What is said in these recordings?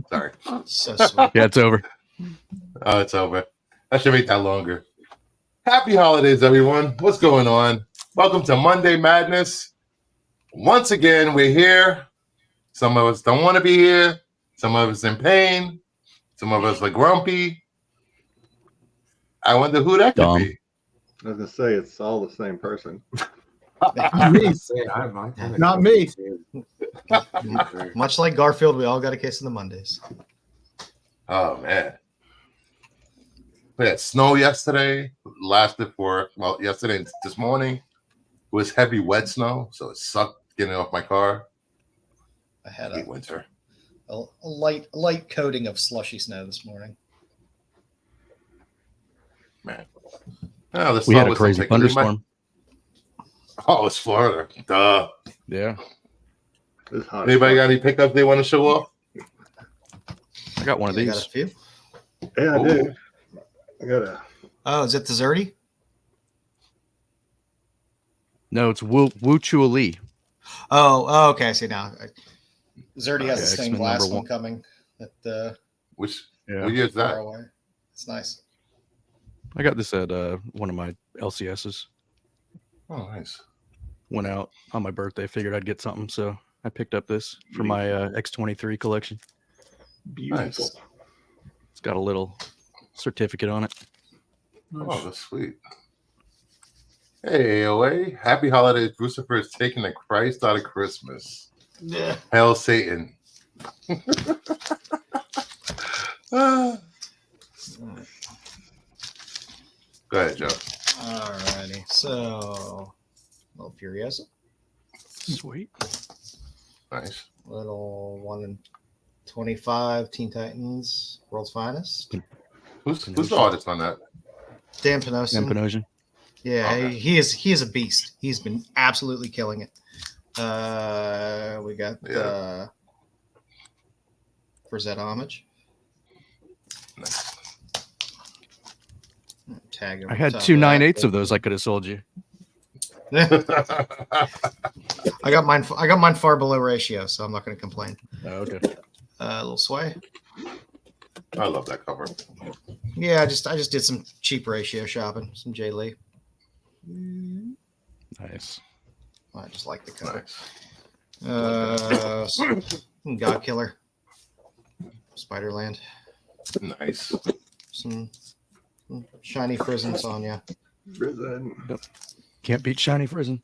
Sorry. So sweet. Yeah, it's over. Oh, it's over. I should make that longer. Happy holidays, everyone. What's going on? Welcome to Monday Madness. Once again, we're here. Some of us don't want to be here. Some of us in pain. Some of us are grumpy. I wonder who that could be. I was going to say, it's all the same person. Me. Not me. Much like Garfield, we all got a case of the Mondays. Oh, man. We had snow yesterday. Lasted for, yesterday and this morning. It was heavy, wet snow, so it sucked getting off my car. I had winter. A light coating of slushy snow this morning. Man. Oh, We had a crazy thunderstorm. Oh, it's Florida. Duh. Yeah. It's hot. Anybody got any pickups they want to show off? I got one of I these. got a few. Yeah, I do. I got a. Oh, is it the Zachery? No, it's Wu Chua Lee. Oh, okay. I see now. Zachery has the X-Men stained glass number one one. coming. What year is that? Far away. It's nice. I got this at one of my LCSs. Oh, nice. Went out on my birthday, figured I'd get something, so I picked up this for my X23 collection. Beautiful. Nice. It's got a little certificate on it. Oh, that's sweet. Hey, AOA. Happy holidays. Lucifer is taking the Christ out of Christmas. Yeah. Hail Satan. Go ahead, Joe. Alrighty. So, little Furiosa. Sweet. Nice. Little 1 in 25 Teen Titans World's Finest. Who's the artist on that? Dan Panosian. Panosian. Yeah, Okay. he is a beast. He's been absolutely killing it. We got Verzetta homage. Nice. Tag. I had 2 9/8 of those I could have sold you. I got mine far below ratio, so I'm not going to complain. Oh, okay. A little sway. I love that cover. Yeah, I just did some cheap ratio shopping. Some Jay Lee. Nice. I just like the cover. Nice. Some God Killer. Spiderland. Nice. Some shiny Frizzen Sonya. Risen. Can't beat Shiny Frizzen.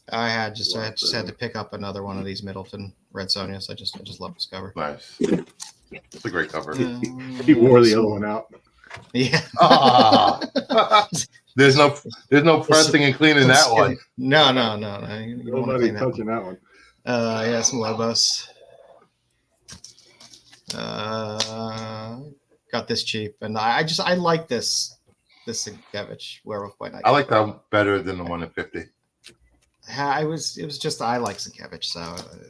I just had to pick up another one of these Middleton Red Sonias. I just love this cover. Nice. It's a great cover. He wore the other one out. Yeah. Ah. There's no pressing and cleaning that one. No. You don't want to Nobody clean that one. touching that one. Yeah, some Lobos. Got this cheap, and I like this Sienkiewicz Werewolf by Night. I like that better than the one at 50. It was just I like Sienkiewicz, so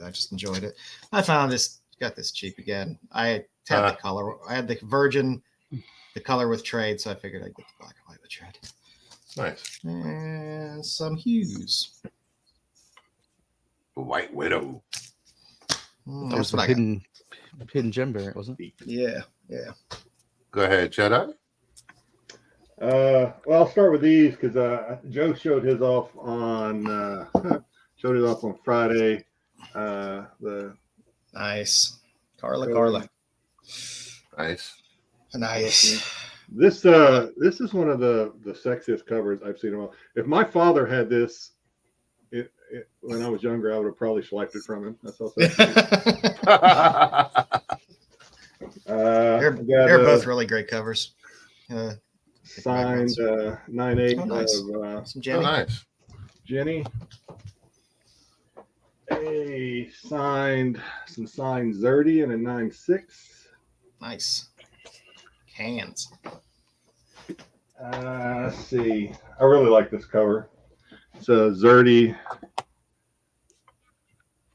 I just enjoyed it. I found got this cheap again. I had the color. I had the Virgin, the color with trade, so I figured I'd get the black and white with trade. Nice. And some hues. White Widow. That was the hidden gem variant, wasn't it? Yeah. Go ahead, Jedi. Well, I'll start with these because Joe showed his off on Friday. Nice. Carla. Nice. Nice. This is one of the sexiest covers I've seen in a while. If my father had this when I was younger, I would have probably swiped it from him. That's how sexy it is. They're both really great covers. Signed 9/8 Oh, nice. of Some Jenny. Nice. Jenny. Some signed Zerdy and a 9/6. Nice. Cans. Let's see. I really like this cover. It's a Zerdy.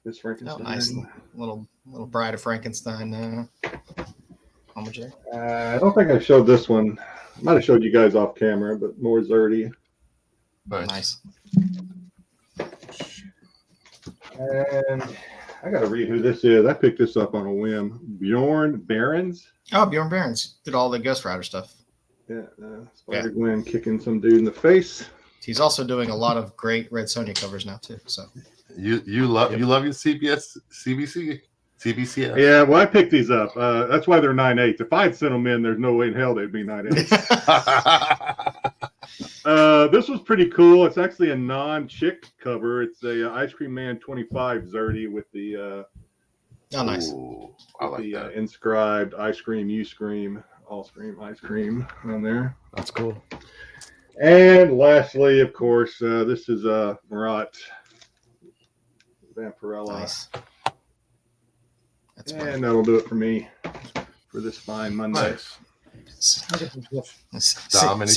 This Frankenstein. Oh, nice. Little Bride of Frankenstein. Homage. I don't think I showed this one. I might have showed you guys off camera, but more Zerdy. Nice. And I got to read who this is. I picked this up on a whim. Bjorn Barons. Oh, Bjorn Barons did all the Ghost Rider stuff. Yeah, Spider-Gwen kicking some dude in the face. He's also doing a lot of great Red Sonja covers now too. So You love your CBC. Yeah, well, I picked these up. That's why they're 9/8. If I had sent them in, there's no way in hell they'd be 9/8. This was pretty cool. It's actually a non-chick cover. It's a Ice Cream Man 25 Zerdy with the oh, nice. Ooh, I like the that. inscribed "I scream, you scream, all scream, ice cream" on there. That's cool. And lastly, of course, this is Marat Vampirella. Nice. That's And that'll do it for me for this fine Monday. Nice. See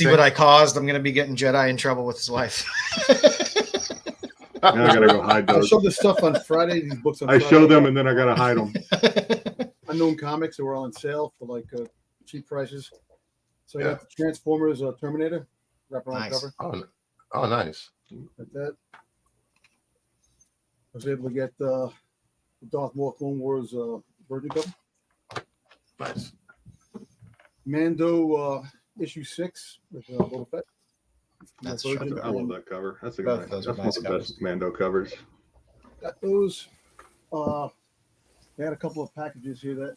what I caused? I'm going to be getting Jedi in trouble with his wife. Now I gotta go hide I those. showed this stuff on Friday. These books on I Friday. show them and then I gotta hide them. Unknown Comics that were on sale for like cheap prices. So I got the Transformers Terminator wraparound Nice. cover. Oh, nice. Like that. I was able to get the Darth Maul Clone Wars Virgin cover. Nice. Mando issue 6 with Boba Fett. That's Virgin. I love that cover. That's Both nice. those are That's one nice of the covers. best Mando covers. Got those. They had a couple of packages here that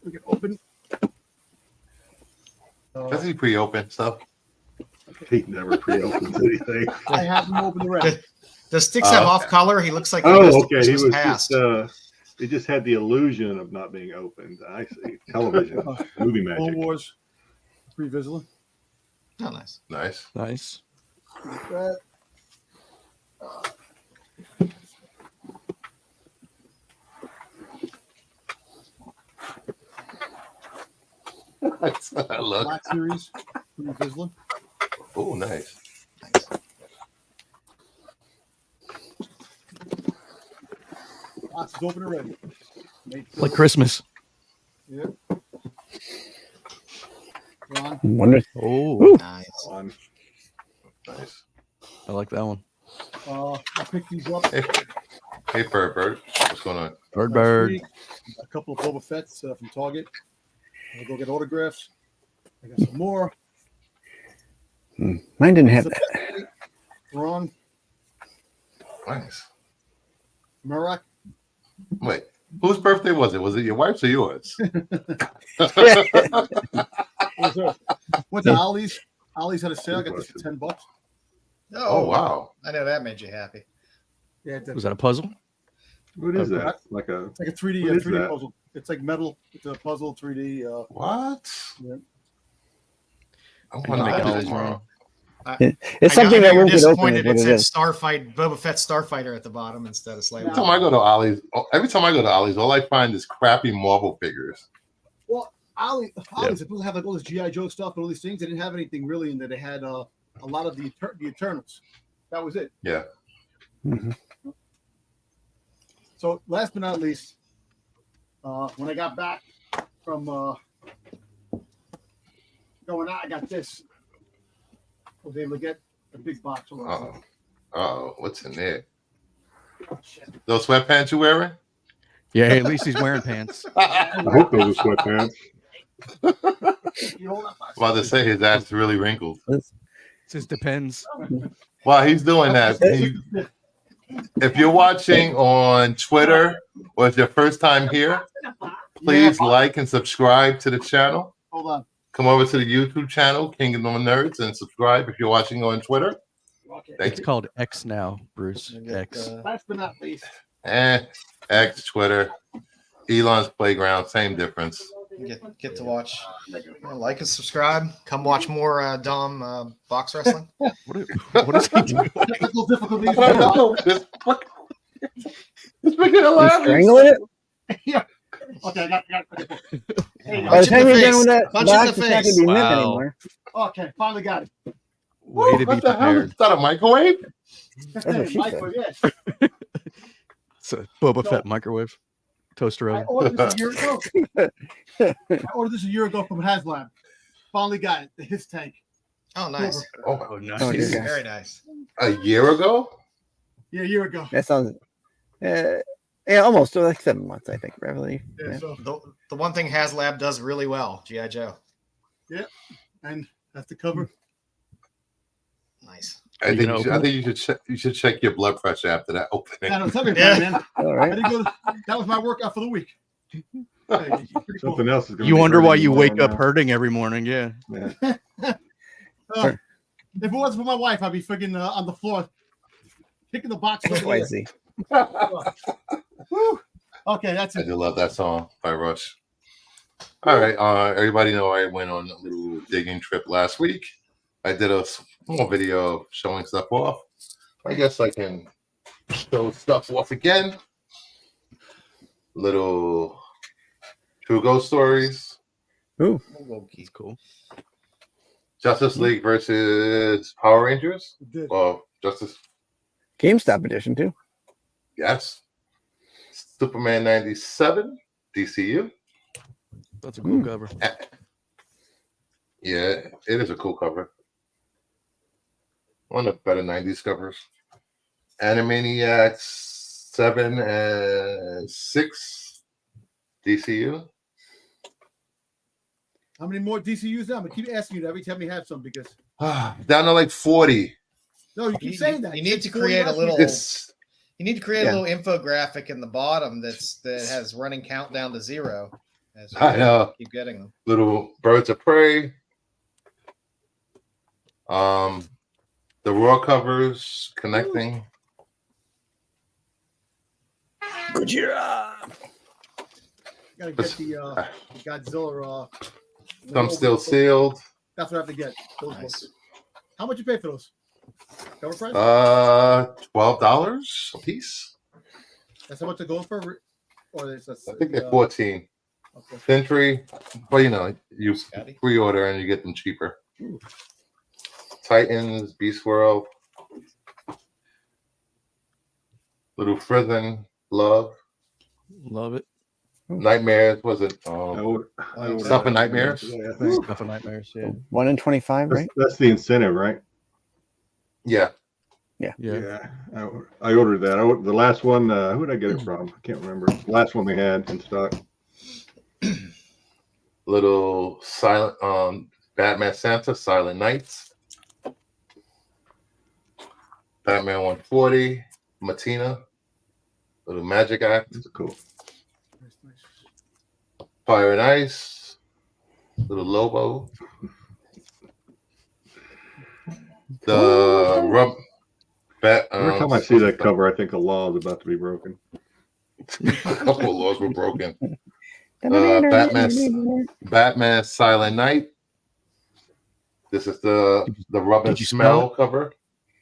we can open. Does he pre-open stuff? He never pre-opens anything. I haven't opened the rest. Does Sticks have off color? He looks like Oh, goes to okay. He Christmas was past. just he just had the illusion of not being opened. I see. Television, movie Clone magic. Wars Pre-Visual. Oh, nice. Nice. Nice. Like that. Look. Black Series Pre-Visual. Oh, nice. Box is open already. Like Christmas. Yeah. Ron. Wonder. Oh, Nice. On. Nice. I like that one. I picked these up. Hey, Bird. What's going on? Bird, last bird. week. A couple of Boba Fett's from Target. I'll go get autographs. I got some more. Mine didn't have that. Ron. Nice. Murak. Wait, whose birthday was it? Was it your wife's or yours? Went to Ollie's. Ollie's had a sale. I got this for $10. Oh, wow. I know that made you happy. Yeah, it did. Was that a puzzle? What is that? Like a It's like a 3D What is 3D that? puzzle. It's like metal. It's a puzzle 3D. What? Yeah. I want Can to you make make it it this all wrong. It's something that you're won't get open. disappointed. Is It what it said is. Starfight, Boba Fett Starfighter at the bottom instead of Slave. Every time I go to Ollie's, all I find is crappy Marvel figures. Well, Ollie's supposed to have like all this GI Joe stuff and all these things. They didn't have anything really in there. They had a lot of the Eternals. That was it. Yeah. Mhm. So last but not least, when I got back from going out, I got this. I was able to get a big box. Oh, what's in there? Those sweatpants you wearing? Yeah, at least he's wearing pants. I hope those are sweatpants. About to say his ass is really wrinkled. It just depends. While he's doing that, if you're watching on Twitter or it's your first time here, please like and subscribe to the channel. Hold on. Come over to the YouTube channel, Kingdom of Nerds, and subscribe if you're watching on Twitter. Okay. Thank It's you. called X now, Bruce. X. Last but not least, X, Twitter, Elon's Playground, same difference. Get to watch. Like and subscribe. Come watch more Dom box wrestling. What is he doing? technical difficulties. I don't know. It's freaking You hilarious. strangling it? Yeah. Okay, I got it. Hey, By the Punch in time the you're done face. with that Punch in box, the it's not face. gonna be limp Wow. anymore. okay, finally got it. Way to be What the hell? prepared. Is that a microwave? That's what she Michael, yes. It's a Boba Fett microwave toaster I oven. ordered this a year ago. I ordered this a year ago from HasLab. Finally got it. His tank. Oh, nice. Oh, nice. Oh, dear God. Very nice. a year ago? Yeah, a year ago. That sounds Yeah, almost like 7 months, I think, roughly. Yeah, Yeah. so The one thing HasLab does really well, GI Joe. and that's the cover. Nice. I You think gonna you should, I think you should check your blood pressure after that opening. Yeah, no, tell me Yeah. about it, man. All I right. didn't go. That was my workout for the week. Hey, pretty cool. Something else is going to You be wonder hurting why you tomorrow wake up now. hurting every morning. Yeah. Yeah. If it wasn't for my wife, I'd be freaking on the floor, kicking the box. over I there. see. Woo. Okay, that's I it. do love that song by Rush. All right, everybody know I went on a little digging trip last week. I did a small video showing stuff off. I guess I can show stuff off again. Little True Ghost Stories, It's cool. Justice League versus Power Rangers. It did. Well, Justice, GameStop edition too. yes. Superman 97, DCU. That's a cool cover. Yeah, it is a cool cover. One of the better 90s covers. Animaniacs 7 and 6, DCU. How many more DCUs now? But keep asking you that every time we have some because Down to like 40. no, you keep saying that. You need to It's 40 create a last little. week. It's You need to create Yeah. a little infographic in the bottom that has running countdown to 0. As I know. keep getting them. little Birds of Prey. The Raw covers connecting. Gojira. Gotta get the Godzilla. Some still sealed. That's what I have to get. Those Nice. books. How much you pay for those? Cover price? $12 a piece. That's how much they're going for? Or it's I think they're 14. okay. Century, well, you Scotty? pre-order and you get them cheaper. Titans, Beast World, Little Frozen, Love, Love it. Nightmares. Was it I ordered Stuff and that Nightmares? yesterday, I think. Stuff of nightmares. Yeah. 1 in 25, right? That's the incentive, right? Yeah. Yeah. I ordered that. The last one, who did I get it from? I can't remember. The last one they had in stock. Little silent Batman Santa, Silent Nights, Batman 140, Matina, Little Magic Act, That's cool. Fire and Ice, Little Lobo, the Rub. Every time I see that cover, I think a law is about to be broken. A couple of laws were broken. Batman Silent Night. This is the Rub and Did you Smell smell cover.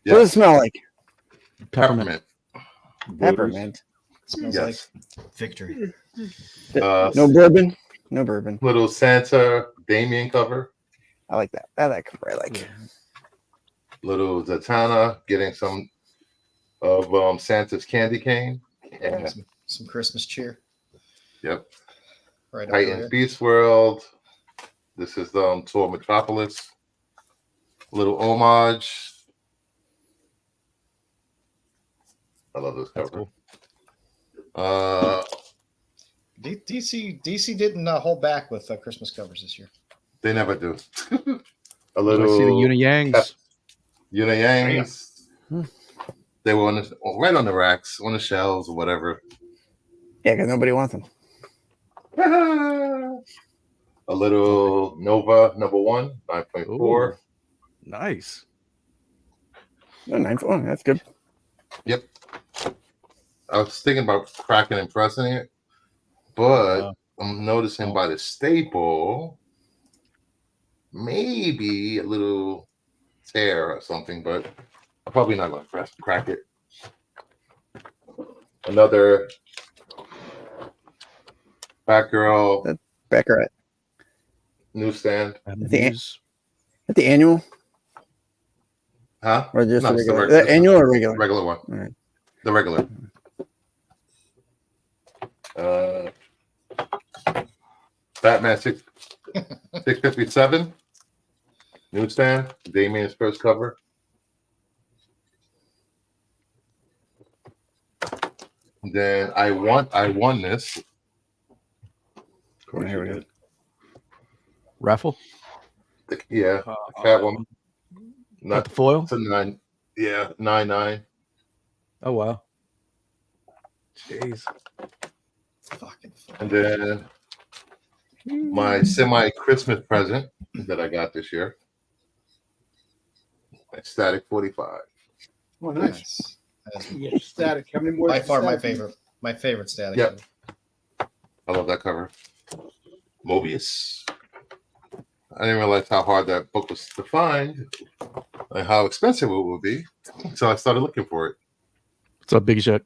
What does it smell like? Peppermint. Peppermint. Smells Yes. like victory. No bourbon. No bourbon. Little Santa Damien cover. I like that. That cover I like. Little Zatanna getting some of Santa's candy cane. Yeah. Some Christmas cheer. Yep. Right up Titans there. Beast World. This is the Tour Metropolis. Little homage. I love this That's cover. cool. DC didn't hold back with Christmas covers this year. They never do. A I see the little Yuna Yangs. Yuna Yangs. They were right on the racks, on the shelves, or whatever. Yeah, because nobody wants them. A little Nova #1, 9.4. Ooh. Nice. Oh, 9.4. That's good. Yep. I was thinking about cracking and pressing it, but I'm noticing by the staple, maybe a little tear or something, but I'm probably not going to crack it. Another Batgirl Becker newsstand. At the annual Huh? or just No, the it's the regular? regular. The annual or regular? Regular one. All right. The regular. Batman 657 newsstand. Damien's first cover. Then I won this. Of course Here you we go. did. Raffle. Yeah, the Catwoman. Not the foil. It's a 9. Yeah, 9. Oh wow. Jeez. Fucking And then my semi-Christmas present that I got this year. My Static 45. Oh, nice. nice. That's Yeah, static. How many more? by is far my static? favorite. My favorite static. Yep. I love that cover. Mobius. I didn't realize how hard that book was to find and how expensive it would be. So I started looking for it. What's up, Big Shot?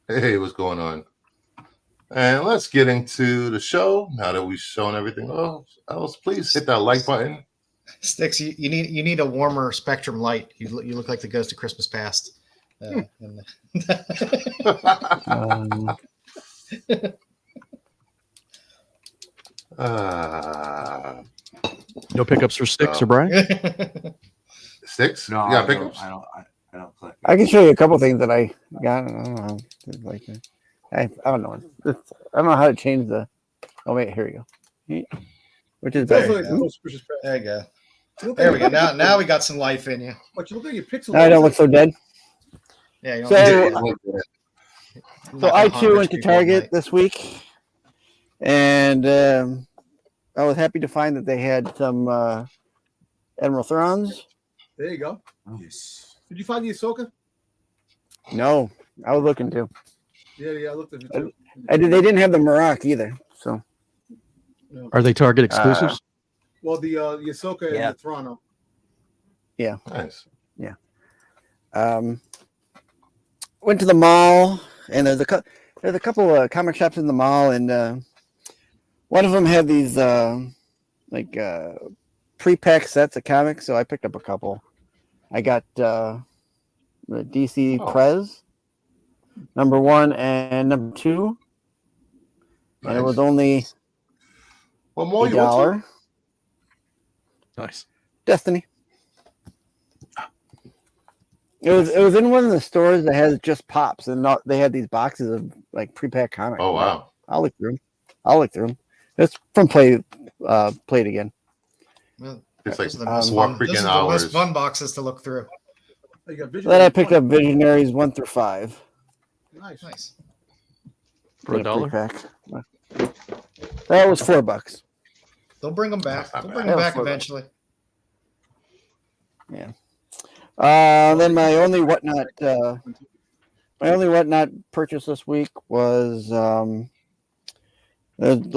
Hey, what's going on? And let's get into the show. Now that we've shown everything else, please hit that like button. Sticks, you need a warmer spectrum light. You look like the Ghost of Christmas Past. Um, No pickups for Sticks or Brian? 6? No, Yeah, I pick don't, ups. I don't click. I can show you a couple things that I got. I don't know. It's like I don't know. I don't know how to change the. Oh wait, here we go. Which is That's better. like the most precious past. There you go. Look There at we go. Now we got some life in you. But you look at your pixel. I don't look so dead. Yeah. You don't So- need to- So not I gonna harm too rich went to people at Target night. this week, and I was happy to find that they had some Emerald Throns. There you go. Yes. Did you find the Ahsoka? No, I was looking to. Yeah, I looked at it too. They didn't have the Maroc either. So Are they Target exclusives? Well, the Ahsoka Yeah. and the Toronto. Nice. went to the mall, and there's a couple of comic shops in the mall, and one of them had these pre-packed sets of comics, so I picked up a couple. I got the DC Prez #1 and #2, and it was only What more you $1. want Nice. Destiny. It was in one of the stores that has just pops, and they had these boxes of like pre-packed comics. Oh wow. I'll look through them. It's from Play It Again. Well, It's like those are the most 4 fun- those freaking are the hours. most fun boxes to look through. You got Vision. Then I picked up Visionaries 1 through 5. Nice. Nice. For in $1? pre-pack. That was $4. They'll bring them back. That's not They'll bring bad. them back Yeah, eventually. Then my only whatnot purchase this week was the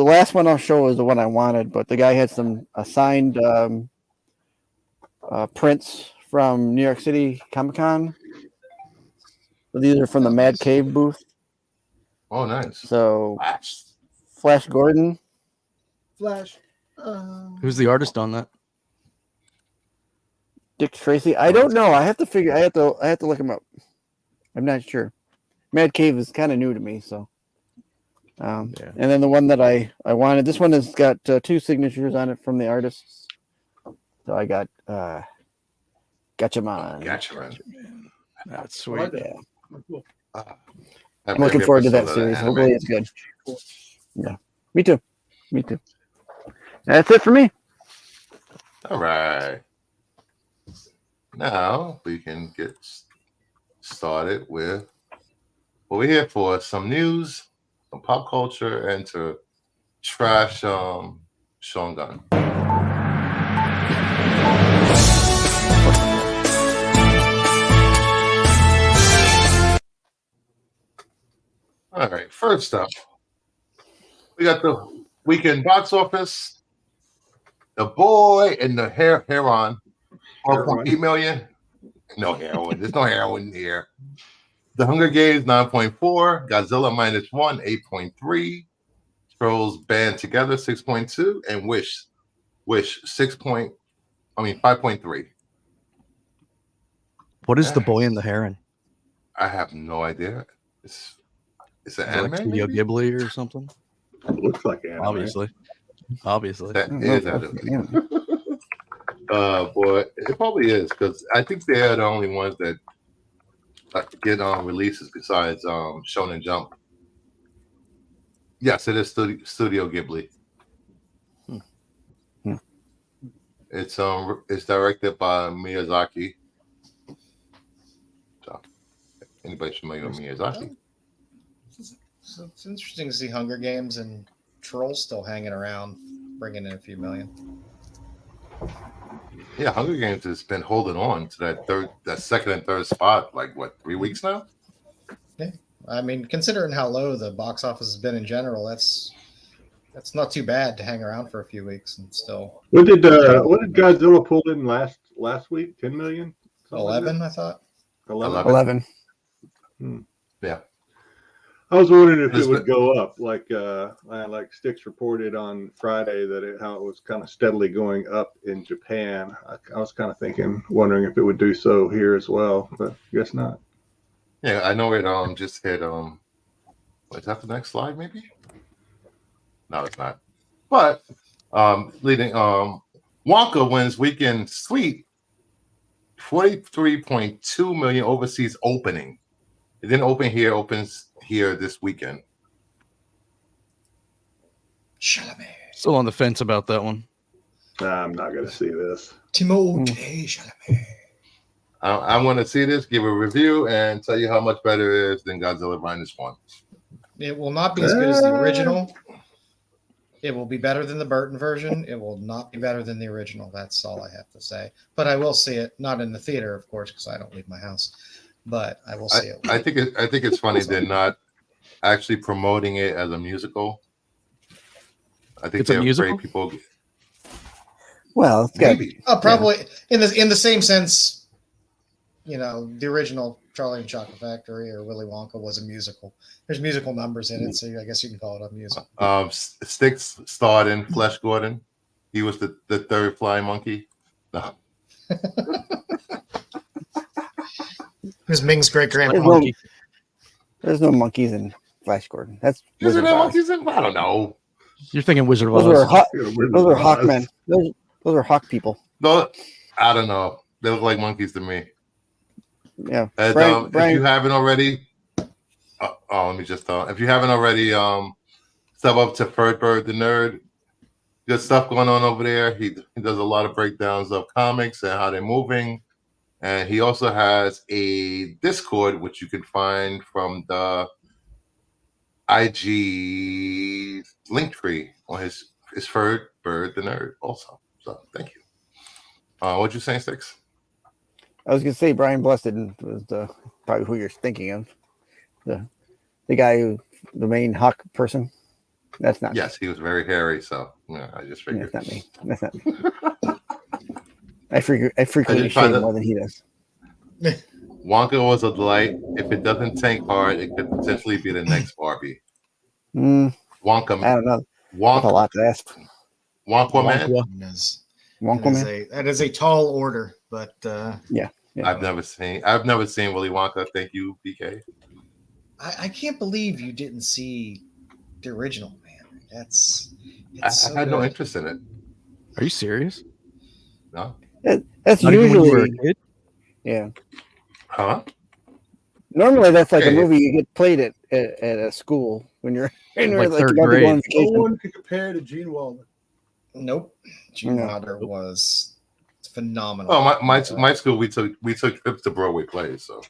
last one I'll show is the one I wanted, but the guy had some signed prints from New York City Comic Con. So these are from the Mad Cave booth. Oh nice. So Flash. Flash Gordon, Flash. Who's the artist on that? Dick Tracy. I don't know. I have to look him up. I'm not sure. Mad Cave is kind of new to me, so. Yeah. And then the one that I wanted. This one has got 2 signatures on it from the artists. So I got Gatchaman. Gotcha, man. That's I like sweet. that. Oh, cool. I'm looking forward to that series. Hopefully it's good. Yeah. Me too. That's it for me. All right. Now we can get started with what we're here for: some news, some pop culture, and to trash Sean Gunn. All right. First up, we got the weekend box office. The Boy and the Heron. 4.8 million. No heroin. There's no heroin here. The Hunger Games 9.4. Godzilla -1 8.3. Trolls Band Together 6.2. And Wish 5.3. What is The Boy and the Heron? I have no idea. It's an Is it anime. like Studio Maybe? Ghibli or something? It looks like anime. Obviously. That I don't is know if anime. that's- Boy, it probably is because I think they are the only ones that get releases besides Shonen Jump. Yes, it is Studio Ghibli. It's directed by Miyazaki. So, anybody familiar with Miyazaki? So it's interesting to see Hunger Games and Trolls still hanging around, bringing in a few million. Yeah, Hunger Games has been holding on to that second and third spot, like what, 3 weeks now? Yeah, I mean, considering how low the box office has been in general, that's not too bad to hang around for a few weeks and still. What did Godzilla pull in last week? 10 million? 11, I thought. 11. Yeah. I was wondering if it would go up, like Styx reported on Friday that how it was kind of steadily going up in Japan. I was kind of wondering if it would do so here as well, but I guess not. Yeah, I know it just hit is that the next slide maybe? No, it's not. But leading Wonka wins weekend sweep 43.2 million overseas opening. It didn't open here, opens here this weekend. Chalamet. Still on the fence about that one. I'm not going to see this. Timothée Chalamet. I'm going to see this, give a review, and tell you how much better it is than Godzilla -1. It will not be as good as the original. It will be better than the Burton version. It will not be better than the original. That's all I have to say. But I will see it, not in the theater, of course, because I don't leave my house. But I will see it. I think it's funny they're not actually promoting it as a musical. I think they're afraid people. Well, it's maybe. Probably in the same sense, the original Charlie and Chocolate Factory or Willy Wonka was a musical. There's musical numbers in it, so I guess you can call it a musical. Styx starred in Flesh Gordon. He was the third flying monkey. No. Who's Ming's great grandpa? There's no monkeys in Flash Gordon. That's Isn't there monkeys in? I don't know. You're thinking Wizard of Oz. Those are Hawkmen. Those are Hawk people. No, I don't know. They look like monkeys to me. Yeah. And, if you haven't already, let me just if you haven't already, sub up to Bird the Nerd. Good stuff going on over there. He does a lot of breakdowns of comics and how they're moving. And he also has a Discord, which you can find from the IG link tree on his Bird the Nerd also. So thank you. What'd you say, Styx? I was gonna say Brian Blessed was probably who you're thinking of. The guy the main Hawk person. That's not. Yes, he was very hairy, so yeah, I just figured. That's not me. That's not me. I frequently shave more than he does. Wonka was a delight. If it doesn't tank hard, it could potentially be the next Barbie. Wonka. I don't know. That's a lot to ask. Wonka Man. That is a tall order, but yeah. I've never seen Willy Wonka. Thank you, BK. I can't believe you didn't see the original, man. I had no interest in it. Are you serious? No. That's Not usually even when you were a kid? Yeah. Huh? Normally, that's like a movie you get played at a school when you're in like third about to go on grade. vacation. No one can compare to Gene Wilder. Nope. Gene Wilder was phenomenal. Oh, my school we took trips to Broadway plays. So.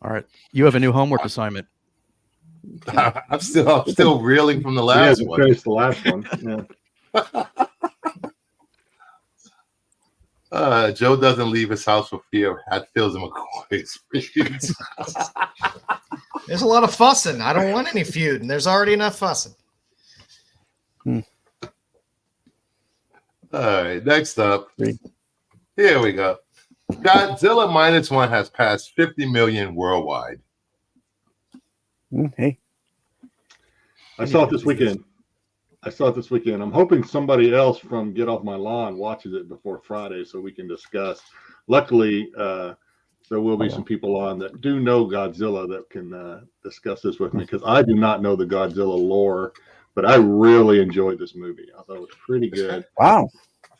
All right, you have a new homework assignment. I'm still reeling from the last one. Finish the last one. Yeah. Joe doesn't leave his house for fear of Hatfields and McCoy's. There's a lot of fussing. I don't want any feud, and there's already enough fussing. All right, next up. Here we go. Godzilla -1 has passed 50 million worldwide. Hey. I saw it this weekend. I'm hoping somebody else from Get Off My Lawn watches it before Friday so we can discuss. Luckily, there will be some people on that do know Godzilla that can discuss this with me because I do not know the Godzilla lore, but I really enjoyed this movie. I thought it was pretty good. Wow.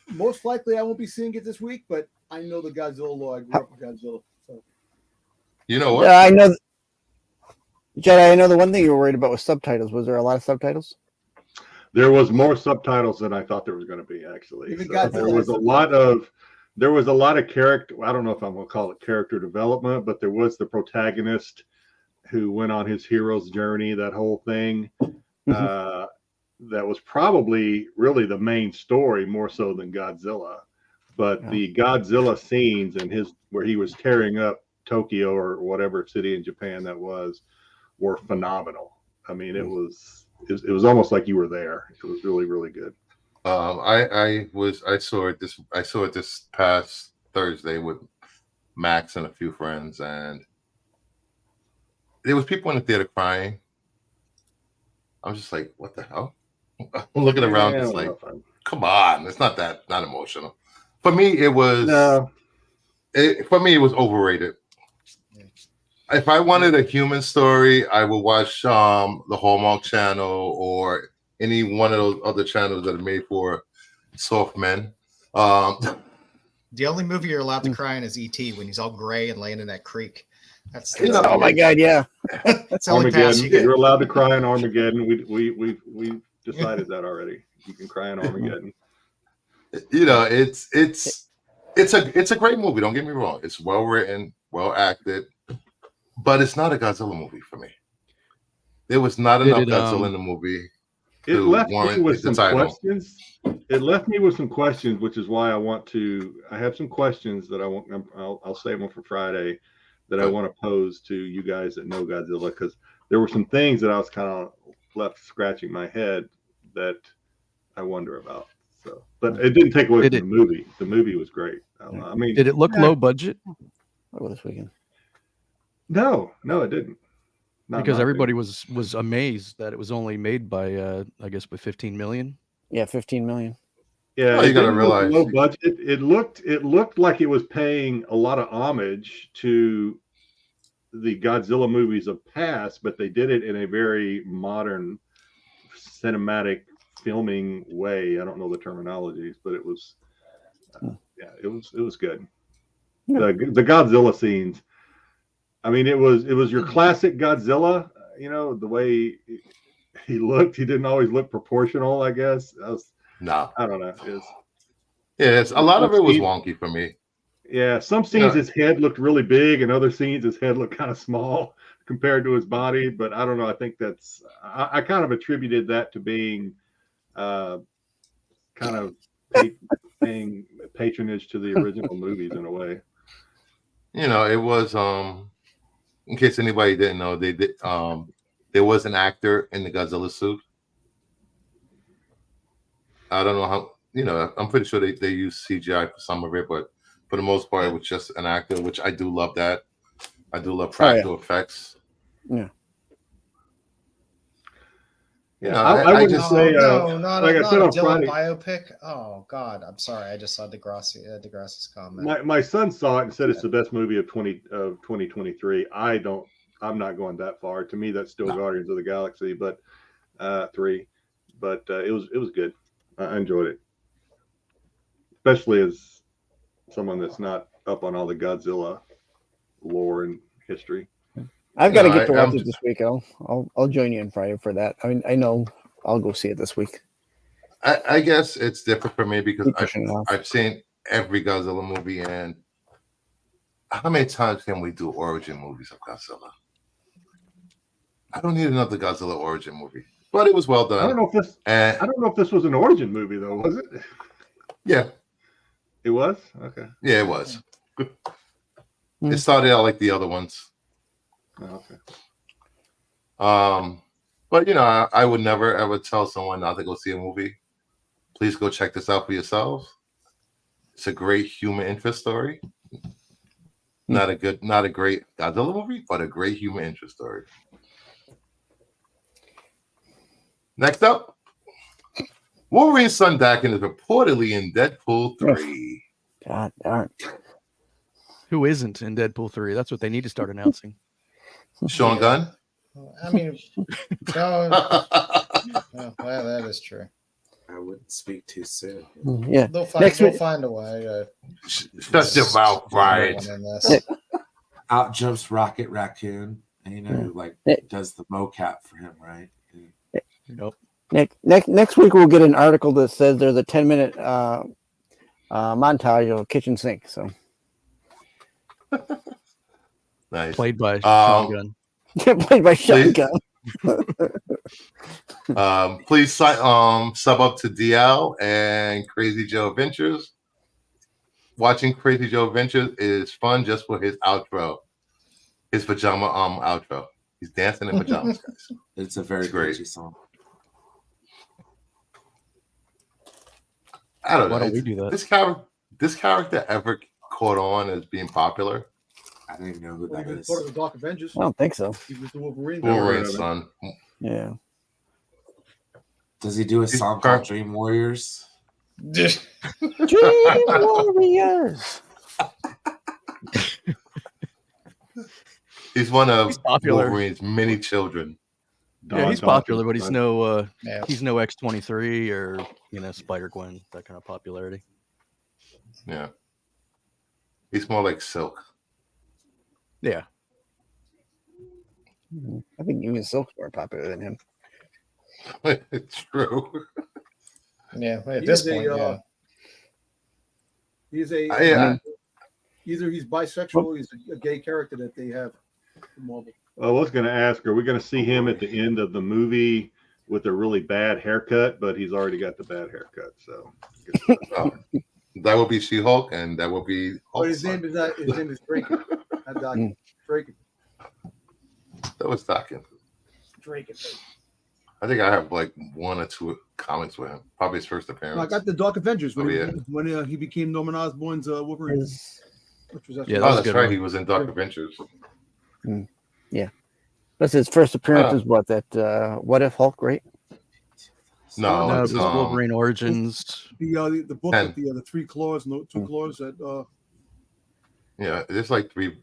Most likely I won't be seeing it this week, but I know the Godzilla lore. I grew up with Godzilla. So. You know what? Yeah, I know. Jedi, I know the one thing you were worried about was subtitles. Was there a lot of subtitles? There was more subtitles than I thought there was going to be. Actually, Even so Godzilla there was has a lot of character. I don't know if I'm going to call it character development, but there was the protagonist who went on his hero's journey. That whole thing. That was probably really the main story more so than Godzilla. But the Godzilla scenes and where he was tearing up Tokyo or whatever city in Japan that were phenomenal. I mean, it was almost like you were there. It was really, really good. I saw it this past Thursday with Max and a few friends, and there was people in the theater crying. I'm just like, what the hell? I'm looking around, it's like, come on, it's not emotional. For me, it was overrated. If I wanted a human story, I would watch the Hallmark Channel or any one of those other channels that are made for soft men. The only movie you're allowed to cry in is E.T. when he's all gray and laying in that creek. That's oh my God, yeah. That's the only pass you get. You're allowed to cry in Armageddon. We decided that already. You can cry in Armageddon. You know, it's a great movie. Don't get me wrong. It's well written, well acted, but it's not a Godzilla movie for me. There was not enough Godzilla in the movie. It left me with some questions. It left me with some questions, which is why I have some questions that I'll save them for Friday that I want to pose to you guys that know Godzilla, because there were some things that I was kind of left scratching my head that I wonder about. So, but it didn't take away from the movie. The movie was great. I mean, did it look low budget? This weekend. No, it didn't. Because everybody was amazed that it was only made by I guess with 15 million. Yeah, 15 million. Yeah, you gotta realize low budget. It looked like it was paying a lot of homage to the Godzilla movies of past, but they did it in a very modern cinematic filming way. I don't know the terminologies, but it was it was good. Yeah. The Godzilla scenes. I mean, it was your classic Godzilla. You know, the way he looked. He didn't always look proportional, I guess. No, I don't know. It's a lot of it was wonky for me. Yeah, some scenes his head looked really big, and other scenes his head looked kind of small compared to his body. But I don't know. I think I kind of attributed that to being kind of paying patronage to the original movies in a way. You know, it was in case anybody didn't know, they did there was an actor in the Godzilla suit. I don't know how, you know, I'm pretty sure they use CGI for some of it, but for the most part, it was just an actor, which I do love that. I do love practical effects. Yeah. You know, I would just say, not like I said on Dylan Friday, biopic. Oh God, I'm sorry. I just saw Degrassi's comment. my son saw it and said it's the best movie of 2023. I'm not going that far. To me, that's still Guardians of the Galaxy, but 3. But it was good. I enjoyed it, especially as someone that's not up on all the Godzilla lore and history. I've got to get to watch it this week. I'll join you on Friday for that. I mean, I know I'll go see it this week. I guess it's different for me because I've seen every Godzilla movie, and how many times can we do origin movies of Godzilla? I don't need another Godzilla origin movie. But it was well done. I don't know if this was an origin movie though, was it? Yeah. It was? Okay. Yeah, it was. It started out like the other ones. Oh, okay. But you know, I would never ever tell someone not to go see a movie. Please go check this out for yourselves. It's a great human interest story. Not a great Godzilla movie, but a great human interest story. Next up, Wolverine's son Dakin is reportedly in Deadpool 3. God darn. Who isn't in Deadpool 3? That's what they need to start announcing. Sean Gunn? I mean, well, that is true. I wouldn't speak too soon. Yeah. They'll find a way. Shut your mouth, Brian. out jumps Rocket Raccoon, and does the mocap for him, right? Nope. Next week we'll get an article that says there's a 10-minute montage of a kitchen sink. So Nice. Played by Sean Gunn. played by Sean Gunn. Please sub up to DL and Crazy Joe Adventures. Watching Crazy Joe Adventures is fun just for his outro, his pajama outro. He's dancing in pajamas, guys. It's a very great song. I don't know. Why don't we do that? This character ever caught on as being popular? I don't even know who that is. Part of the Dark Avengers. I don't think so. He was the Wolverine. Wolverine's son. Yeah. Does he do a song called Dream Warriors? Dream Warriors. He's one of popular. Wolverine's many children. Yeah, he's popular, but he's no X-23 or Spider-Gwen, that kind of popularity. Yeah. He's more like Silk. Yeah. I think even Silk's more popular than him. It's true. Yeah, at this point, yeah. He's a either he's bisexual, or he's a gay character that they have in Marvel. I was going to ask, are we going to see him at the end of the movie with a really bad haircut? But he's already got the bad haircut, so that will be She-Hulk, and that will be. But his name is not. His name is Draken. Not Draken. Draken. That was Draken. Draken. I think I have like 1 or 2 comics with him. Probably his first appearance. I got the Dark Avengers when he became Norman Osborn's Wolverine. Which was that's right. He was in Dark Adventures. Yeah, that's his first appearance. Is what that? What if Hulk? Right? No, it was Wolverine Origins. The book with the 3 claws, 2 claws that. Yeah, there's like three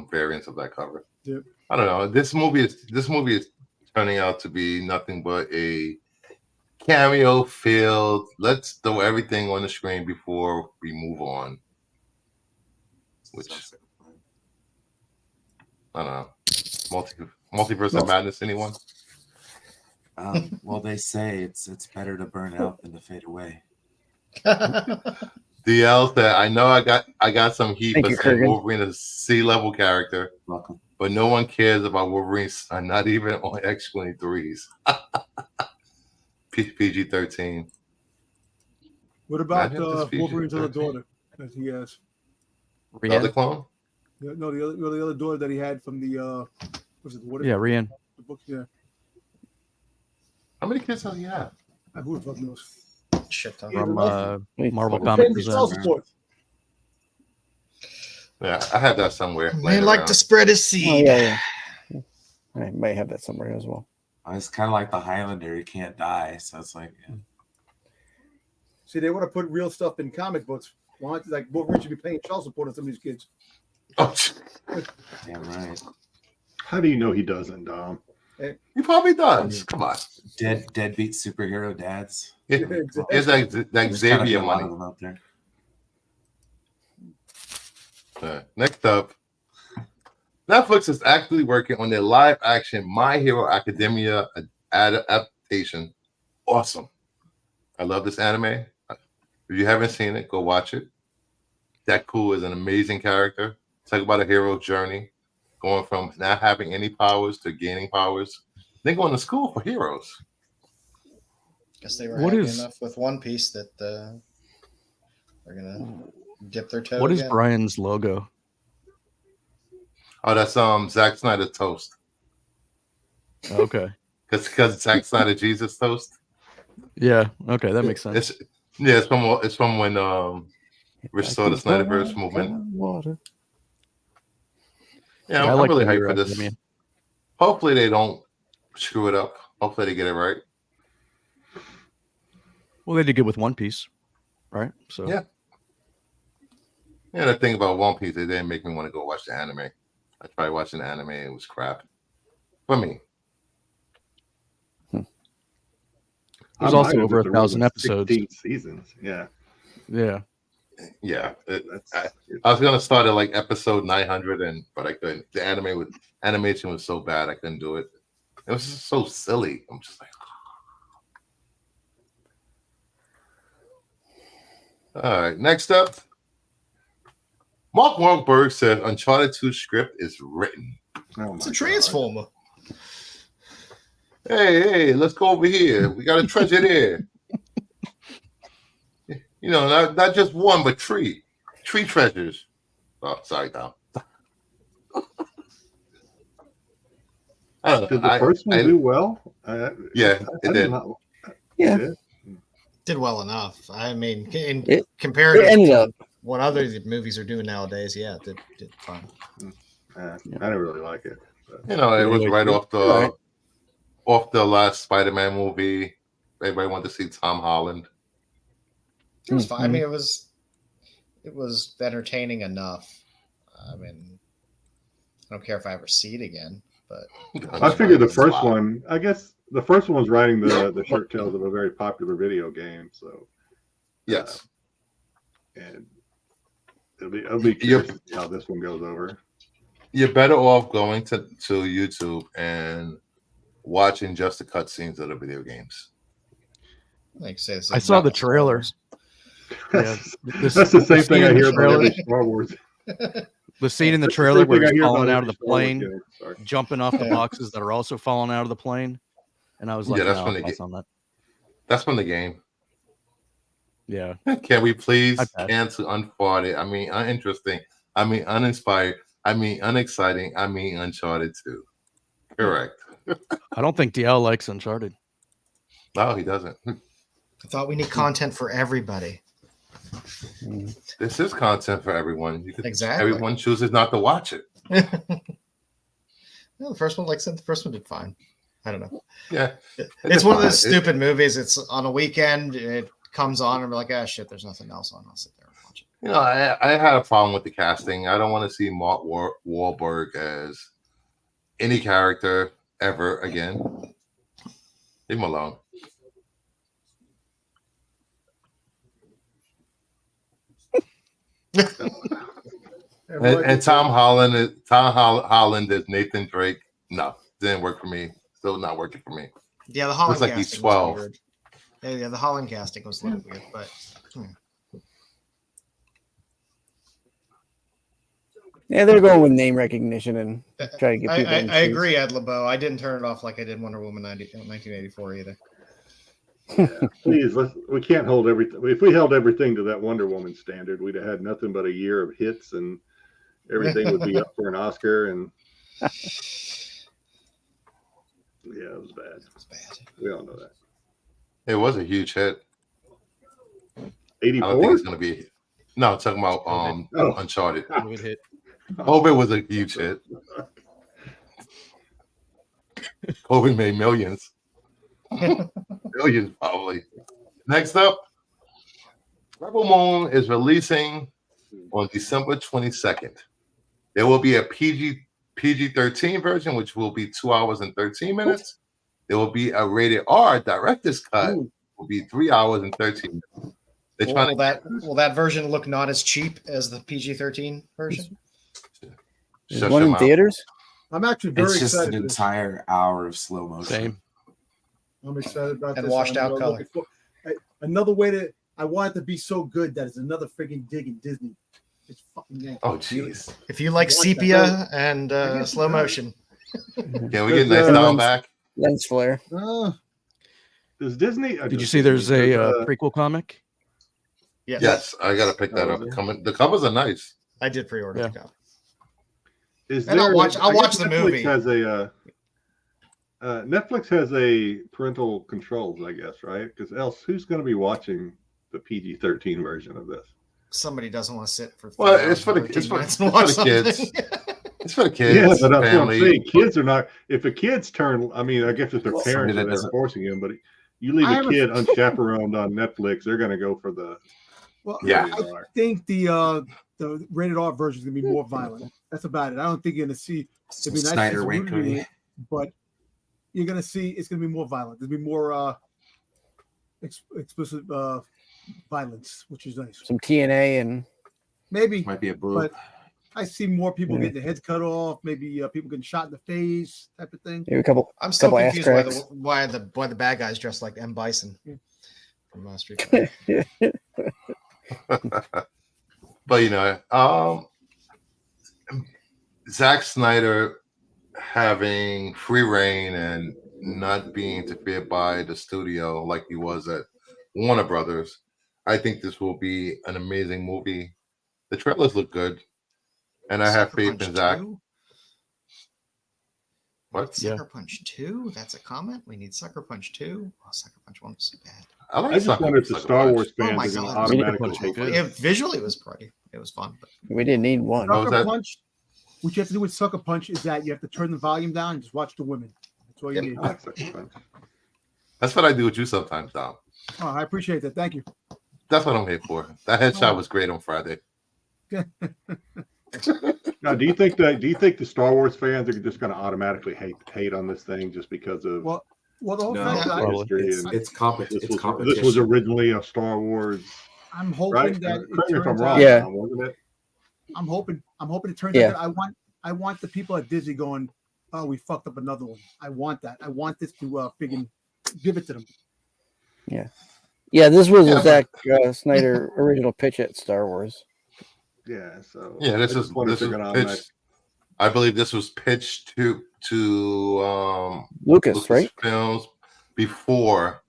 variants of that cover. Yeah. I don't know. This movie is turning out to be nothing but a cameo filled. Let's throw everything on the screen before we move on. Which I don't know. Multiverse of Madness. Anyone? Well, they say it's better to burn out than to fade away. DL said, "I know I got some heat for saying Wolverine is a C-level character, Welcome. but no one cares about Wolverine's son, not even on X-23s." PG-13. What about Wolverine's other daughter that he has? The other clone? No, the other daughter that he had from the Rian. The book, yeah. How many kids does he have? Who the fuck knows? Shit ton. From Marvel Comics Presents. Yeah, I have that somewhere. They like to spread his seed. Oh, yeah. I may have that somewhere as well. It's kind of like the Highlander; he can't die, so it's like. Yeah. See, they want to put real stuff in comic books. Why don't, like Wolverine should be paying child support on some of these kids. Oh, damn right. How do you know he doesn't, Dom? He probably does. Come on. Deadbeat superhero dads. Here's that Xavier money. Out there. Next up, Netflix is actually working on their live-action My Hero Academia adaptation. Awesome. I love this anime. If you haven't seen it, go watch it. Deku is an amazing character. Talk about a hero's journey, going from not having any powers to gaining powers, then going to school for heroes. Guess they were happy enough with One Piece that they're gonna dip their toe. What is again. Brian's logo? Oh, that's Zack Snyder toast. Okay. Because Zack Snyder Jesus toast. Yeah. Okay, that makes sense. It's from when restore the Snyderverse movement. Water. Yeah, I I'm like really the hyped for this. Academia. Hopefully they don't screw it up. Hopefully they get it right. Well, they did good with One Piece, right? So yeah. The thing about One Piece, they didn't make me want to go watch the anime. I tried watching the anime; it was crap for me. There's also over 1,000 episodes. 16 seasons. Yeah. Yeah. Yeah, I was gonna start at like episode 900, but I couldn't. The animation was so bad I couldn't do it. It was just so silly. I'm just like, all right. Next up, Mark Wahlberg said Uncharted 2 script is written. It's a transformer. Hey, let's go over here. We got a treasure there. You know, not just one, but three treasures. Oh, sorry, Tom. Did the first one do well? Yeah, it did. Yeah. Did well enough. I mean, compared to what other movies are doing nowadays, yeah, it did fine. I didn't really like it. But. You know, it was right off the last Spider-Man movie. Everybody wanted to see Tom Holland. It was fine. I mean, it was entertaining enough. I mean, I don't care if I ever see it again, but I figured the first one. I guess the first one was riding the shirt tails of a very popular video game. So yes, and it'll be curious to see how this one goes over. You're better off going to YouTube and watching just the cutscenes of the video games. Like say, I saw the trailer. Yeah, that's the same thing I hear about every Star Wars. The scene in the trailer where he's falling out of the plane, jumping off the boxes that are also falling out of the plane, and I was like, that's from the game. Yeah. Can we please cancel Unfarted? I mean, uninteresting. I mean, uninspired. I mean, unexciting. I mean, Uncharted 2. Correct. I don't think DL likes Uncharted. No, he doesn't. I thought we need content for everybody. This is content for everyone. Exactly. Everyone chooses not to watch it. No, the first one, like I said, the first one did fine. I don't know. Yeah. It's one of those stupid movies. It's on a weekend. It comes on and we're like, ah, shit, there's nothing else on. I'll sit there and watch it. You know, I had a problem with the casting. I don't want to see Mark Wahlberg as any character ever again. Leave him alone. and Tom Holland is Nathan Drake. No, didn't work for me. Still not working for me. Yeah, the Holland looks like he's 12. Yeah, the Holland casting was a little weird, but yeah, they're going with name recognition and try to get people. I agree, Ed LeBeau. I didn't turn it off like I did Wonder Woman 1984 either. Yeah, please, we can't hold everything. If we held everything to that Wonder Woman standard, we'd have had nothing but a year of hits, and everything would be up for an Oscar. And yeah, it was bad. It was bad. We all know that. It was a huge hit. 84. I don't think it's going to be. No, I'm talking about Uncharted. COVID hit. COVID was a huge hit. COVID made millions. Millions, probably. Next up, Rebel Moon is releasing on December 22nd. There will be a PG-13 version, which will be 2 hours and 13 minutes. There will be a rated R director's cut, will be 3 hours and 13 minutes. Will that version look not as cheap as the PG-13 version? One in theaters? I'm actually very excited. It's just an entire hour of slow motion. Same. I'm excited about and this. washed out color. Another way to. I want it to be so good that it's another freaking dig in Disney. It's fucking Yankee. Oh, jeez. If you like sepia and slow motion, can we get nice down back? Lens flare. Does Disney? Did you see there's a prequel comic? Yes, I got to pick that up. The covers are nice. I did pre-order the copy. I'll watch the movie. Netflix has a parental controls, I guess, right? Because else, who's going to be watching the PG-13 version of this? Somebody doesn't want to sit for. Well, it's for the kids. It's for the kids. Yeah, but that's what I'm saying. Kids are not. If a kid's turn, I mean, I guess if their parents are forcing them, but you leave a kid unchaperoned on Netflix, they're going to go for the. Well, yeah, I think the rated R version is going to be more violent. That's about it. I don't think you're going to see. It'd be nice Snyder wink, but you're going to see it's going to be more violent. There'll be more explicit violence, which is nice. Some TNA and Maybe, Might be a boob. but I see more people Yeah. getting their heads cut off. Maybe people getting shot in the face, type of thing. maybe a couple. I'm still Couple ass confused why the bad guys dressed like M. Bison from Street Fighter. But Zack Snyder having free reign and not being interfered by the studio like he was at Warner Brothers, I think this will be an amazing movie. The trailers look good, and I have Sucker faith Punch in Zack. 2? What? Sucker Punch 2? That's a comment? We need Sucker Punch 2? Oh, Sucker Punch 1 was so bad. I like I just wonder if the Sucker Star Punch. Wars Oh fans my are going to God. automatically hate Good. this. Visually, it was pretty. It was fun. But We didn't need one. Oh, is Sucker that- Punch. What you have to do with Sucker Punch is that you have to turn the volume down and just watch the women. That's all you need. I like Sucker Punch. That's what I do with you sometimes, Dom. Oh, I appreciate that. Thank you. That's what I'm here for. That headshot was great on Friday. Now, do you think the Star Wars fans are just going to automatically hate on this thing just because of Well, the whole No, fact that history? It's And it's this competition. was originally a Star Wars, I'm hoping right? that it Correct me if I'm turns wrong. out. Yeah. Tom, wasn't it? I'm hoping it turns Yeah. out that I want the people at Disney going, oh, we fucked up another one. I want that. I want this to friggin' give it to them. Yeah, this was Yeah, a Zack Snyder original pitch at Star Wars. Yeah. So Yeah, I just wonder if they're gonna automatic- pitched. I believe this was pitched to Lucas, right? Films before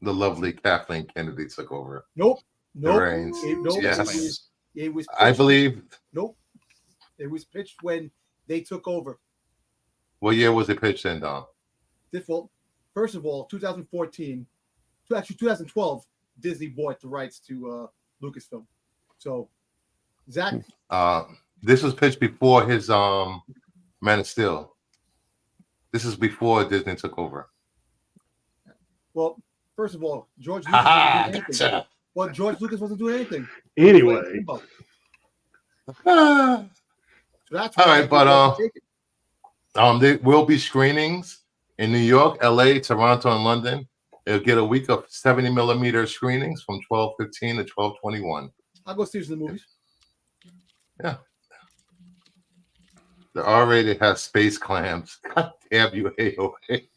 the lovely Kathleen Kennedy took over. Nope. reins. Yes. It was I pitched- believe. Nope. It was pitched when they took over. What year was it pitched in, Dom? First of all, 2014, actually 2012, Disney bought the rights to Lucasfilm. So, Zach, This was pitched before his Man of Steel. This is before Disney took over. well, first of all, George Lucas wasn't doing anything. Gotcha. Well, George Lucas wasn't doing anything. Anyway, So that's All why right, but he wasn't taken. there will be screenings in New York, LA, Toronto, and London. It'll get a week of 70mm screenings from 12:15 to 12:21. I'll go see the movies. The R-rated has space clams. God damn you, AOA.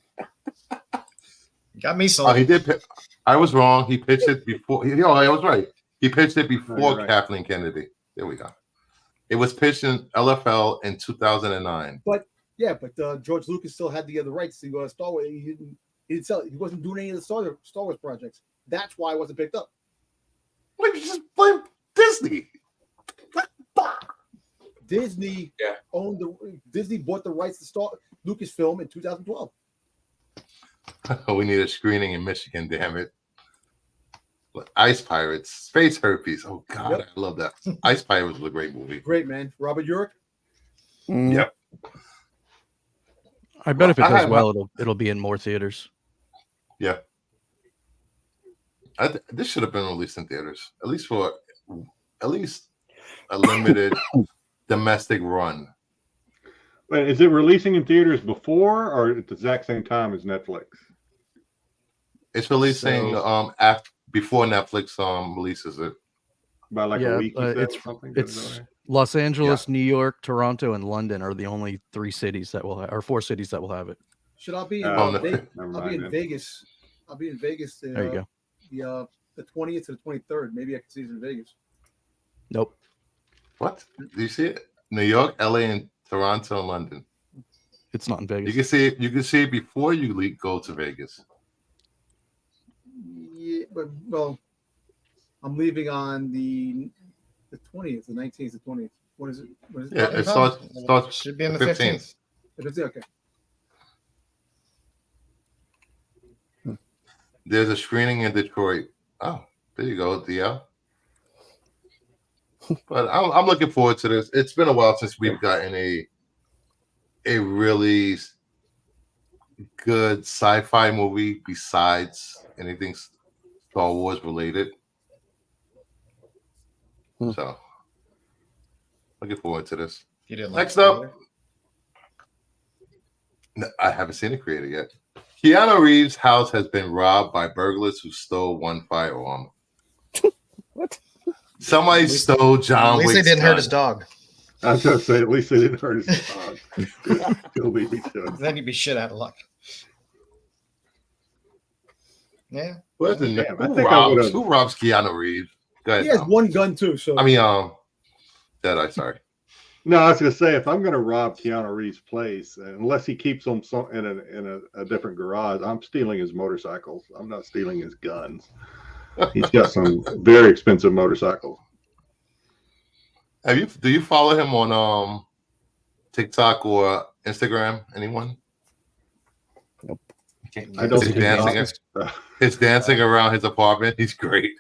got me Oh, sold. he did. I was wrong. He pitched it before. I was right. He pitched it before you're right. Kathleen Kennedy. There we go. It was pitched in LFL in 2009. Yeah, but George Lucas still had the other rights to Star Wars. He didn't sell it. He wasn't doing any of the Star Wars projects. That's why it wasn't picked up. Wait, you just blame Disney. Disney Yeah. Disney bought the rights to Lucasfilm in 2012. We need a screening in Michigan, damn it. But Ice Pirates, Space Herpes. Oh God, Yep. I love that. Ice Pirates was a great movie. Great, man. Robert Urich. Mm. Yep. I bet if it I does had- well, it'll be in more theaters. Yeah. This should have been released in theaters, at least a limited domestic run. wait, is it releasing in theaters before or at the exact same time as Netflix? It's releasing So- before Netflix releases it. By like Yeah, a week, you said, it's- or something? it's- Los Angeles, New York, Toronto, and London are the only 3 cities that will or 4 cities that will have it. Should I be in Oh, Vegas? never I'll be in mind. Vegas. I'll be in Vegas. There you go. The 20th to the 23rd. Maybe I can see it in Vegas. Nope. What? Do you see it? New York, LA, and Toronto, and London. It's not in You Vegas. can see it. You can see it before you go to Vegas. Yeah, but well, I'm leaving on the 20th, the 19th, the 20th. What is it? What is it? Yeah, it starts Should be in the 15th. 15th. If it's okay. There's a screening in Detroit. Oh, there you go, DL. But I'm looking forward to this. It's been a while since we've gotten a really good sci-fi movie besides anything Star Wars related. So looking forward to this. You didn't Next it up, either? No, I haven't seen it created yet. Keanu Reeves' house has been robbed by burglars who stole one firearm. Somebody stole John At least Wick's they didn't hurt gun. his dog. I was going to say, at least they didn't hurt his dog. Still beat me to it. Then you'd be shit out of luck. Yeah. Where's the Damn, I who think I would've- who robs Keanu Reeves? Go ahead, He has Tom. one gun too. So I mean, Deadeye. Sorry. No, I was going to say, if I'm going to rob Keanu Reeves' place, unless he keeps them in a different garage, I'm stealing his motorcycles. I'm not stealing his guns. He's got some very expensive motorcycles. Do you follow him on TikTok or Instagram? Anyone? I don't His think dancing around his apartment. He's great.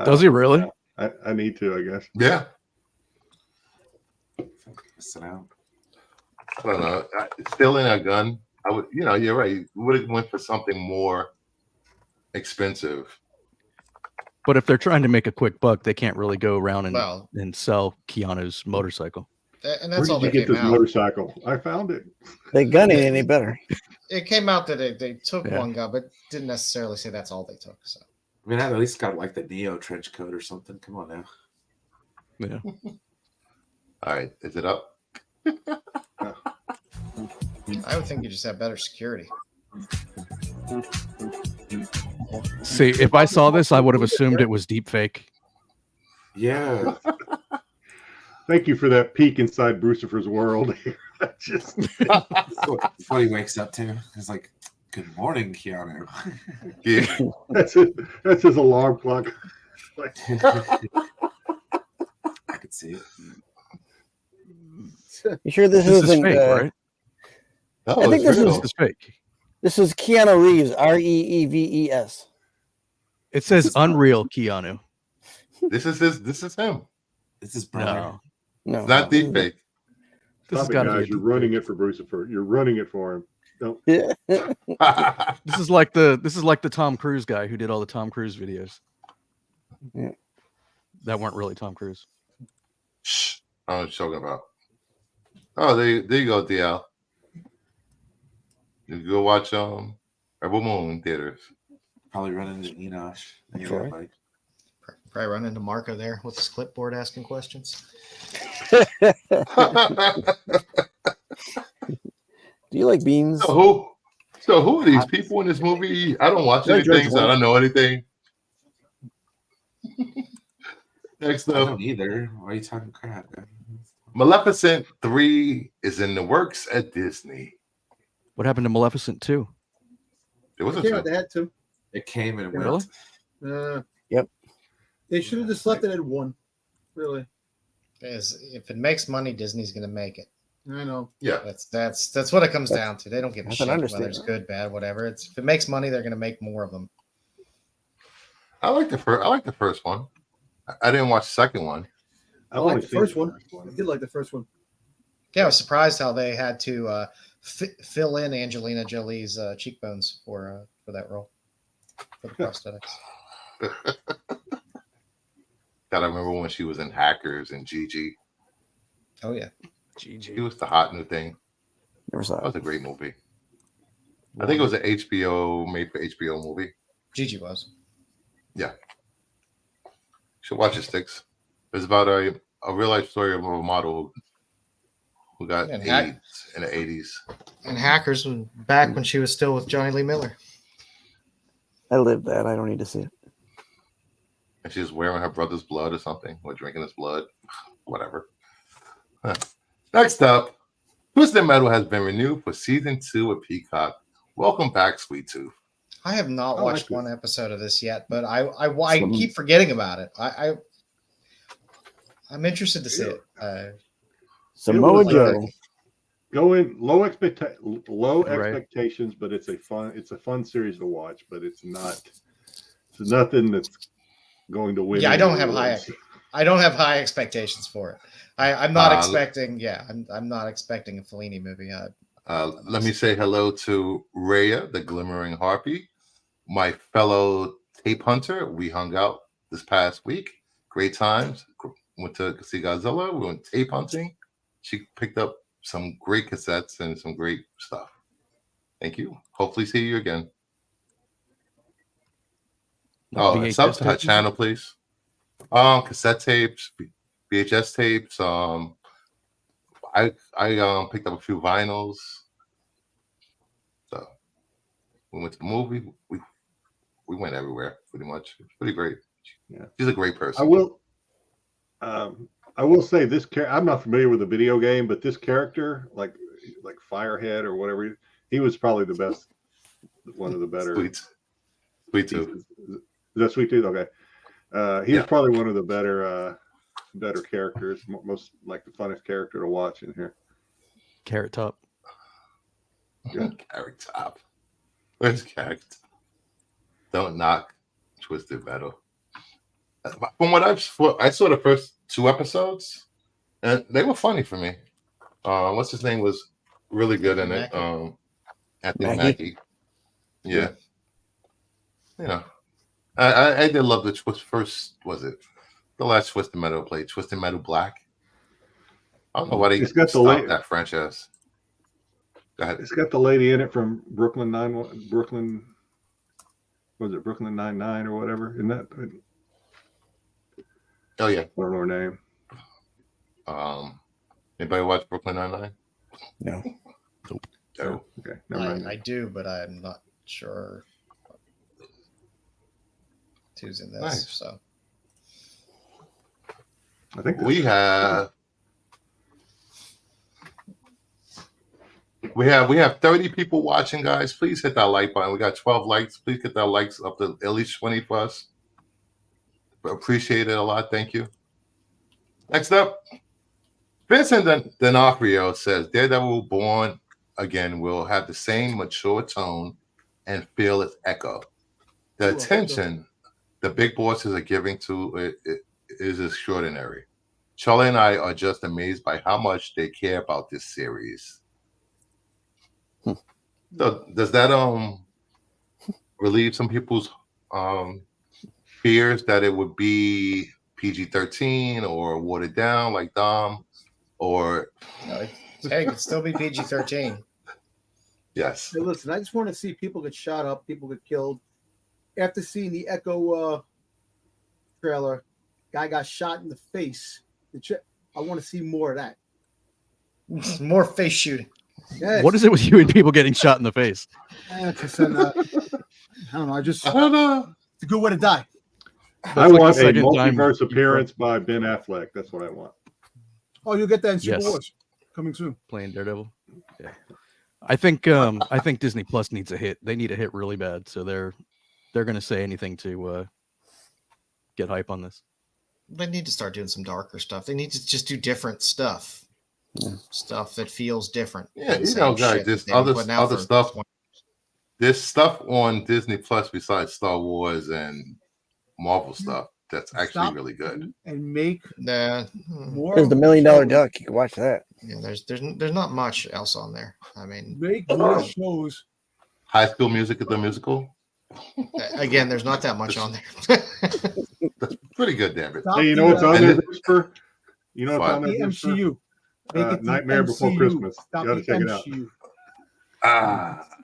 Does he really? I need to, I guess. Yeah. Sit down. I don't know. Stealing a gun, I would. You know, you're right. Would have went for something more expensive. But if they're trying to make a quick buck, they can't really go around Well, and sell Keanu's motorcycle. and Where that's all did you that get came this out. motorcycle? I found it. They gun it any better. It came out that they took Yeah. one gun, but didn't necessarily say that's all they took. So I mean, I at least got like the Neo trench coat or something. Come on now. Yeah. All right, is it up? I would think you just have better security. See, if I saw this, I would have assumed it was deep fake. Yeah. Thank you for that peek inside Brucifer's world. Just That's what he wakes up to. He's like, "Good morning, Keanu." Yeah. that's his alarm clock. I could see it. You sure this This is isn't? fake, right? Oh, I think it's this real. This is fake. This is Keanu Reeves, Reeves. It says Unreal Keanu. This is him. This is brother. No, No, It's not deep fake. this has Stop it, got to be. guys. You're running it for Brucifer. You're running it for him. Don't. Yeah. This is like the Tom Cruise guy who did all the Tom Cruise videos. Yeah. That weren't really Tom Cruise. Shh. I don't know what you're talking about. Oh, there you go, DL. You go watch Rebel Moon in theaters. Probably run into Enosh. That's right. Like, Probably run into Marco there with his clipboard asking questions. Do you like beans? So who are these people in this movie? I don't watch Like George anything, so I don't know anything. Next I up, don't either. Why are you talking crap? Maleficent 3 is in the works at Disney. What happened to Maleficent 2? It wasn't yeah, true. they had to. It came and Really? went. Yep. They should have just left it at one. Really, Because if it makes money, Disney's going to make it. I know. Yeah. That's what it comes down to. They don't give a That's shit an whether it's understatement. good, bad, whatever. If it makes money, they're going to make more of them. I like the first one. I didn't watch the second one. I like the first one. I did like the first one. Yeah, I was surprised how they had to fill in Angelina Jolie's cheekbones for that role, for the prosthetics. God, I remember when she was in Hackers and Gigi. Oh yeah, She was the hot new thing. Never saw That it. was a great movie. I think it was an HBO made for HBO movie. Gigi was. Yeah. You should watch it, Sticks. It's about a real life story of a model who got And AIDS in the 80s. And Hackers was back when she was still with Johnny Lee Miller. I lived that. I don't need to see it. And she was wearing her brother's blood or something, or drinking his blood. Whatever. Huh. Next up, Twisted Metal has been renewed for season 2 of Peacock. Welcome back, Sweet Tooth. I have not I like watched this. one episode of this yet, but I keep forgetting about it. I'm interested to see it. Samoa was, Joe. Go in low Right. expectations, but it's a fun series to watch. But it's nothing that's going to win. Yeah, I any don't have awards. I don't have high expectations for it. I'm not Uh, expecting. Yeah, I'm not expecting a Fellini movie. Let me say hello to Rhea, the Glimmering Harpy, my fellow tape hunter. We hung out this past week. Great times. Went to see Godzilla. We went tape hunting. She picked up some great cassettes and some great stuff. Thank you. Hopefully see you again. Oh, and VHS sub to her tapes? channel, please. Cassette tapes, VHS tapes. I picked up a few vinyls. So we went to the movie. We went everywhere pretty much. It's pretty great. Yeah, she's a great person. I will say this. I'm not familiar with the video game, but this character, like Firehead or whatever, he was probably the best. One of the better. Sweet Tooth. Is that Sweet Tooth? Okay. He was probably one of the better characters. Most like the funnest character to watch in here. Carrot Top. Yeah. Carrot Top. Where's Carrot Top? Don't knock Twisted Metal. From what I saw the first 2 episodes, and they were funny for me. What's his name was really good in it. Anthony Mackie. Yeah. You know, I did love the first. Was it the last Twisted Metal played? Twisted Metal Black. I don't know why they stopped that franchise. Go ahead. It's got the lady in it from Brooklyn Nine-Nine or whatever? Isn't that? Oh yeah. I don't know her name. Anybody watch Brooklyn Nine-Nine? No. Nope. Oh, okay. Never mind. I do, but I'm not sure who's in this. Nice. So I think we have 30 people watching, guys. Please hit that like button. We got 12 likes. Please get that likes up to at least 20 for us. Appreciate it a lot. Thank you. Next up, Vincent D'Onofrio says Daredevil Born Again will have the same mature tone and feel its echo. The attention the big bosses are giving to it is extraordinary. Charlie and I are just amazed by how much they care about this series. So does that relieve some people's fears that it would be PG-13 or watered down like Dom, or it could still be PG-13. Yes. Hey, listen, I just want to see people get shot up, people get killed. After seeing the Echo trailer, guy got shot in the face. I want to see more of that. More face shooting. Yes. What is it with you and people getting shot in the face? I don't know. I don't know. It's a good way to die. I want a multiverse appearance by Ben Affleck. That's what I want. Oh, you'll get that in Super Wars coming soon. Playing Daredevil. Yeah. I think Disney Plus needs a hit. They need a hit really bad. So they're going to say anything to get hype on this. They need to start doing some darker stuff. They need to just do different stuff. Stuff that feels different. Yeah, guys, there's other stuff. There's stuff on Disney Plus besides Star Wars and Marvel stuff that's actually really good. And make more. There's the $1 Million Duck. You can watch that. Yeah, there's not much else on there. I mean, make more shows. High School Music, the musical. Again, there's not that much on there. That's pretty good, damn it. Hey, you know what's on there, Whisper? You know what's on there, MCU. Nightmare Before Christmas. You got to check it out.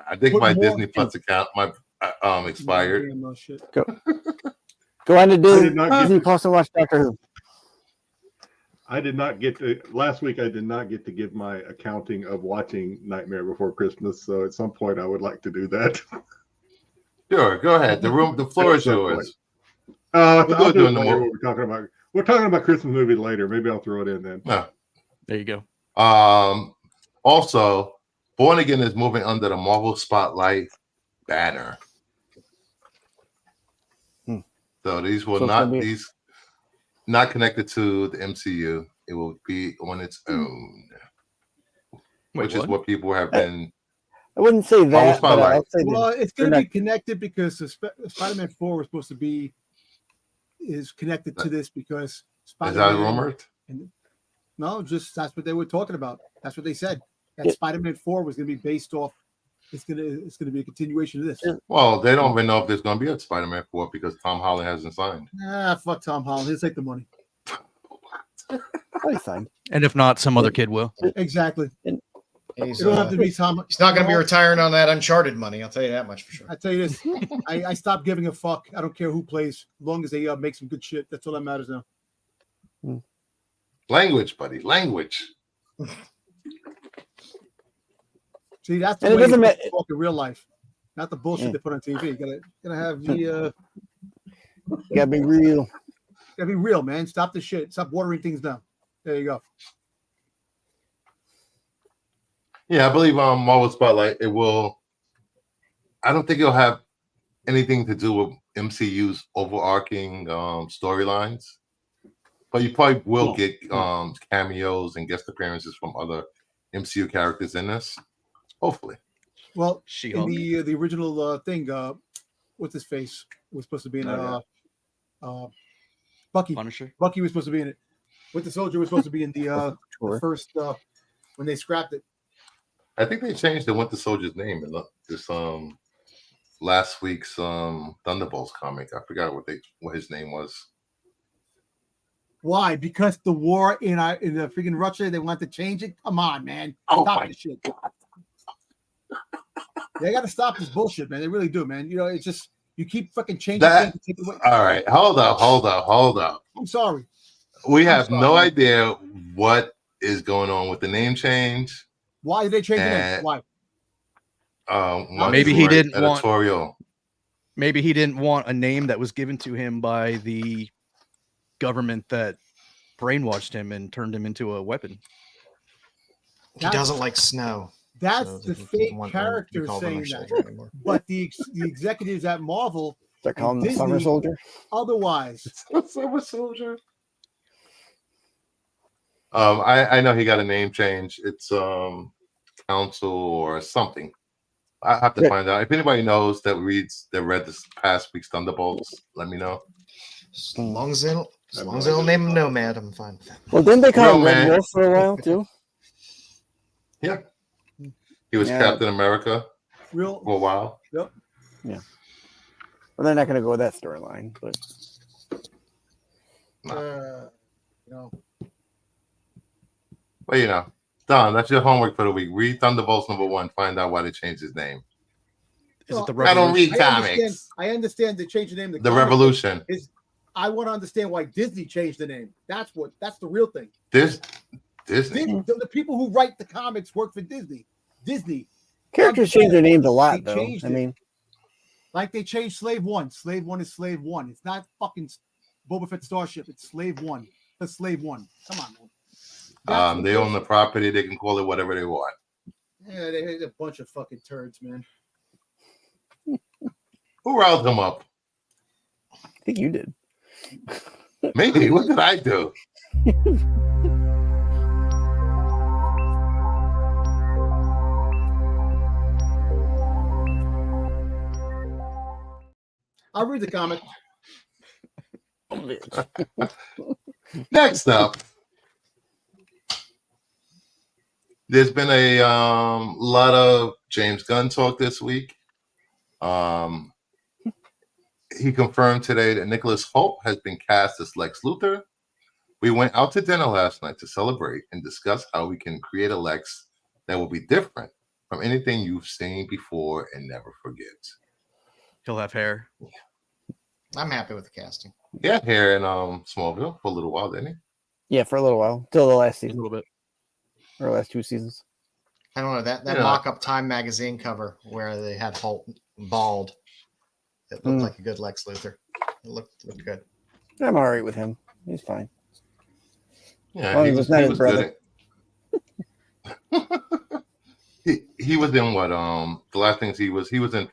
I think my Disney Plus account expired. Go on to Disney Plus and watch Doctor Who. I did not get to last week. I did not get to give my accounting of watching Nightmare Before Christmas. So at some point, I would like to do that. Sure, go ahead. The floor is yours. I'll do it later. What we're talking about. We're talking about Christmas movies later. Maybe I'll throw it in then. No. There you go. Also, Born Again is moving under the Marvel Spotlight banner. So these will not connected to the MCU. It will be on its own, which is what people have been. I wouldn't say that. But I'll say it's going to be connected because Spider-Man 4 was supposed to be connected to this because Spider-Man. Is that rumored? No, just that's what they were talking about. That's what they said. That Spider-Man 4 was going to be based off. It's going to be a continuation of this. Well, they don't even know if there's going to be a Spider-Man 4 because Tom Holland hasn't signed. Fuck Tom Holland. He'll take the money. He signed. And if not, some other kid will. Exactly. He's, You don't have to be Tom. he's not going to be retiring on that Uncharted money. I'll tell you that much for sure. I tell you this, I stopped giving a fuck. I don't care who plays, as long as they make some good shit. That's all that matters now. Language, buddy. Language. See, that's the And it way doesn't you talk in real life, not the bullshit they put on TV. You gotta have the. You gotta be real. Gotta be real, man. Stop the shit. Stop watering things down. There you go. Yeah, I believe Marvel Spotlight, it will. I don't think it'll have anything to do with MCU's overarching storylines, but you probably will get cameos and guest appearances from other MCU characters in this. Hopefully. Well, in She-Hulk. the original thing, what's his face was supposed to be in Bucky. Punisher. Bucky was supposed to be in it. Winter Soldier was supposed to be in the first when they scrapped it. I think they changed the Winter Soldier's name in this last week's Thunderbolts comic. I forgot what his name was. Why? Because the war in the freaking Russia, they want to change it. Come on, man. Oh Stop my this shit. They got to stop this bullshit, man. They really do, man. You know, it's just you keep fucking changing things. And taking away. All right, hold up. I'm sorry. We have no idea what is going on with the name change. Why did they change the name? Why? Maybe he didn't editorial. Maybe he didn't want a name that was given to him by the government that brainwashed him and turned him into a weapon. He doesn't like snow. That's So the he fake didn't want character to call them saying a that. soldier anymore. But the executives at Marvel, They're calling him the Disney- Summer Soldier. otherwise, Summer Soldier. I know he got a name change. It's council or something. I have to find out. If anybody knows that read this past week's Thunderbolts, let me know. As long as they don't name him Nomad, I'm fine with that. Well, didn't they call him Man. Red Wolf for a while too? Yeah. He was Yeah. Captain America real. for a while. Yep. Well, they're not going to go with that storyline, but You know, But you know, Don, that's your homework for the week. Read Thunderbolts #1. Find out why they changed his name. Is it the I don't Revolution? read comics. I understand they changed the name. The Revolution. I want to understand why Disney changed the name. That's the real thing. Disney. The people who write the comics work for Disney. Disney, characters change their names a They lot, though. changed I it. mean, like they changed Slave One. Slave One is Slave One. It's not fucking Boba Fett Starship. It's Slave One. That's Slave One. Come on, man. They own the property. They can call it whatever they want. Yeah, they're a bunch of fucking turds, man. Who riled him up? I think you did. Me? What did I do? I'll read the comic. Next up, there's been a lot of James Gunn talk this week. He confirmed today that Nicholas Hoult has been cast as Lex Luthor. We went out to dinner last night to celebrate and discuss how we can create a Lex that will be different from anything you've seen before and never forget. He'll have hair. I'm happy with the casting. He had hair in Smallville for a little while, didn't he? Yeah, for a little while, till the last A season, little bit. or last 2 seasons. I don't know that Yeah. mock-up Time magazine cover where they had Holt bald. It looked like a good Lex Luthor. It looked good. I'm all right with him. He's fine. Yeah, Well, he he was was not his good brother. at- he was in what the last things he was in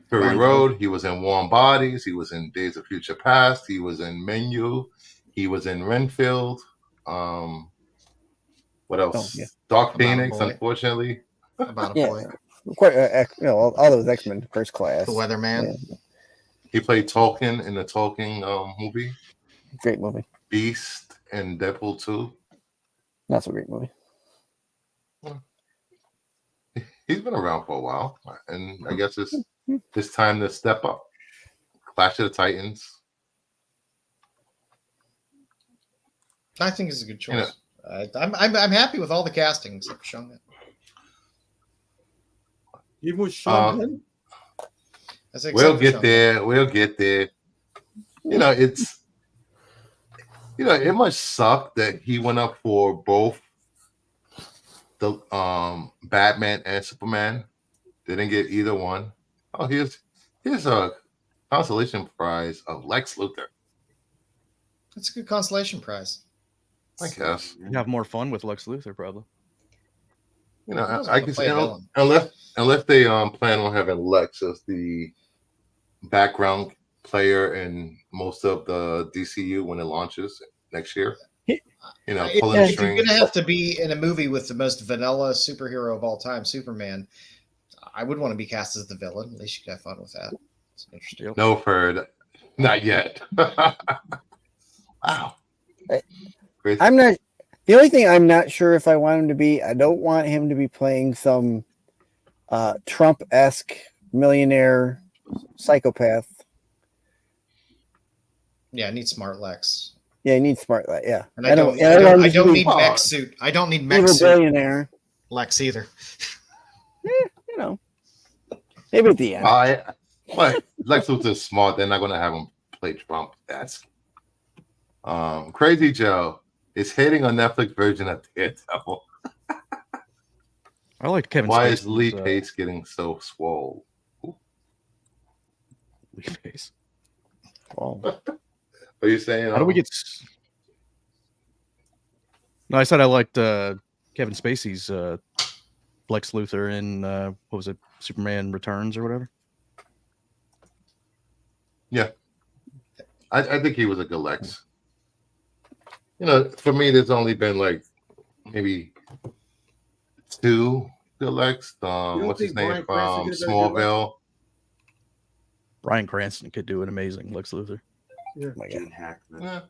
Fury Blindfold. Road, he was in Warm Bodies, he was in Days of Future Past, he was in Menu, he was in Renfield. What else? yeah. Dark About a Phoenix, Boy. unfortunately. About a Yeah. boy. Quite, all those X-Men First Class. The Weatherman. Yeah, He played Tolkien in the Tolkien movie, great movie. Beast and Deadpool 2. Not so great movie. He's been around for a while, and I guess it's time to step up. Clash of the Titans. I think it's a good choice. You know, I'm happy with all the casting except for Sean Gunn. Even with Sean Gunn? I said, We'll except for get Sean there. Gunn. We'll get there. It must suck that he went up for both the Batman and Superman. Didn't get either one. Oh, here's a consolation prize of Lex Luthor. That's a good consolation prize. I guess. You have more fun with Lex Luthor, probably. He doesn't I want to guess play a villain. unless they plan on having Lex as the background player in most of the DCU when it launches next year. Pulling If you're strings. gonna have to be in a movie with the most vanilla superhero of all time, Superman, I would want to be cast as the villain. At least you could have fun with that. It's interesting. Yep. No, Ferd, not yet. Wow. Crazy. I'm not. The only thing I'm not sure if I want him to be, I don't want him to be playing some Trump-esque millionaire psychopath. Yeah, I need smart Lex. Yeah, he needs smart. Yeah, And I don't need Well, mech suit. I don't need mech evil suit billionaire. Lex either. Maybe at the end. But Lex Luthor's smart. They're not going to have him play Trump. That's Crazy Joe is hating on Netflix version of Daredevil. I like Kevin. Why is Spacey's, Lee Pace getting so swole? Lee Pace? Well, Are you saying? How do we get? No, I said I liked Kevin Spacey's Lex Luthor in what was it, Superman Returns or whatever. Yeah, I think he was a good Lex. For me, there's only been like maybe two good Lex. What's his name from Smallville? Bryan Cranston could do an amazing Lex Luthor. Yeah. my God. Gene Hackman. Yeah.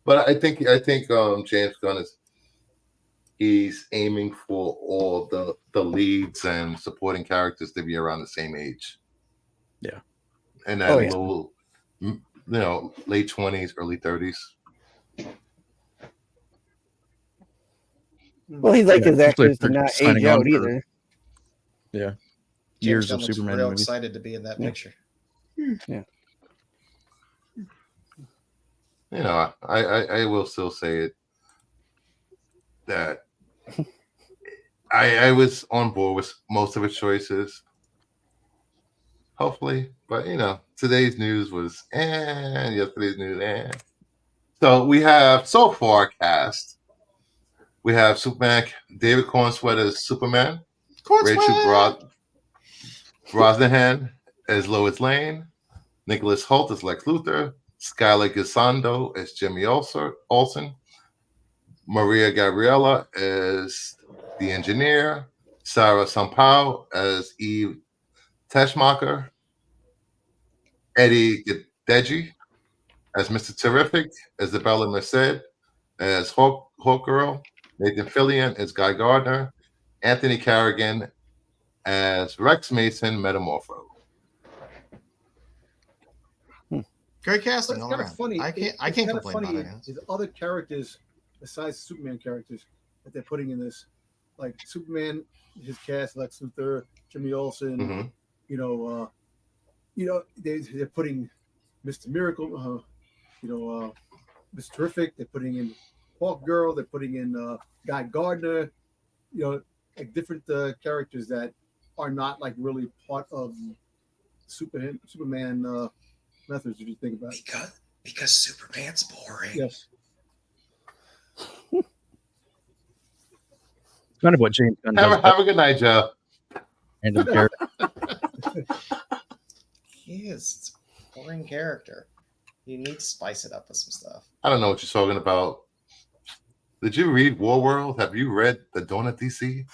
But I think James Gunn he's aiming for all the leads and supporting characters to be around the same age. Yeah. And that little, late 20s, early 30s. Well, he'd like his especially actors if to they're not signing age on out for- either. Yeah. James Years Gunn of looks Superman real movies. excited to be in that picture. I will still say it that I was on board with most of his choices. Hopefully, but today's news was yesterday's news. So we have so far cast. We have Superman, David Cornsweet as Superman, Rachel Brosnahan as Lois Lane, Nicholas Hoult as Lex Luthor, Skylar Gisondo as Jimmy Olsen, Maria Gabriela as the engineer, Sarah Sampao as Eve Teschmacher, Eddie Deji as Mr. Terrific, Isabella Merced as Hawkgirl, Nathan Fillion as Guy Gardner, Anthony Carrigan as Rex Mason Metamorpho. Great But casting it's all kind around. of funny. I can't complain about it. Is other characters besides Superman characters that they're putting in this, like Superman, his cast, Lex Luthor, Jimmy Olsen. Mhm. They're putting Mr. Miracle, Mr. Terrific. They're putting in Hawkgirl. They're putting in Guy Gardner. Like different characters that are not like really part of Superman methods. If you think about it, Because Superman's boring. yes. Kind of what James Gunn does. Have a good night, Joe. Random character. He is. It's a boring character. You need to spice it up with some stuff. I don't know what you're talking about. Did you read War World? Have you read The Dawn of DC?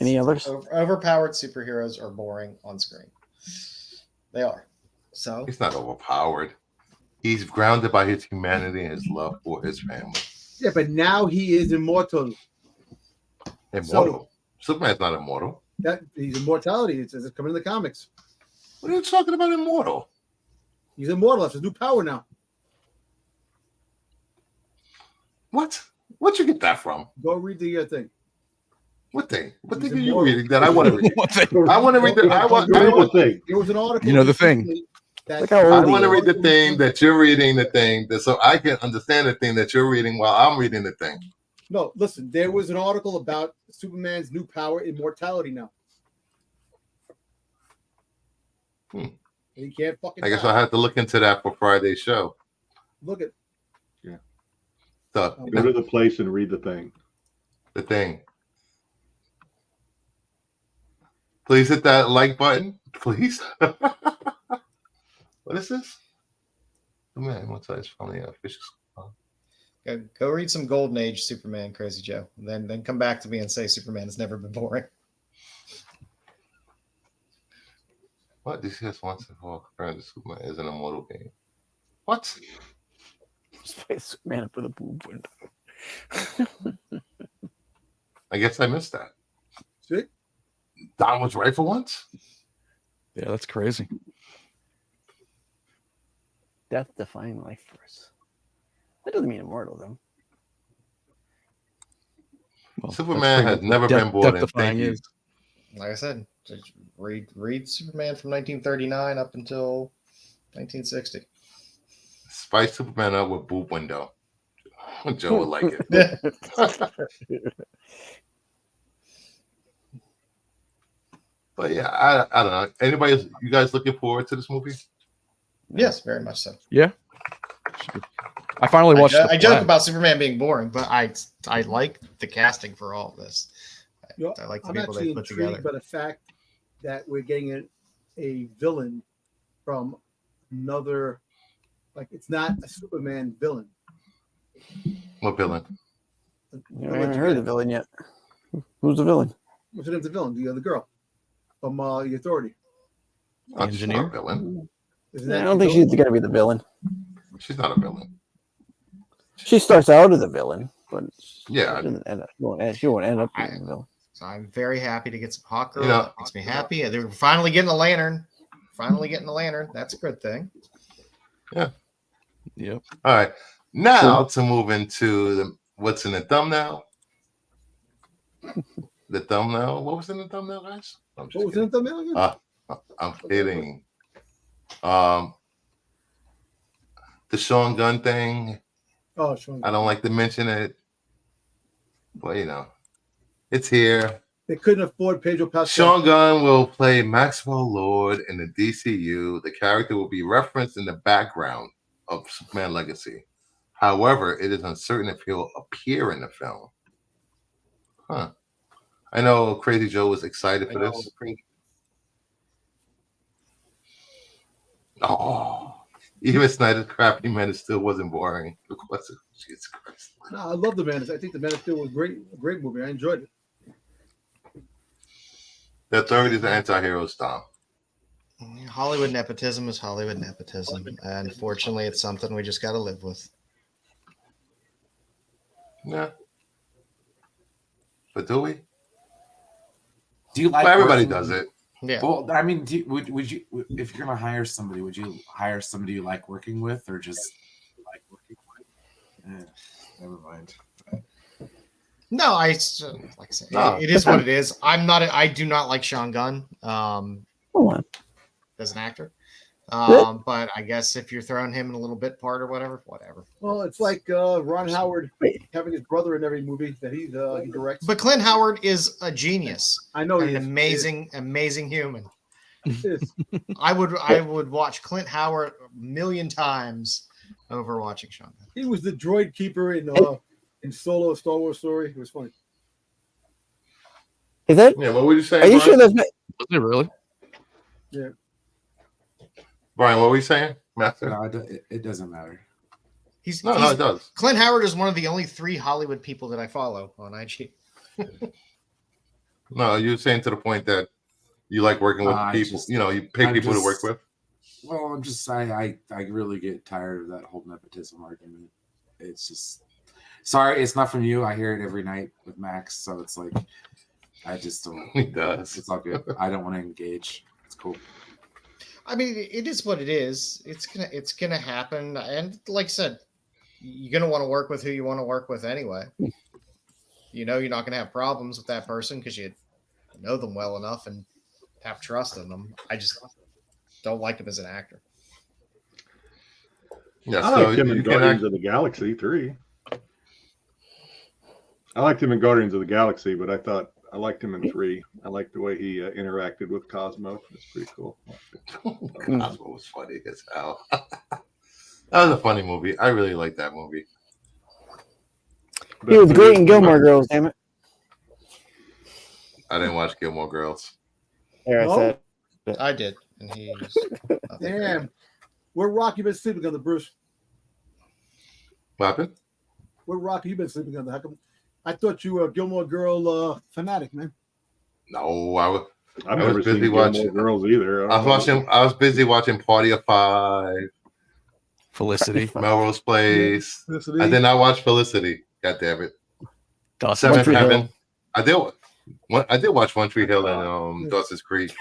Any others? Overpowered superheroes are boring on screen. They are. So He's not overpowered. He's grounded by his humanity and his love for his family. Yeah, but now he is immortal. Immortal. Superman's not immortal. That he's immortality. It's coming in the comics. What are you talking about immortal? He's immortal. That's his new power now. What? Where'd you get that from? Go read the thing. What thing? What He's thing are you immortal. reading that I want to read? What thing? I want to read the. I want. Read the thing. There was an article. You know the thing. recently that- Look how old I he want to is. read the thing that you're reading. The thing that so I can understand the thing that you're reading while I'm reading the thing. No, listen. There was an article about Superman's new power, immortality. Now. He can't fucking. I guess die. I'll have to look into that for Friday's show. Look at So Go to the place and read the thing. the thing. Please hit that like button, please. What is this? Oh man, what's that? It's from the official. Go read some Golden Age Superman, Crazy Joe. Then come back to me and say Superman has never been boring. What? DC has once and for all confirmed that Superman is an immortal being. What? Space Man up with a boob window. I guess I missed that. See? Don was right for once. Yeah, that's crazy. Death defying life force. That doesn't mean immortal though. Well, Superman that's has never death- been born. death-defying Thank you. is. Like I said, just read Superman from 1939 up until 1960. Spice Superman up with boob window. Joe would like it. But yeah, I don't know. Anybody, you guys looking forward to this movie? Yes, very much so. Yeah. I finally watched. I The joke Flash. about Superman being boring, but I like the casting for all of this. You know, I like the I'm people actually they put intrigued together. by the fact that we're getting a villain from another. Like it's not a Superman villain. What villain? I haven't heard of the villain yet. Who's the villain? What's the name of the villain? The other girl from the Authority. Oh, she's not Engineer? a villain. Isn't I that don't the think villain? she's gonna be the villain. She's not a villain. She starts out as a villain, but Yeah. she doesn't end up. She won't end up being a villain. So I'm very happy to get some Hawk Girl. You know- That makes me happy. They're finally getting a lantern. That's a good thing. Yep. All right. Now to move into what's in the thumbnail. The thumbnail. What was in the thumbnail, guys? I'm just What was kidding. in the thumbnail again? I'm kidding. The Sean Gunn thing. Oh, Sean. I don't like to mention it, but you know, it's here. They couldn't afford Pedro Pascal. Sean Gunn will play Maxwell Lord in the DCU. The character will be referenced in the background of Superman Legacy. However, it is uncertain if he'll appear in the film. Huh. I know Crazy Joe was excited for this. Oh, even Snyder's crappy man, it still wasn't boring. Jesus Christ. No, I love the Man. I think the Man of Steel was great. A great movie. I enjoyed it. The third is the anti-hero style. Hollywood nepotism is Hollywood nepotism. And unfortunately, it's something we just got to live with. Yeah. But do we? Do you like Well, everybody working- does it. Yeah. Well, I mean, would you if you're gonna hire somebody, would you hire somebody you like working with, or just like working with? Never mind. No, like I said, No. it is what it is. I do not like Sean Gunn Come on. as an actor. But I guess if you're throwing him in a little bit part or whatever. Well, it's like Ron Howard Wait. having his brother in every movie that he directs. But Clint Howard is a genius. I know An he is. amazing human. He is. I would watch Clint Howard a million times over watching Sean Gunn. He was the droid keeper in Solo, a Star Wars story. It was funny. Is that? Yeah, what were you saying? Are you Brian? sure that's not? Was it really? Brian, what were you saying? Master? No, it doesn't matter. No, it does. Clint Howard is one of the only 3 Hollywood people that I follow on IG. No, you're saying to the point that you like working with people. You pick people to work with. Well, I'm just I really get tired of that whole nepotism argument. It's just sorry, it's not from you. I hear it every night with Max, so it's like I just don't. He does. It's all good. I don't want to engage. It's cool. I mean, it is what it is. It's gonna happen. And like I said, you're going to want to work with who you want to work with anyway. You know, you're not going to have problems with that person because you know them well enough and have trust in them. I just don't like him as an actor. Yeah, I so liked him you in can Guardians act- of the Galaxy 3. I liked him in Guardians of the Galaxy, but I liked him in 3. I liked the way he interacted with Cosmo. It's pretty cool. Cosmo was funny as hell. That was a funny movie. I really liked that movie. He was great in Gilmore Girls, damn it. I didn't watch Gilmore Girls. There, I No? said. I did. And he's. Damn. Where Rock you been sleeping under, Bruce? What happened? Where Rock you been sleeping under? How come? I thought you were a Gilmore Girl fanatic, man. No, I've I was never seen busy Gilmore watching- Girls either. I was busy watching Party of Five, Felicity, Melrose Place. Felicity. I did not watch Felicity. God damn it. Dawson. Seventh Tree Hill. Heaven. I did watch One Tree Hill and Dawson's Creek.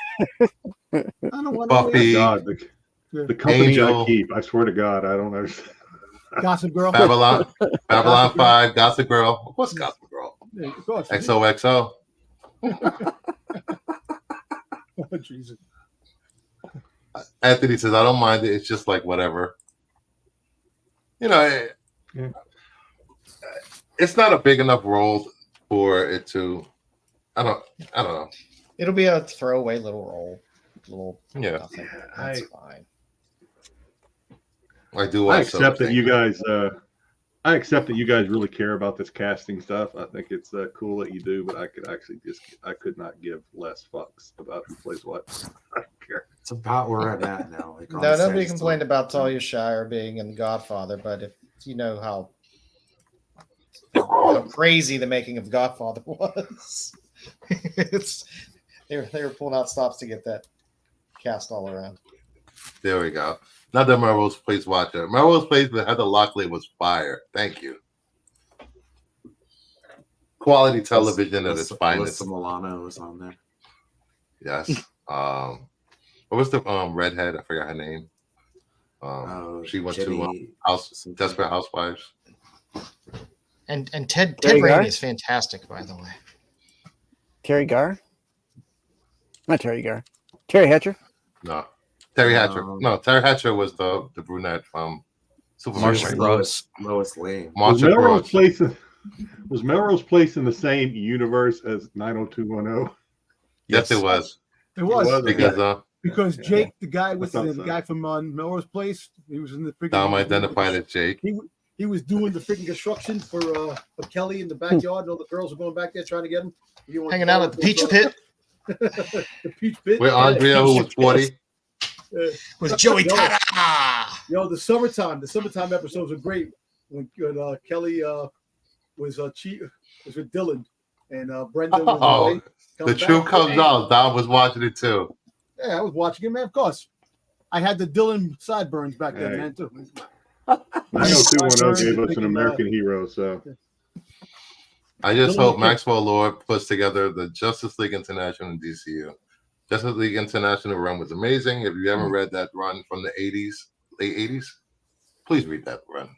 I don't want Buffy. God, the company Angel. I keep, I swear to God, I don't understand. Gossip Girl. Babylon Gossip Girl. 5, Gossip Girl. Of course, Gossip Girl. Yeah, of course. XOXO. Oh, Jesus. Anthony says, I don't mind it. It's just like whatever. You know, Yeah. it's not a big enough role for it to. I don't know. It'll be a throwaway little role. Yeah. Nothing. That's fine. I do I watch accept that something. you guys. I accept that you guys really care about this casting stuff. I think it's cool that you do, but I could not give less fucks about who plays what. I don't care. It's about where I'm at now. Like, No, honestly, nobody I just complained don't- about Talia Shire being in The Godfather, but if you know how crazy the making of Godfather was, they were pulling out stops to get that cast all around. There we go. Not the Melrose Place watcher. Melrose Place with Heather Locklear was fire. Thank you. Quality television at its finest. Alyssa Milano was on there. Yes. What was the redhead? I forgot her name. She went to Jenny- Desperate Housewives. And Ted Terry Garr? Rainey is fantastic, by the way. Terry Garr? Not Terry Garr. Terry Hatcher? No. Terry Hatcher. No, Terry Hatcher was the brunette from Superman. Marsha right? Brooks. Lois Lane. Was Marsha Melrose Brooks. Place in the same universe as 90210? Yes, it was. It was. Because Because Jake, the guy with I thought the so. guy from Melrose Place, he was in the freaking. Dom identified as Jake. He was doing the freaking construction for Kelly in the backyard, and all the girls were going back there trying to get him. He wanted Hanging to out at the Peach Pit the Peach Pit. With Andrea, who was 40. with Joey Yo. Tata. Yo, the summertime episodes were great when Kelly was with Dylan and Brenda was Oh, away. the Comes truth back. comes out. Dom was watching it too. Yeah, I was watching it, man. Of course, I had the Dylan sideburns back then, Hey. man. Too. 90210 gave us an American hero, so I just Dylan hope was- Maxwell Lord puts together the Justice League International and DCU. Justice League International run was amazing. If you haven't read that run from the 80s, late 80s, please read that run.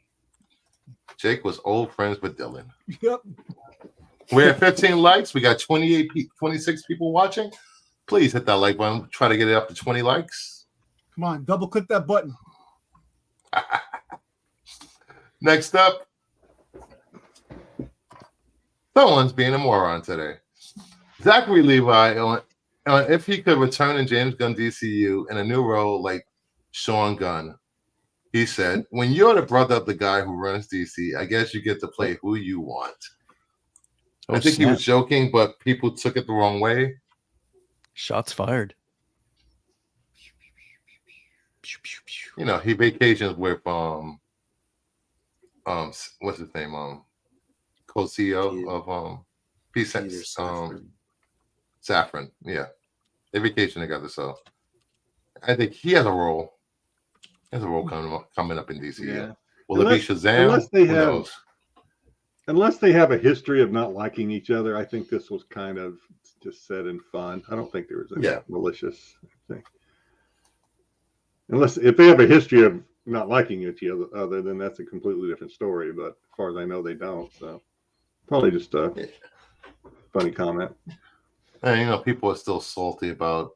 Jake was old friends with Dylan. Yep. We're at 15 likes. We got 26 people watching. Please hit that like button. Try to get it up to 20 likes. Come on, double click that button. Next up, someone's being a moron today. Zachery Levi on if he could return in James Gunn DCU in a new role like Sean Gunn. He said, "When you're the brother of the guy who runs DC, I guess you get to play who you want." Oh, I think he snap. was joking, but people took it the wrong way. Shots fired. You know, he vacations with what's his name? Co-CEO of Peace Peter Safran. Safran. Yeah. They vacation together, so I think he has a role. He has a role coming up in DCU. Yeah. Will it be Shazam? unless they Who have- knows? unless they have a history of not liking each other, I think this was kind of just said in fun. I don't think there was any Yeah. malicious thing. Unless if they have a history of not liking each other, then that's a completely different story. But as far as I know, they don't. So probably just a funny comment. And people are still salty about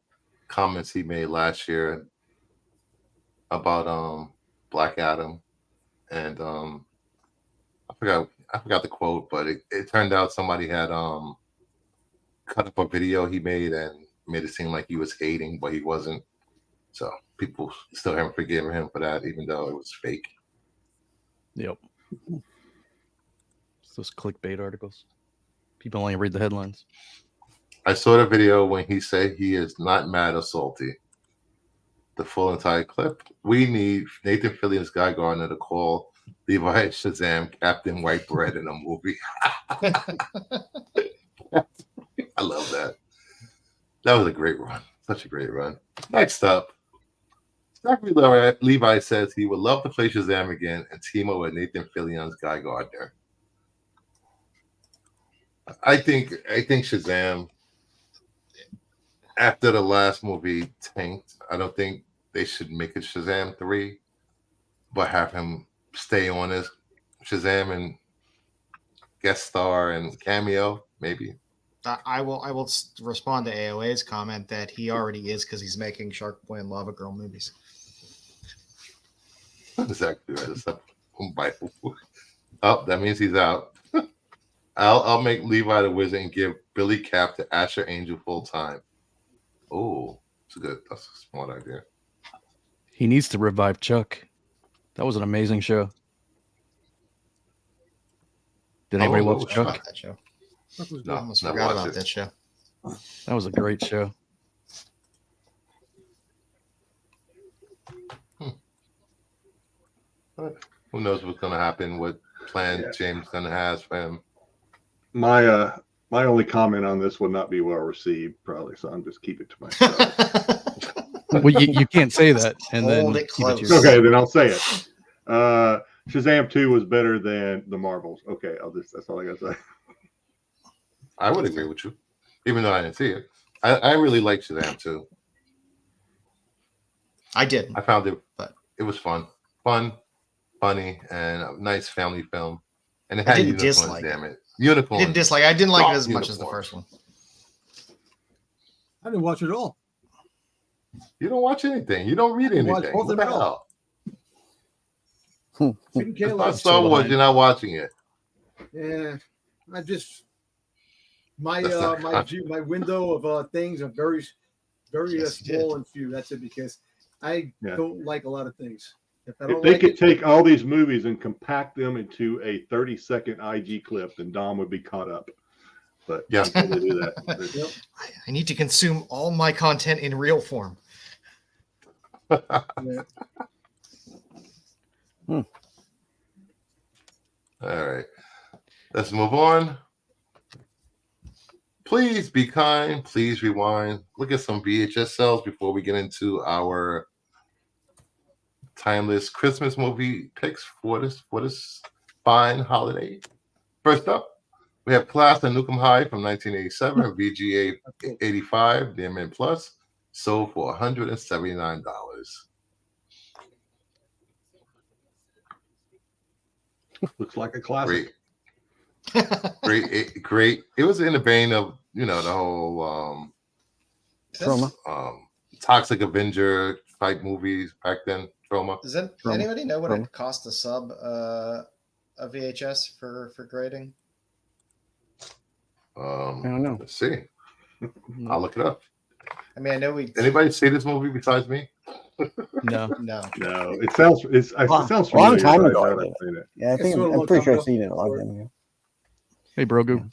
comments he made last year about Black Adam, and I forgot the quote, but it turned out somebody had cut up a video he made and made it seem like he was hating, but he wasn't. So people still haven't forgiven him for that, even though it was fake. Yep. It's those clickbait articles. People only read the headlines. I saw the video when he said he is not mad or salty. The full entire clip. We need Nathan Fillion's Guy Gardner to call Levi Shazam Captain White Bread in a movie. I love that. That was a great run. Such a great run. Next up, Zachery Levi says he would love to play Shazam again and team up with Nathan Fillion's Guy Gardner. I think Shazam, after the last movie tanked, I don't think they should make it Shazam 3, but have him stay on as Shazam and guest star and cameo, maybe. I will respond to AOA's comment that he already is because he's making Shark Boy and Lava Girl movies. Exactly right. Oh, that means he's out. I'll make Levi the Wizard and give Billy Cap to Asher Angel full time. Oh, that's a smart idea. He needs to revive Chuck. That was an amazing show. Did anybody watch Chuck? That show. No, I almost forgot about that show. That was a great show. Who knows what's going to happen? What plan James Gunn has for him? My only comment on this would not be well received, probably. So I'm just keep it to myself. Well, you can't say that, and then Hold it close. Okay, then I'll say it. Shazam 2 was better than the Marvels. Okay, that's all I gotta say. I would agree with you, even though I didn't see it. I really like Shazam 2. I did. I found it was fun, funny, and a nice family film. And it had unicorns, damn it. Unicorns. I didn't like it as much as the first one. I didn't watch it at all. You don't watch anything. You don't read anything. Watch both of them at all. Couldn't care It's not less. Star Wars. You're not watching it. Yeah, I just my That's not my window of things are very Yes, you small and few. That's it, because I don't like a lot of things. If They could take all these movies and compact them into a 30-second IG clip, then Dom would be caught up. But yeah, they do that. I need to consume all my content in real form. Yeah. All right. Let's move on. Please be kind. Please rewind. Look at some VHS sales before we get into our timeless Christmas movie picks for this fine holiday. First up, we have Class of Nukem High from 1987, VGA 85, DMN Plus, sold for $179. Looks like a classic. Great. It was in the vein of the whole Trauma. Toxic Avenger type movies back then. Trauma. Does anybody know what it cost to sub a VHS for grading? I don't know. Let's see. I'll look it up. I mean, I know we. Anybody see this movie besides me? No. No. It sounds Long familiar, time but ago, I I haven't did. seen it. Yeah, I think It's been a I'm long pretty time sure ago. I've seen it a lot of time ago. Hey, Brogu.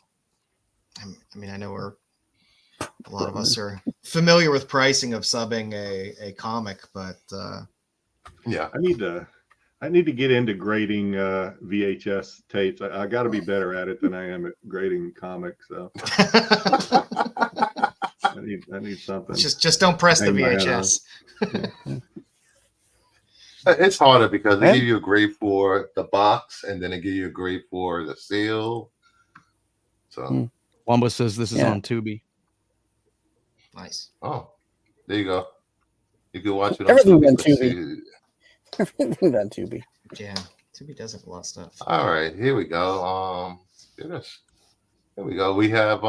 I mean, I know a lot of us are familiar with pricing of subbing a comic, but Yeah. I need to get into grading VHS tapes. I got to be better at it than I am at grading comics. So I need something. just don't press the Hang my head VHS. It's harder because they Yeah. give you a grade for the box and then they give you a grade for the seal. So, Wamba says this is Yeah. on Tubi. Nice. oh, there you go. You can watch it on Everything's on Tubi. Tubi. Everything's on Tubi. Yeah, Tubi does have a lot of stuff. All right, here we go. Goodness. Here we go. We have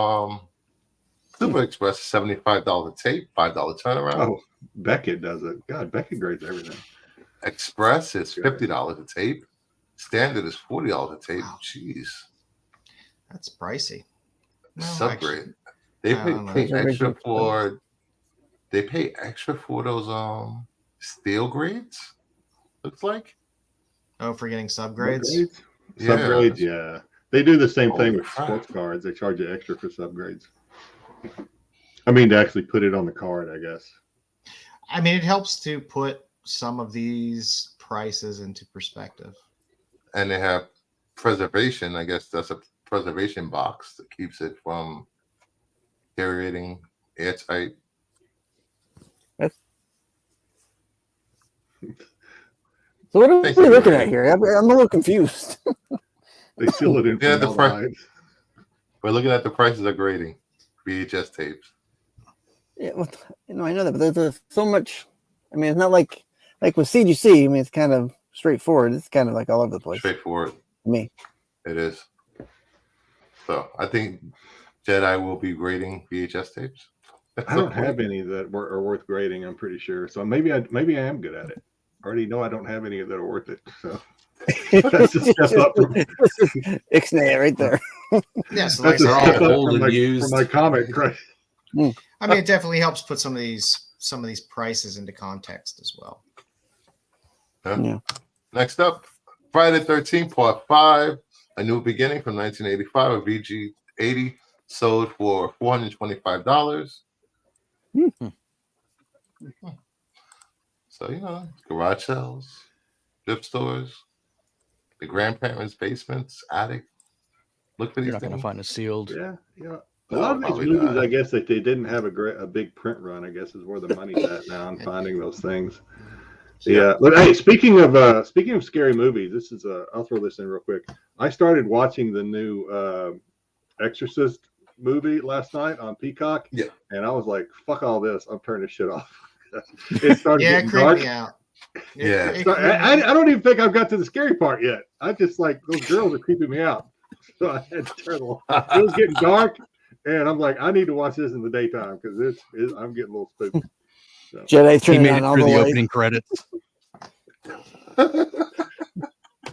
Super Express, $75 tape, $5 turnaround. Oh, Beckett does it. God, Beckett grades everything. Express is $50 a tape. Standard is $40 a tape. Wow. Jeez. That's pricey. No, Subgrade. actually, They I don't know. pay Those are extra original for. They pay extra for those steel grades. Looks like. Oh, for getting subgrades? Subgrades, yeah. They do the same Holy thing with crap. sports cards. They charge you extra for subgrades. I mean, to actually put it on the card, I guess. I mean, it helps to put some of these prices into perspective. And they have preservation. I guess that's a preservation box that keeps it from deteriorating, airtight. So what are Thanks, we looking everybody. at here? I'm a little confused. They seal it in Yeah, the formaldehyde. We're looking at the prices of grading VHS tapes. Yeah, well, I know that, but there's so much. I mean, it's not like with CGC. I mean, it's kind of straightforward. It's kind of like all over the place. Straightforward. To me. It is. So I think Jedi will be grading VHS tapes. I don't have any that are worth grading. I'm pretty sure. So maybe I am good at it. I already know I don't have any that are worth it. So that's a step up from, Ixnay right there. Yeah, so like that's I a said, step up old from and used. my comic. Right? I mean, it definitely helps put some of these prices into context as well. Yeah. Next up, Friday the 13th, Part 5, A New Beginning from 1985, a VG80, sold for $425. So, garage sales, thrift stores, the grandparents' basements, attic. Look for these You're not going to things. find a sealed. Yeah, yeah. A No, lot of these probably movies, not. I guess, that they didn't have a big print run. I guess is where the money's at now in finding those things. Yeah, but hey, speaking of scary movies, this is I'll throw this in real quick. I started watching the new Exorcist movie last night on Peacock. Yeah. And I was like, "Fuck all this! I'm turning this shit off." It started Yeah, getting creep dark. me out. Yeah. I don't even think I've got to the scary part yet. I just like those girls are creeping me out. So I had to turn it off. It was getting dark, and I'm like, I need to watch this in the daytime because I'm getting a little spooked. So. Jedi He turning made on it all through the the way. opening credits.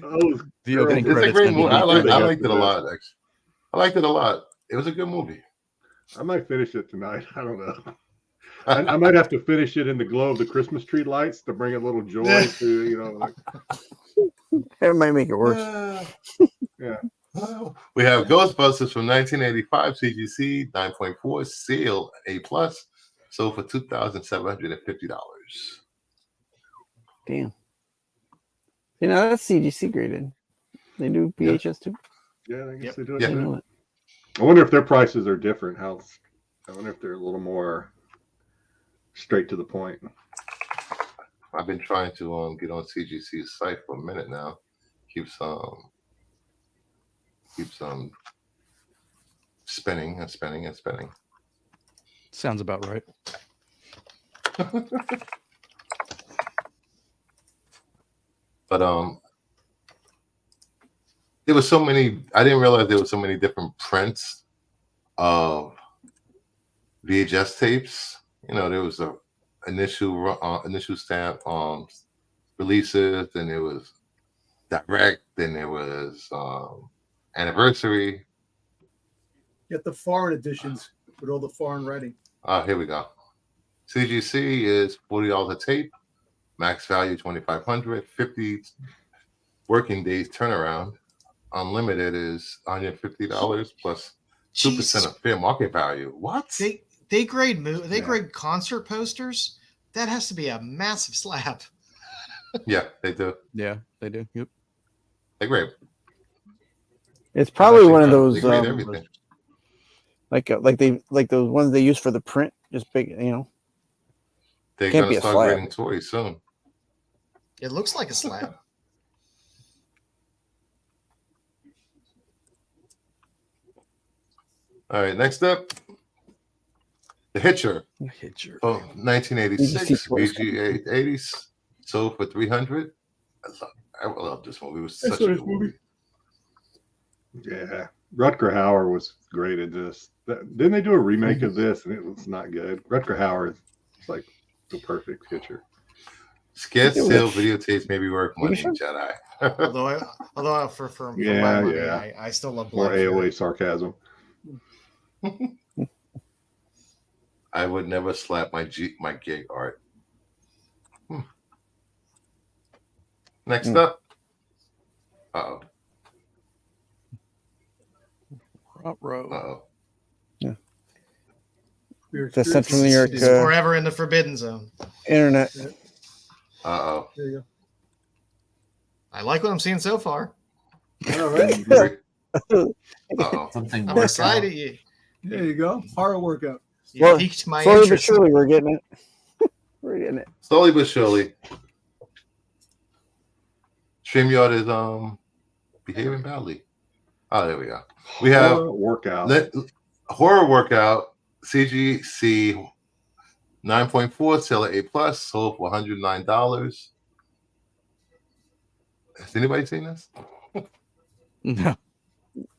Those The girls opening It's a credits great ended movie. I before they got liked to it a the- lot, actually. I liked it a lot. It was a good movie. I might finish it tonight. I don't know. I might have to finish it in the glow of the Christmas tree lights to bring a little joy to, like, That might make it worse. yeah. We have Ghostbusters from 1985, CGC 9.4, sealed A+, sold for $2,750. Damn. That's CGC graded. They do VHS too. Yeah, I guess Yep. they do it. Yeah. I too. know it. I wonder if their prices are different. I wonder if they're a little more straight to the point. I've been trying to get on CGC's site for a minute now. Keeps spinning and spinning and spinning. Sounds about right. But there was so many. I didn't realize there were so many different prints of VHS tapes. There was a initial stamp releases, then there was direct, then there was anniversary. Get the foreign editions with all the foreign writing. Here we go. CGC is $40 a tape, max value $2,500, 50 working days turnaround. Unlimited is $150 plus 2% of fair market value. What? They grade grade concert posters. That has to be a massive slab. Yeah, they do. Yeah, they do. Yep. They're great. It's probably Actually, one of they those grade everything. like those ones they use for the print, just big, They're can't going be to a start slab. grading toys soon. It looks like a slab. All right, next up, The Hitcher. Hitcher. Oh, 1986, CGC VG 80s, sold for $300. I love this movie. It was I such saw a this good movie. Yeah, Rutger Hauer was great at this. Didn't they do a remake of this and it was not good? Rutger Hauer is like the perfect picture. Scared It was sale a videotapes maybe worth money, sure? Jedi. Although for my Yeah, money, yeah. I still love More Blind Fury. AOA sarcasm. I would never slap my gig art. Next up. Uh-oh. Uh-oh. The Central New York He's forever in the Forbidden Zone. internet. Uh-oh. There you I like what I'm seeing so far. go. All right. Uh-oh. Something I'm work excited. out. There you go. Horror workout. You Well, piqued my Slowly but interest. surely, we're getting it. We're getting it. Slowly but surely. StreamYard is behaving badly. Oh, there we go. We have Horror workout. horror workout CGC 9.4 seller A+, sold for $109. Has anybody seen this? No.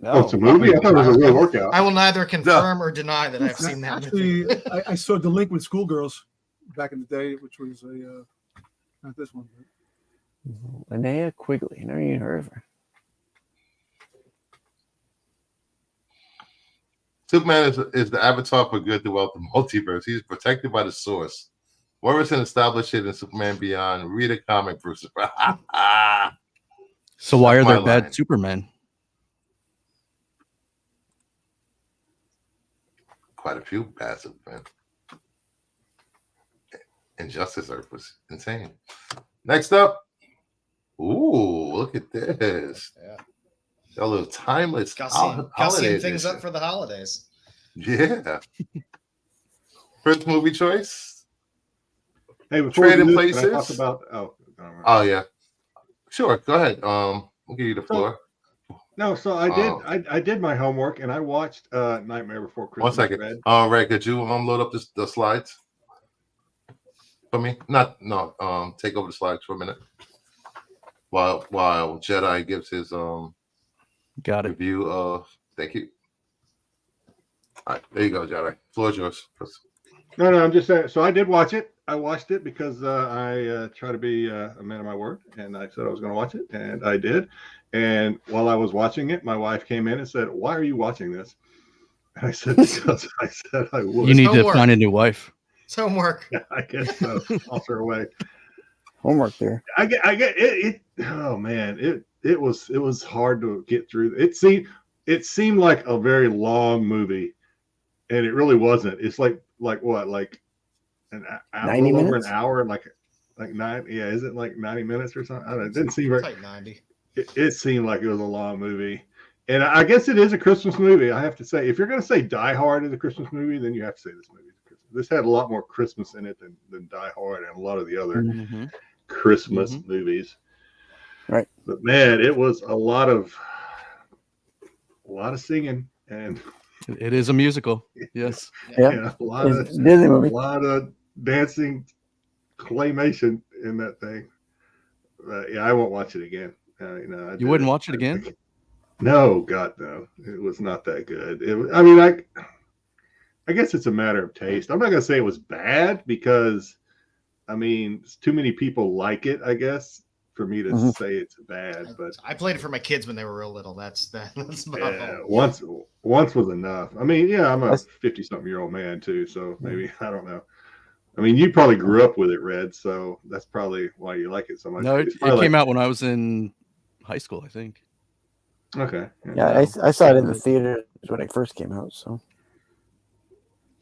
Oh, it's a movie? I thought it was a real workout. I will neither confirm or deny that I've seen that movie. Actually, I saw Delinquent Schoolgirls back in the day, which was a not this one. But Linnea Quigley. Never even heard of her. Superman is the avatar for good throughout the multiverse. He's protected by the source. Morrison established it in Superman Beyond. Read a comic, Bruce. So why are That's there my bad line. Supermen? Quite a few bad Superman. Injustice Earth was insane. Next up. Ooh, look at this. Yeah. Got a little timeless Gussying holiday things edition. up for the holidays. Yeah. First movie choice. Hey, before we Trading do this, can I Places. talk about Oh yeah. Sure, go ahead. We'll give you the floor. No, so I did my homework and I watched Nightmare Before Christmas. 1 second. Red. All right, could you load up the slides for me? Take over the slides for a minute. While Jedi gives his Got it. review of thank you. All right, there you go, Jedi. Floor is yours. No, I'm just saying. So I did watch it. I watched it because I try to be a man of my word, and I said I was going to watch it, and I did. And while I was watching it, my wife came in and said, "Why are you watching this?" And I said, "Because I said I would." You need to Homework. find a new wife. It's homework. Yeah, I guess so. Off her way. Homework there. I get it. Oh man, it was hard to get through. It seemed like a very long movie, and it really wasn't. It's like what, like an hour, 90 over minutes? an hour, like 9. Yeah, is it like 90 minutes or something? I don't know. It didn't seem very. It's like 90. It seemed like it was a long movie, and I guess it is a Christmas movie. I have to say, if you're going to say Die Hard is a Christmas movie, then you have to say this movie is a Christmas. This had a lot more Christmas in it than Die Hard and a lot of the other Mm-hmm. Christmas movies. Right. But man, it was a lot of singing and It is a musical. Yes. Yeah. a lot It's a Disney movie. dancing claymation in that thing. Yeah, I won't watch it again. You wouldn't watch it again? No, God, no. It was not that good. I guess it's a matter of taste. I'm not gonna say it was bad because too many people like it, I guess, for me to say it's bad. But I played it for my kids when they were real little. That's about all. once was enough. I'm a 50-something-year-old man too, so maybe I don't know. You probably grew up with it, Red, so that's probably why you like it so much. No, it came out when I was in high school, I think. Okay. Yeah, I saw it in the theater when it first came out. So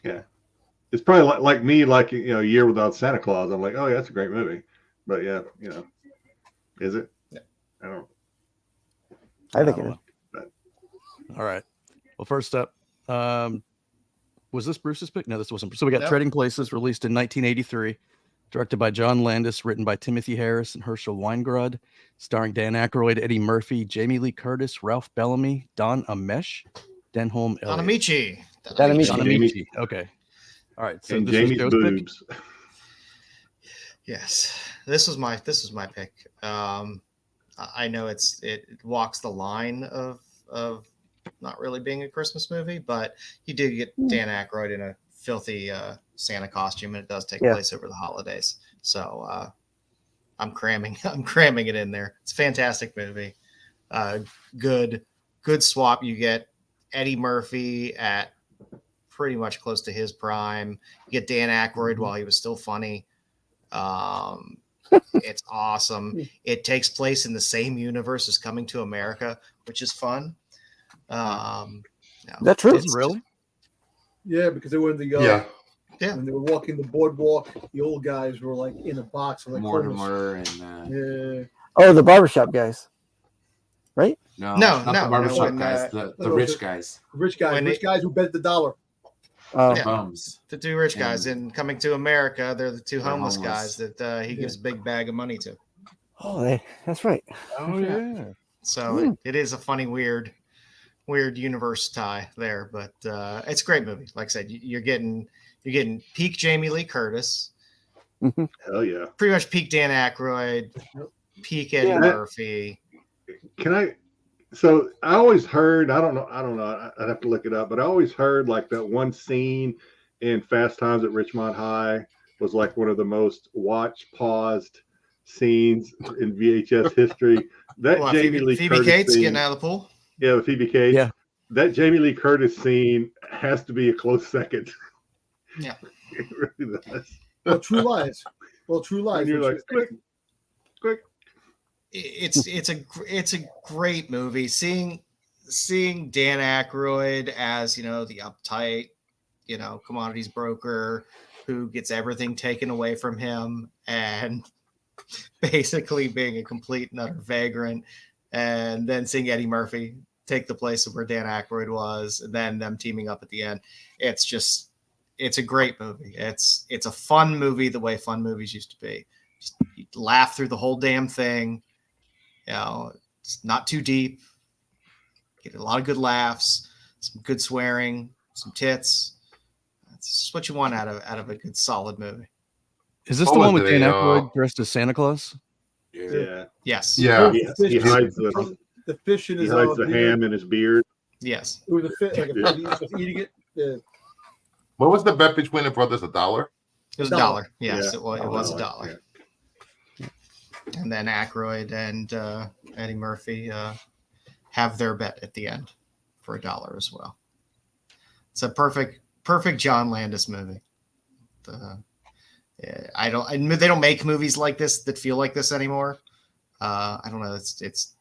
Yeah. It's probably like me, A Year Without Santa Claus. I'm like, oh yeah, that's a great movie. But yeah, is it? Yeah. I think it is. All right. Well, first up, was this Bruce's pick? No, this wasn't. So we got No. Trading Places, released in 1983, directed by John Landis, written by Timothy Harris and Herschel Weingrod, starring Dan Aykroyd, Eddie Murphy, Jamie Lee Curtis, Ralph Bellamy, Don Ameche, Denholm Elliott. Donamici. Donamici. Donamici. Okay. All right. So and this was Jamie's Joe's pick? boobs. Yes, this was my pick. I know it walks the line of not really being a Christmas movie, but you did get Dan Aykroyd in a filthy Santa costume, and it does take place over the holidays. So I'm cramming it in there. It's a fantastic movie. Good swap. You get Eddie Murphy at pretty much close to his prime. You get Dan Aykroyd while he was still funny. It's awesome. It takes place in the same universe as Coming to America, which is fun. Is that true? Is it really? Yeah, because they were in the Yeah. when they were walking the boardwalk, the old guys were like in a box, like homeless. Mortimer and Yeah. Oh, the barbershop guys, right? no, No, not no, the barbershop no, guys, the rich guys, Rich guys, When guys who bet the dollar. Oh, Yeah. bums. The two rich guys in Coming to America, they're the two They're homeless homeless. guys that he gives a big bag of money to. That's right. Oh yeah. So it is a funny, weird universe tie there, but it's a great movie. Like I said, you're getting peak Jamie Lee Curtis, Hell yeah. pretty much peak Dan Aykroyd, peak Eddie Yeah. Murphy. Can I? So I always heard, I don't know. I'd have to look it up, but I always heard like that one scene in Fast Times at Ridgemont High was like one of the most paused scenes in VHS history. That Well, Jamie Lee Phoebe Curtis Cates scene, getting out of the pool. yeah, the Phoebe Cates. Yeah. That Jamie Lee Curtis scene has to be a close second. Yeah. It really does. Well, True Lies. And you're like, quick. It's a great movie. Seeing Dan Aykroyd as the uptight commodities broker who gets everything taken away from him and basically being a complete and utter vagrant, and then seeing Eddie Murphy take the place of where Dan Aykroyd was, and then them teaming up at the end. It's a great movie. It's a fun movie the way fun movies used to be. Just you laugh through the whole damn thing. It's not too deep. Get a lot of good laughs, some good swearing, some tits. That's just what you want out of a good solid movie. Is this What the one was with it, Dan Aykroyd dressed as Santa Claus? Yeah. Yes. Yeah. He hides the fish in he his hides the beard. ham in his beard. Yes. It was a fish, like a fish. He was eating it. Yeah. What was the bet between the brothers? $1? It was $1. $1. Yes, Yeah. it was $1, $1. And then Aykroyd and Eddie Murphy have their bet at the end for $1 as well. It's a perfect John Landis movie. They don't make movies like this that feel like this anymore. I don't know. It's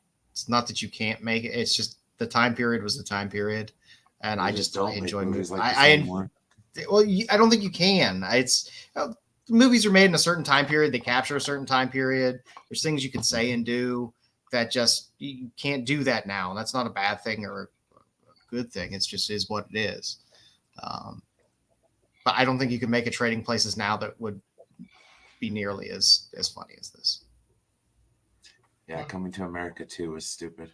not that you can't make it. It's just the time period was the time period, and I enjoy movies like this anymore. Well, I don't think you can. Movies are made in a certain time period. They capture a certain time period. There's things you can say and do that just you can't do that now. And that's not a bad thing or a good thing. It's just is what it is. But I don't think you can make a Trading Places now that would be nearly as funny as this. Yeah, Coming to America 2 was stupid.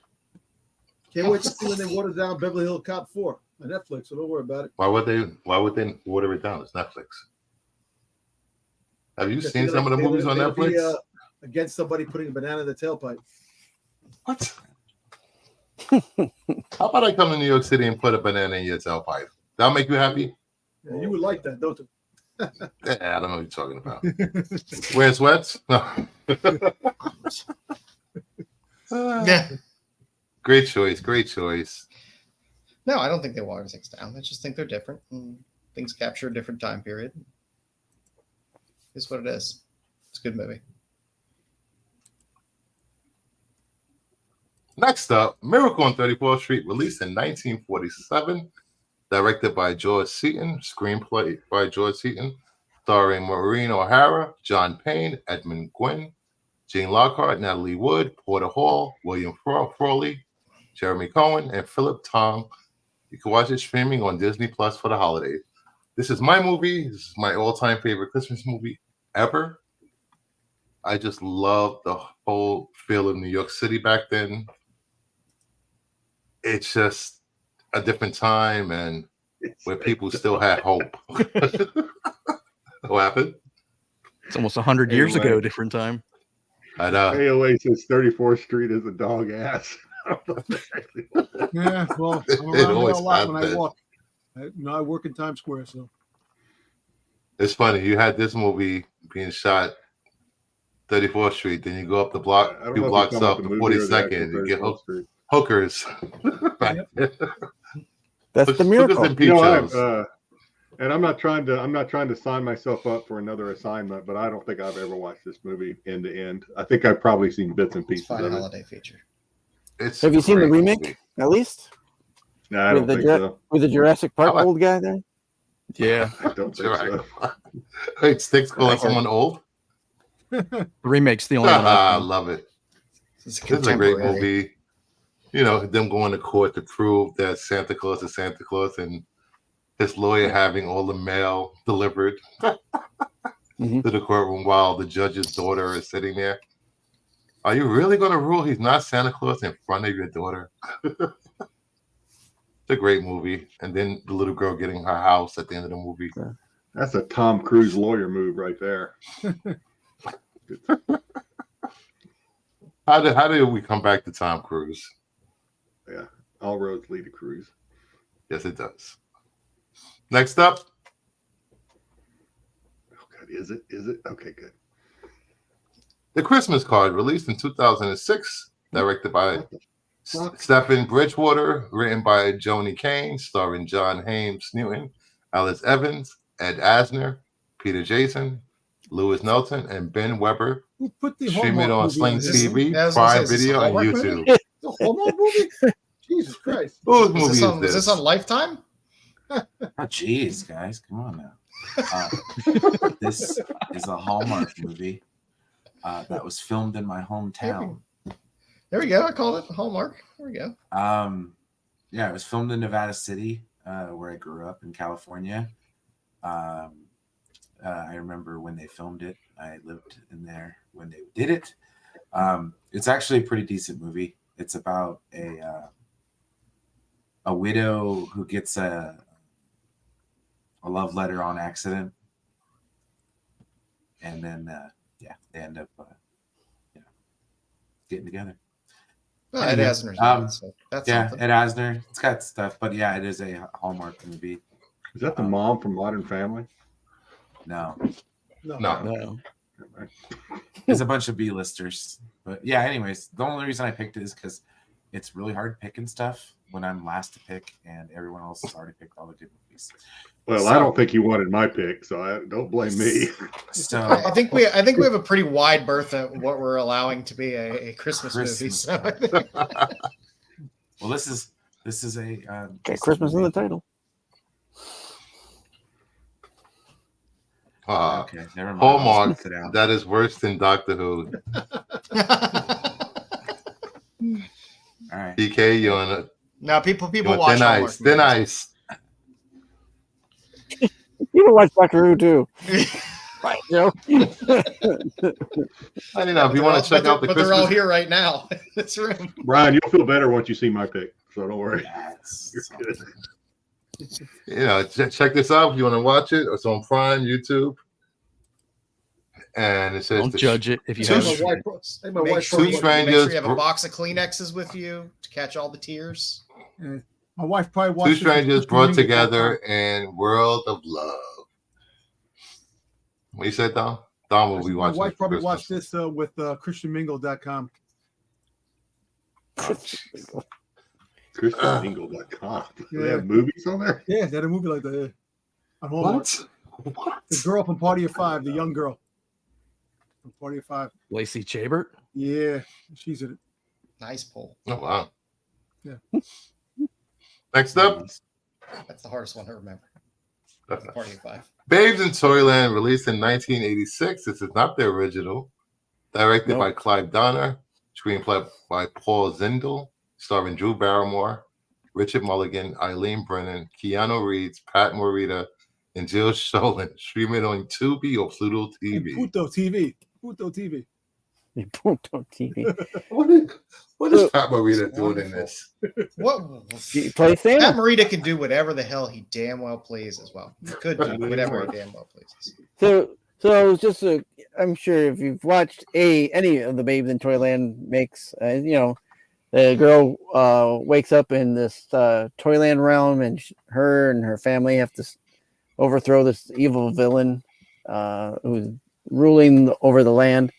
Can't wait to see when they water down Beverly Hills Cop 4 on Netflix, so don't worry about it. Why would they water it down? It's Netflix. Have you seen some of the movies on Netflix? Be, against somebody putting a banana in the tailpipe. What? How about I come to New York City and put a banana in your tailpipe? That'll make you happy? Yeah, you would like that, don't you? I don't know what you're talking about. Wearing sweats? No. Yeah. Great choice. No, I don't think they water things down. I just think they're different. Things capture a different time period. It's what it is. It's a good movie. Next up, Miracle on 34th Street, released in 1947, directed by George Seaton, screenplay by George Seaton, starring Maureen O'Hara, John Payne, Edmund Gwynn, Gene Lockhart, Natalie Wood, Porter Hall, William Frawley, Jeremy Cohen, and Philip Tong. You can watch it streaming on Disney Plus for the holidays. This is my movie. This is my all-time favorite Christmas movie ever. I just love the whole feel of New York City back then. It's just a different time and where people still had hope. What happened? It's almost 100 years ago, different time. I know. AOA says 34th Street is a dog ass. Yeah, well, I'm It around there a always lot when has I been. walk. I work in Times Square, so It's funny. You had this movie being shot 34th Street, then you go up the block, I don't few know if blocks you're talking up about to the movie or the 42nd, actual and get 34th Street. hookers. Back Yep. there. That's the miracle. Hookers and You know, peach and I'm not trying to sign myself up for another assignment, but I don't think I've ever watched this movie end to end. I think I've probably seen bits and It's pieces fine of it. holiday feature. It's Have you seen the great remake? movie. At least No, I with don't the think so. with the Jurassic Park How about- old guy there. Yeah. I don't think so. Wait, Sticks calling someone old? The remake's the only one I I've seen. love it. This is This is a great contemporary. movie. You know, them going to court to prove that Santa Claus is Santa Claus, and his lawyer having all the mail delivered Mhm. to the courtroom while the judge's daughter is sitting there. Are you really going to rule he's not Santa Claus in front of your daughter? It's a great movie. And then the little girl getting her house at the end of the movie. That's a Tom Cruise lawyer move right there. How did we come back to Tom Cruise? Yeah, all roads lead to Cruise. Yes, it does. Next up, Oh God, is it? Is it? Okay, good. The Christmas Card, released in 2006, directed by What the fuck? Stephen Bridgewater, written by Joni Kane, starring John Hames Newton, Alice Evans, Ed Asner, Peter Jason, Lewis Nelson, and Ben Weber. who put the Stream it Hallmark on movie Sling on this? TV, Yeah, I was gonna say, Prime is this a Video, and Hallmark YouTube. movie? The Hallmark movie? Jesus Christ! Whose Is movie this, is on, this? is this on Lifetime? Oh, jeez, guys, come on now. This is a Hallmark movie that was filmed in my hometown. There we go. I called it Hallmark. There we go. Yeah, it was filmed in Nevada City, where I grew up in California. I remember when they filmed it. I lived in there when they did it. It's actually a pretty decent movie. It's about a widow who gets a love letter on accident, and then they end up getting together. Oh, Ed Yeah. Asner's in it, so that's Yeah, something. Ed Asner. It's got stuff, but yeah, it is a Hallmark movie. Is that the mom from Modern Family? No, No. No. there's a bunch of B-listers, but yeah. Anyways, the only reason I picked it is because it's really hard picking stuff when I'm last to pick, and everyone else has already picked all the good movies. Well, So- I don't think you wanted my pick, so don't blame me. So I think we have a pretty wide berth of what we're allowing to be a Christmas movie. Christmas. So well, this is a Got Christmas in the title. okay. Never mind. I'll Hallmark, spit it out. that is worse than Doctor Who. All right. DK, you on it? now people You watch want thin Hallmark ice? Thin movies. ice. You can watch Doctor Who too, right, Joe? I don't know if you want to check out the but they're all Christmas. here right now in this room. Brian, you'll feel better once you see my pick, so don't worry. That's You're good. You know, check this out if you want to watch it. It's on Prime, YouTube, and it says Don't the judge it if you Two My haven't. wife, I think my Make wife sure, Two you, probably, make strangers sure you have a bro- box of Kleenexes with you to catch all the tears. my wife probably watched Two it strangers with brought Christian together in world of love. What you said, Dom? Dom will be My watching. wife it for probably Christmas. watched this with ChristianMingle.com. ChristianMingle.com. They Yeah. have movies on there? Yeah, they had a movie like that on Hallmark. What? The girl from Party of Five, the young girl from Party of Five. Lacey Chabert. Yeah, she's in it. Nice pull. Oh wow. Yeah. Next up, That's the hardest one to remember. The Party of Five. Babes in Toyland, released in 1986. This is not the original. Directed Nope. by Clive Donner. Screenplay by Paul Zindel. Starring Drew Barrymore, Richard Mulligan, Eileen Brennan, Keanu Reeves, Pat Morita, and Jill Sholin. Stream it on Tubi or Pluto And TV. Puto TV. Puto TV. Punto TV. What is Pat Morita doing in this? What? You play Pat Santa. Morita can do whatever the hell he damn well pleases. Well, he could do whatever he damn well pleases. So it was just I'm sure if you've watched any of the Babes in Toyland makes, the girl wakes up in this Toyland realm, and her and her family have to overthrow this evil villain who's ruling over the land.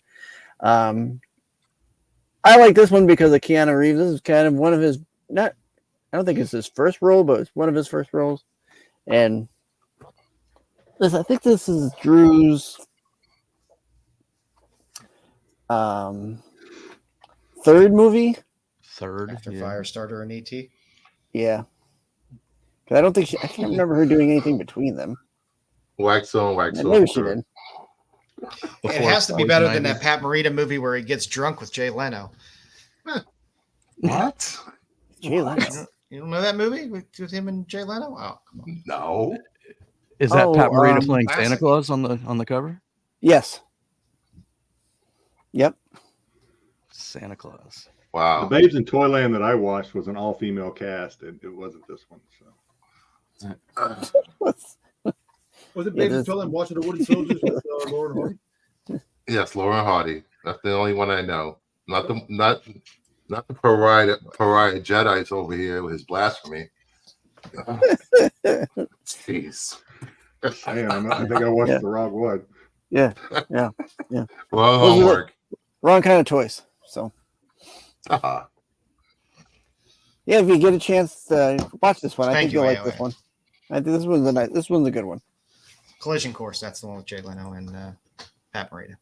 I like this one because of Keanu Reeves. This is kind of one of his I don't think it's his first role, but it's one of his first roles. And I think this is Drew's third movie. Third After yeah. Firestarter and ET. Yeah. I don't think I can't remember her doing anything between them. Wax on, wax off. Maybe she did. It has to be better than that Pat Morita movie where he gets drunk with Jay Leno. What? Jay Leno. You don't know that movie with him and Jay Leno? Oh, come on. No. Is that Pat Morita playing classic. Santa Claus on the cover? Yes. Yep. Santa Claus. The Wow. Babes in Toyland that I watched was an all-female cast, and it wasn't this one. So Was it Baby Toll and Watching the Wooden Soldiers with Lauren Hardy? Yes, Lauren Hardy. That's the only one I know. Not the pariah Jedi's over here with his blasphemy. Jeez. I think I watched the wrong one. Yeah. Well, homework. Wrong kind of choice. So Uh-huh. yeah, if you get a chance to watch this one, I Thank think you, you'll like AOA. this one. I think this one's a good one. Collision Course. That's the one with Jay Leno and Pat Morita.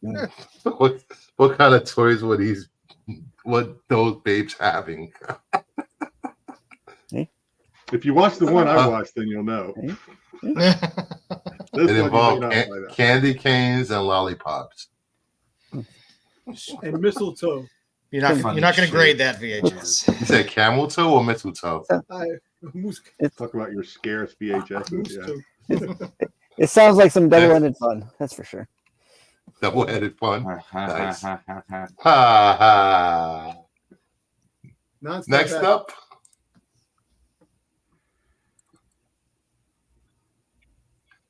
What kind of toys what those babes having? If you watch the one I watched, then you'll know. This It one you may involved not like that. candy canes and lollipops. And Mistletoe. You're not going to grade that VHS. You said camel toe or mistletoe? Moose Talk about your scarce VHS. Yeah. It sounds like some double-ended fun. That's for sure. Double-headed fun. Nice. Ha Ha ha. Non-stop Next action. up,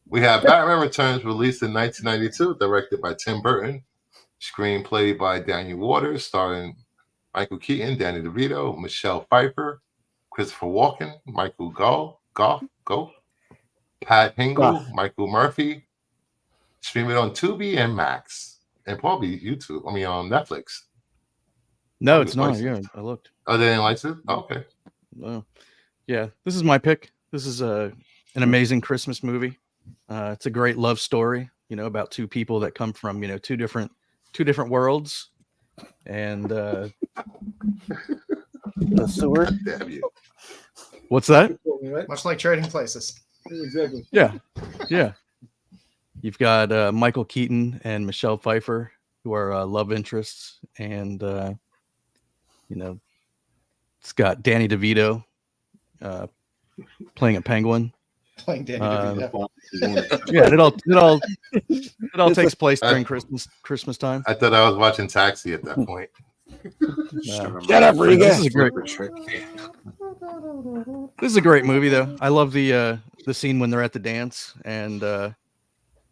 we have Batman Returns, released in 1992, directed by Tim Burton. Screenplay by Daniel Waters, starring Michael Keaton, Danny DeVito, Michelle Pfeiffer, Christopher Walken, Michael Goff, Pat Hingle, Goff. Michael Murphy. Stream it on Tubi and Max, and probably YouTube. I mean, on Netflix. No, it's not. Places. Yeah, I looked. Oh, they didn't like it? Oh, okay. Yeah, this is my pick. This is an amazing Christmas movie. It's a great love story, about two people that come from, two different worlds, and The sewer. Damn you. what's that? Right? Much like Trading Places. Exactly. Yeah. You've got Michael Keaton and Michelle Pfeiffer, who are love interests, and it's got Danny DeVito playing a penguin. Playing Danny DeVito. Yeah, it all takes place during Christmas time. I thought I was watching Taxi at that point. Shut up, Riga. This is a great movie, though. I love the scene when they're at the dance and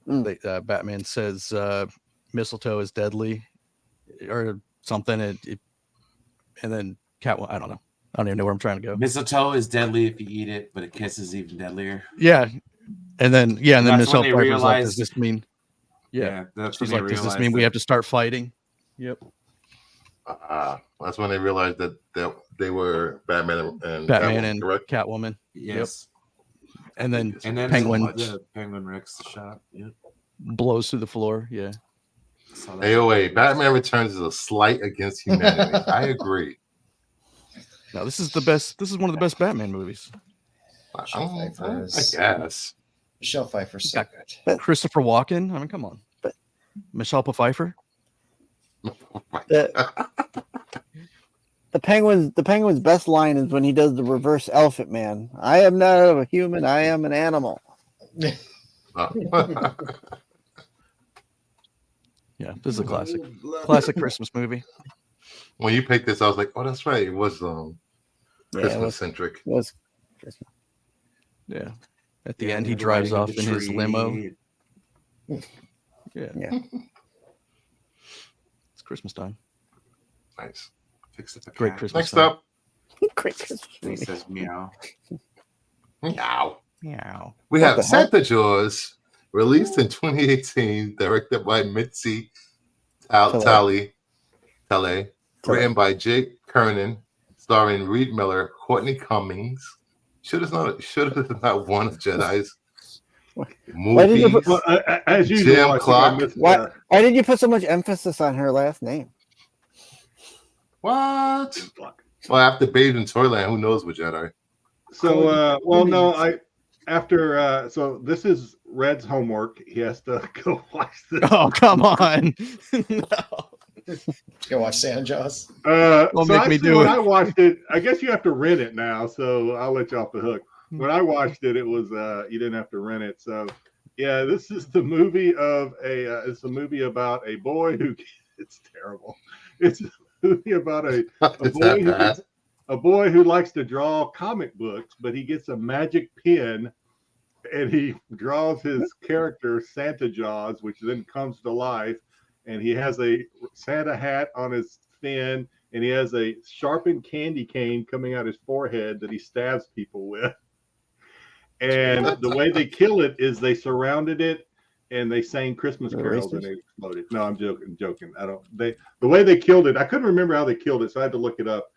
Batman says mistletoe is deadly or something, and then Catwoman. I don't know. I don't even know where I'm trying to go. Mistletoe is deadly if you eat it, but a kiss is even deadlier. Yeah, and then That's Michelle when they Pfeiffer's like, realized- "Does this mean?" Yeah, that's she's when like, they "Does this realized mean we that- have to start fighting?" Yep. That's when they realized that they were Batman and Batman Catwoman, and correct? Catwoman. Yes. And then Penguin. Penguin The Penguin wrecks the shop. Yep. blows through the floor. Yeah. Saw that. AOA, Batman Returns is a slight against humanity. I agree. No, this is the best. This is one of the best Batman movies. Michelle Pfeiffer I is- guess. Michelle Pfeiffer's so good. Christopher Walken. I mean, come on. Michelle Pfeiffer. The penguin's best line is when he does the reverse elephant man. I am not a human. I am an animal. Yeah, this is a classic. Classic Christmas movie. When you picked this, I was like, "Oh, that's right. It was Yeah, it Christmas was, centric." it was Yeah. At the Yeah, end, he and drives riding off the in his tree. limo. yeah. Christmas time. Nice. Fix it. Great Christmas Next time. up, Great Christmas He movie. says meow. meow. Meow. We What have the hell? Santa Jaws, released in 2018, directed by Mitzi Talley, written by Jake Kernan, starring Reed Miller, Courtney Cummings. Should have not won a Jedi's. Why did you Movies. put- Well, as usual, Jam I think I Clock. missed, Why did you put so much emphasis on her last name? What? Well, after Babes in Toyland, who knows what Jedi? So, well, no, so this is Red's homework. He has to go watch this. Oh, come on. No. Go watch Santa Jaws. Don't So make me actually, do when it. I watched it, I guess you have to rent it now. So I'll let you off the hook. When I watched it, it was you didn't have to rent it. So yeah, this is the movie of it's a movie about a boy who. It's terrible. It's a movie about a Is boy that bad? a boy who likes to draw comic books, but he gets a magic pen and he draws his character Santa Jaws, which then comes to life. And he has a Santa hat on his fin, and he has a sharpened candy cane coming out his forehead that he stabs people with. And the way they kill it is they surrounded it and they sang Christmas carols and it exploded. No, I'm joking. The way they killed it, I couldn't remember how they killed it, so I had to look it up.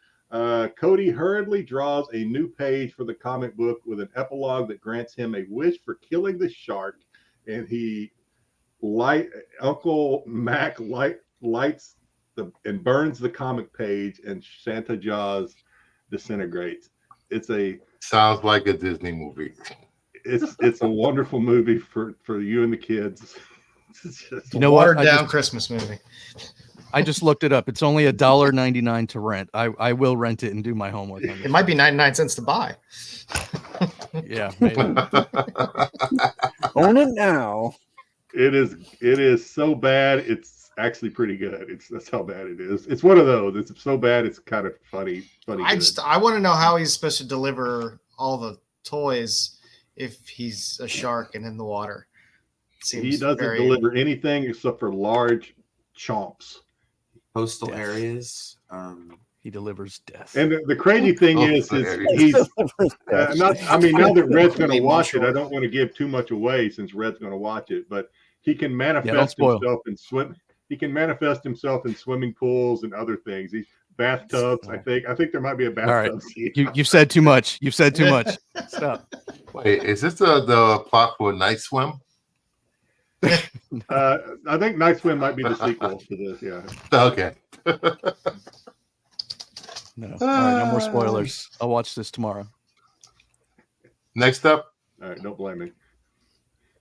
Cody hurriedly draws a new page for the comic book with an epilogue that grants him a wish for killing the shark, and Uncle Mac lights and burns the comic page, and Santa Jaws disintegrates. Sounds like a Disney movie. It's a wonderful movie for you and the kids. It's just, You know what? Watered down Christmas movie. I just looked it up. It's only $1.99 to rent. I will rent it and do my homework on It it. might be 99 cents to buy. Yeah, maybe. Own it now. it is so bad. It's actually pretty good. That's how bad it is. It's one of those. It's so bad. It's kind of funny. I Good. want to know how he's supposed to deliver all the toys if he's a shark and in the water. He doesn't deliver anything except for large chomps. Postal Death. areas. He delivers death. And the crazy thing is he's not. I mean, now that Red's going to watch it, I don't want to give too much away since Red's going to watch it. But he can manifest himself in swim. He can manifest himself in swimming pools and other things. He's bathtubs. I think there might be a bathtub. All right. You've said too much. You've said too much. Stop. Wait, is this the plot for Night Swim? I think Night Swim might be the sequel to this. Yeah. Okay. No. All right, no more spoilers. I'll watch this tomorrow. Next up, All right. Don't blame me.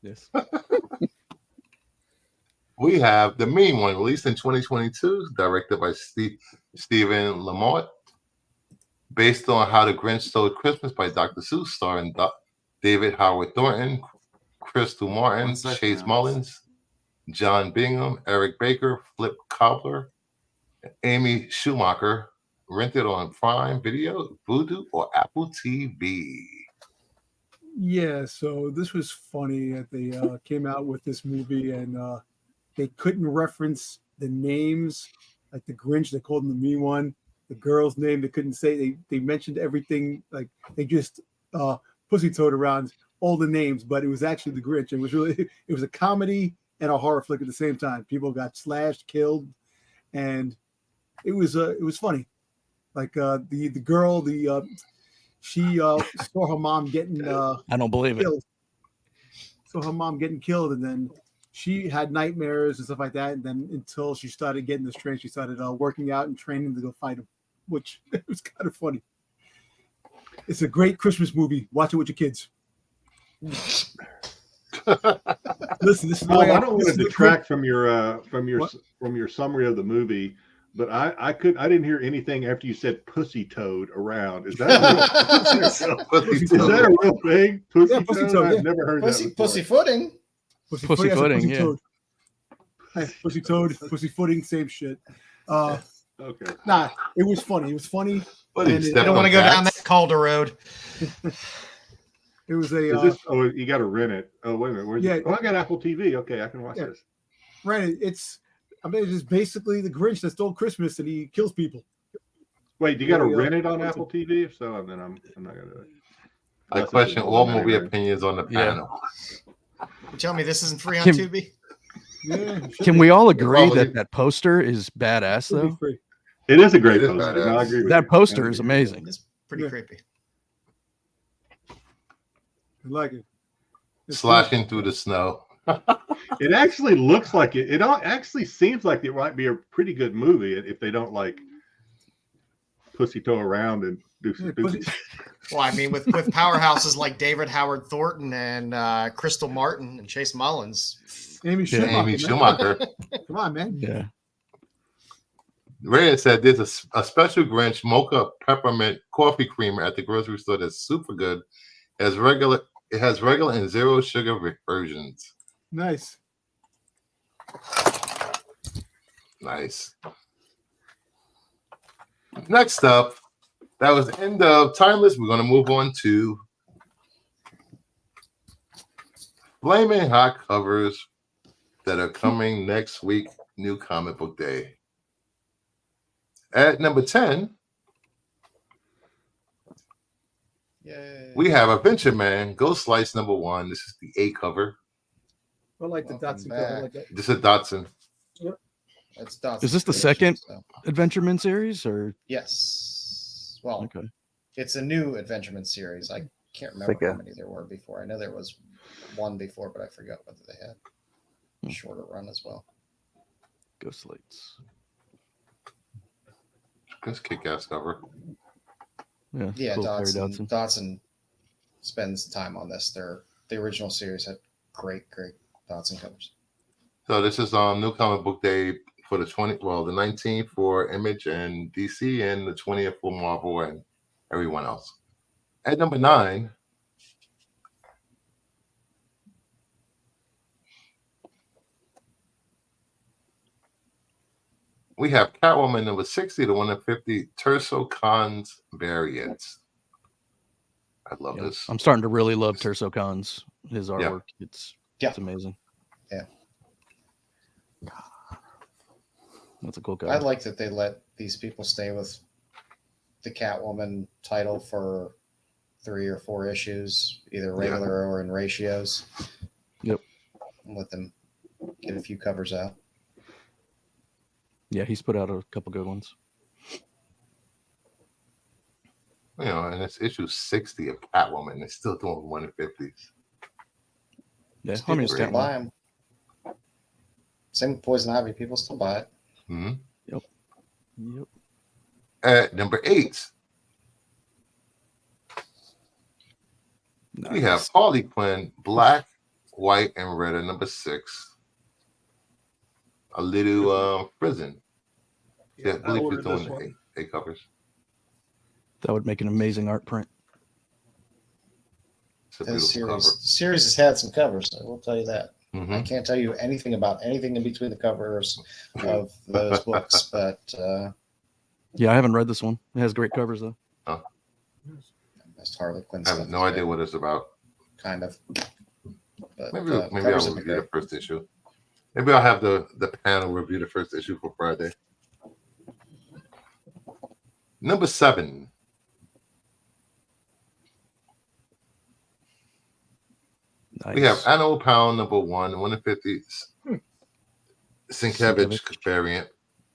Yes. we have The Mean One, released in 2022, directed by Stephen Lamont, based on How the Grinch Stole Christmas by Dr. Seuss, starring David Howard Thornton, Crystal Martin, One second, Chase Alex. Mullins, John Bingham, Eric Baker, Flip Cobbler, Amy Schumacher. Rented on Prime Video, Vudu, or Apple TV. Yeah, so this was funny that they came out with this movie and they couldn't reference the names, like the Grinch, they called him the mean one. The girl's name, they couldn't say. They mentioned everything, like they just pussy-toed around all the names, but it was actually the Grinch. It was a comedy and a horror flick at the same time. People got slashed, killed, and it was funny. Like the girl, she saw her mom getting I don't believe it. killed. Saw her mom getting killed, and then she had nightmares and stuff like that. And then until she started getting this train, she started working out and training to go fight him, which it was kind of funny. It's a great Christmas movie. Watch it with your kids. Listen, this is the way I don't want to detract from your summary of the movie. But I didn't hear anything after you said pussy toad around. Is that a real thing? Pussy toad? I've never heard that before. Pussy footing. Pussy footing, yeah. Toad. Hey, pussy toad, pussy footing, same shit. Okay. Nah, it was funny. It was funny. What, you And step You don't on want to go down cats? that Calder road. It was Is a this? Oh, you got to rent it. Oh, wait a minute. Yeah. I got Apple TV. Okay, I can watch this. right. It's I mean, it's basically the Grinch that stole Christmas and he kills people. Wait, do you got to Yeah, rent it on yeah. Apple TV? If so, then I'm not gonna do it. I That's question just all $1.99. movie opinions on the Yeah. panel. You tell me this isn't free on Kim- Tubi? Yeah, it should Can be. we all agree Probably- that poster is badass Should be though? free. It is a great It is poster. badass. No, I agree with you. That poster I is agree. amazing. It's pretty Yeah. creepy. I like it. It's Slashing through the snow. It actually looks like it. It actually seems like it might be a pretty good movie if they don't like pussy toe around and do some Yeah, stupid pussy- Well, I mean, with powerhouses like David Howard Thornton and Crystal Martin and Chase Mullins. Amy Yeah, Schumacher. Amy man. Schumacher. Come on, man. Yeah. Reyes said there's a special Grinch mocha peppermint coffee creamer at the grocery store that's super good. It has regular and zero sugar versions. Nice. Nice. Next up, that was the end of Timeless. We're going to move on to Flamin' Hot covers that are coming next week, New Comic Book Day. At number 10, Yay. we have Adventure Man, Ghost Slice number 1. This is the A cover. I like the Welcome Dotson cover. I back. like that. This is Dotson. That's Dawson's Is this the creation, second? so- Adventureman series or Yes. Well, okay. it's a new Adventureman series. I can't remember like how a- many there were before. I know there was one before, but I forgot whether they had a shorter run as well. Ghost Lights. This kick-ass cover. Yeah. Yeah, cool, Terry Dodson spends time on this. The original series had great Dodson covers. So this is New Comic Book Day for the 19th for Image and DC, and the 20th for Marvel and everyone else. At number 9, we have Catwoman number 60 to 150 Terso Khan's variants. I love Yeah, this. I'm starting to really love Terso Khan's his Yeah. artwork. It's Yeah. amazing. Yeah. That's a cool I cover. like that they let these people stay with the Catwoman title for 3 or 4 issues, either regular or in ratios. Yep. And let them get a few covers out. Yeah, he's put out a couple good ones. You know, and it's issue 60 of Catwoman. They're still doing 150s. Yeah, People I mean, still Stan- buy them. Same with Poison Ivy. People still buy it. Mhm. Yep. At number 8, we have Nice. Harley Quinn, Black, White, and Red at number 6. A little prison. Yeah, I I believe he's ordered this doing one. eight covers. That would make an amazing art print. It's a This beautiful series, series has had some covers. I will tell you that. cover. I can't tell you anything about anything in between the covers of those books, but Yeah, I haven't read this one. It has great covers though. that's Harley Quinn I stuff. have no idea what it's about. Kind of. But, Maybe covers I'll have been review the great. first issue. Maybe I'll have the panel review the first issue for Friday. Number 7. Nice. We have Animal Pound number 1, 150 Sienkiewicz variant.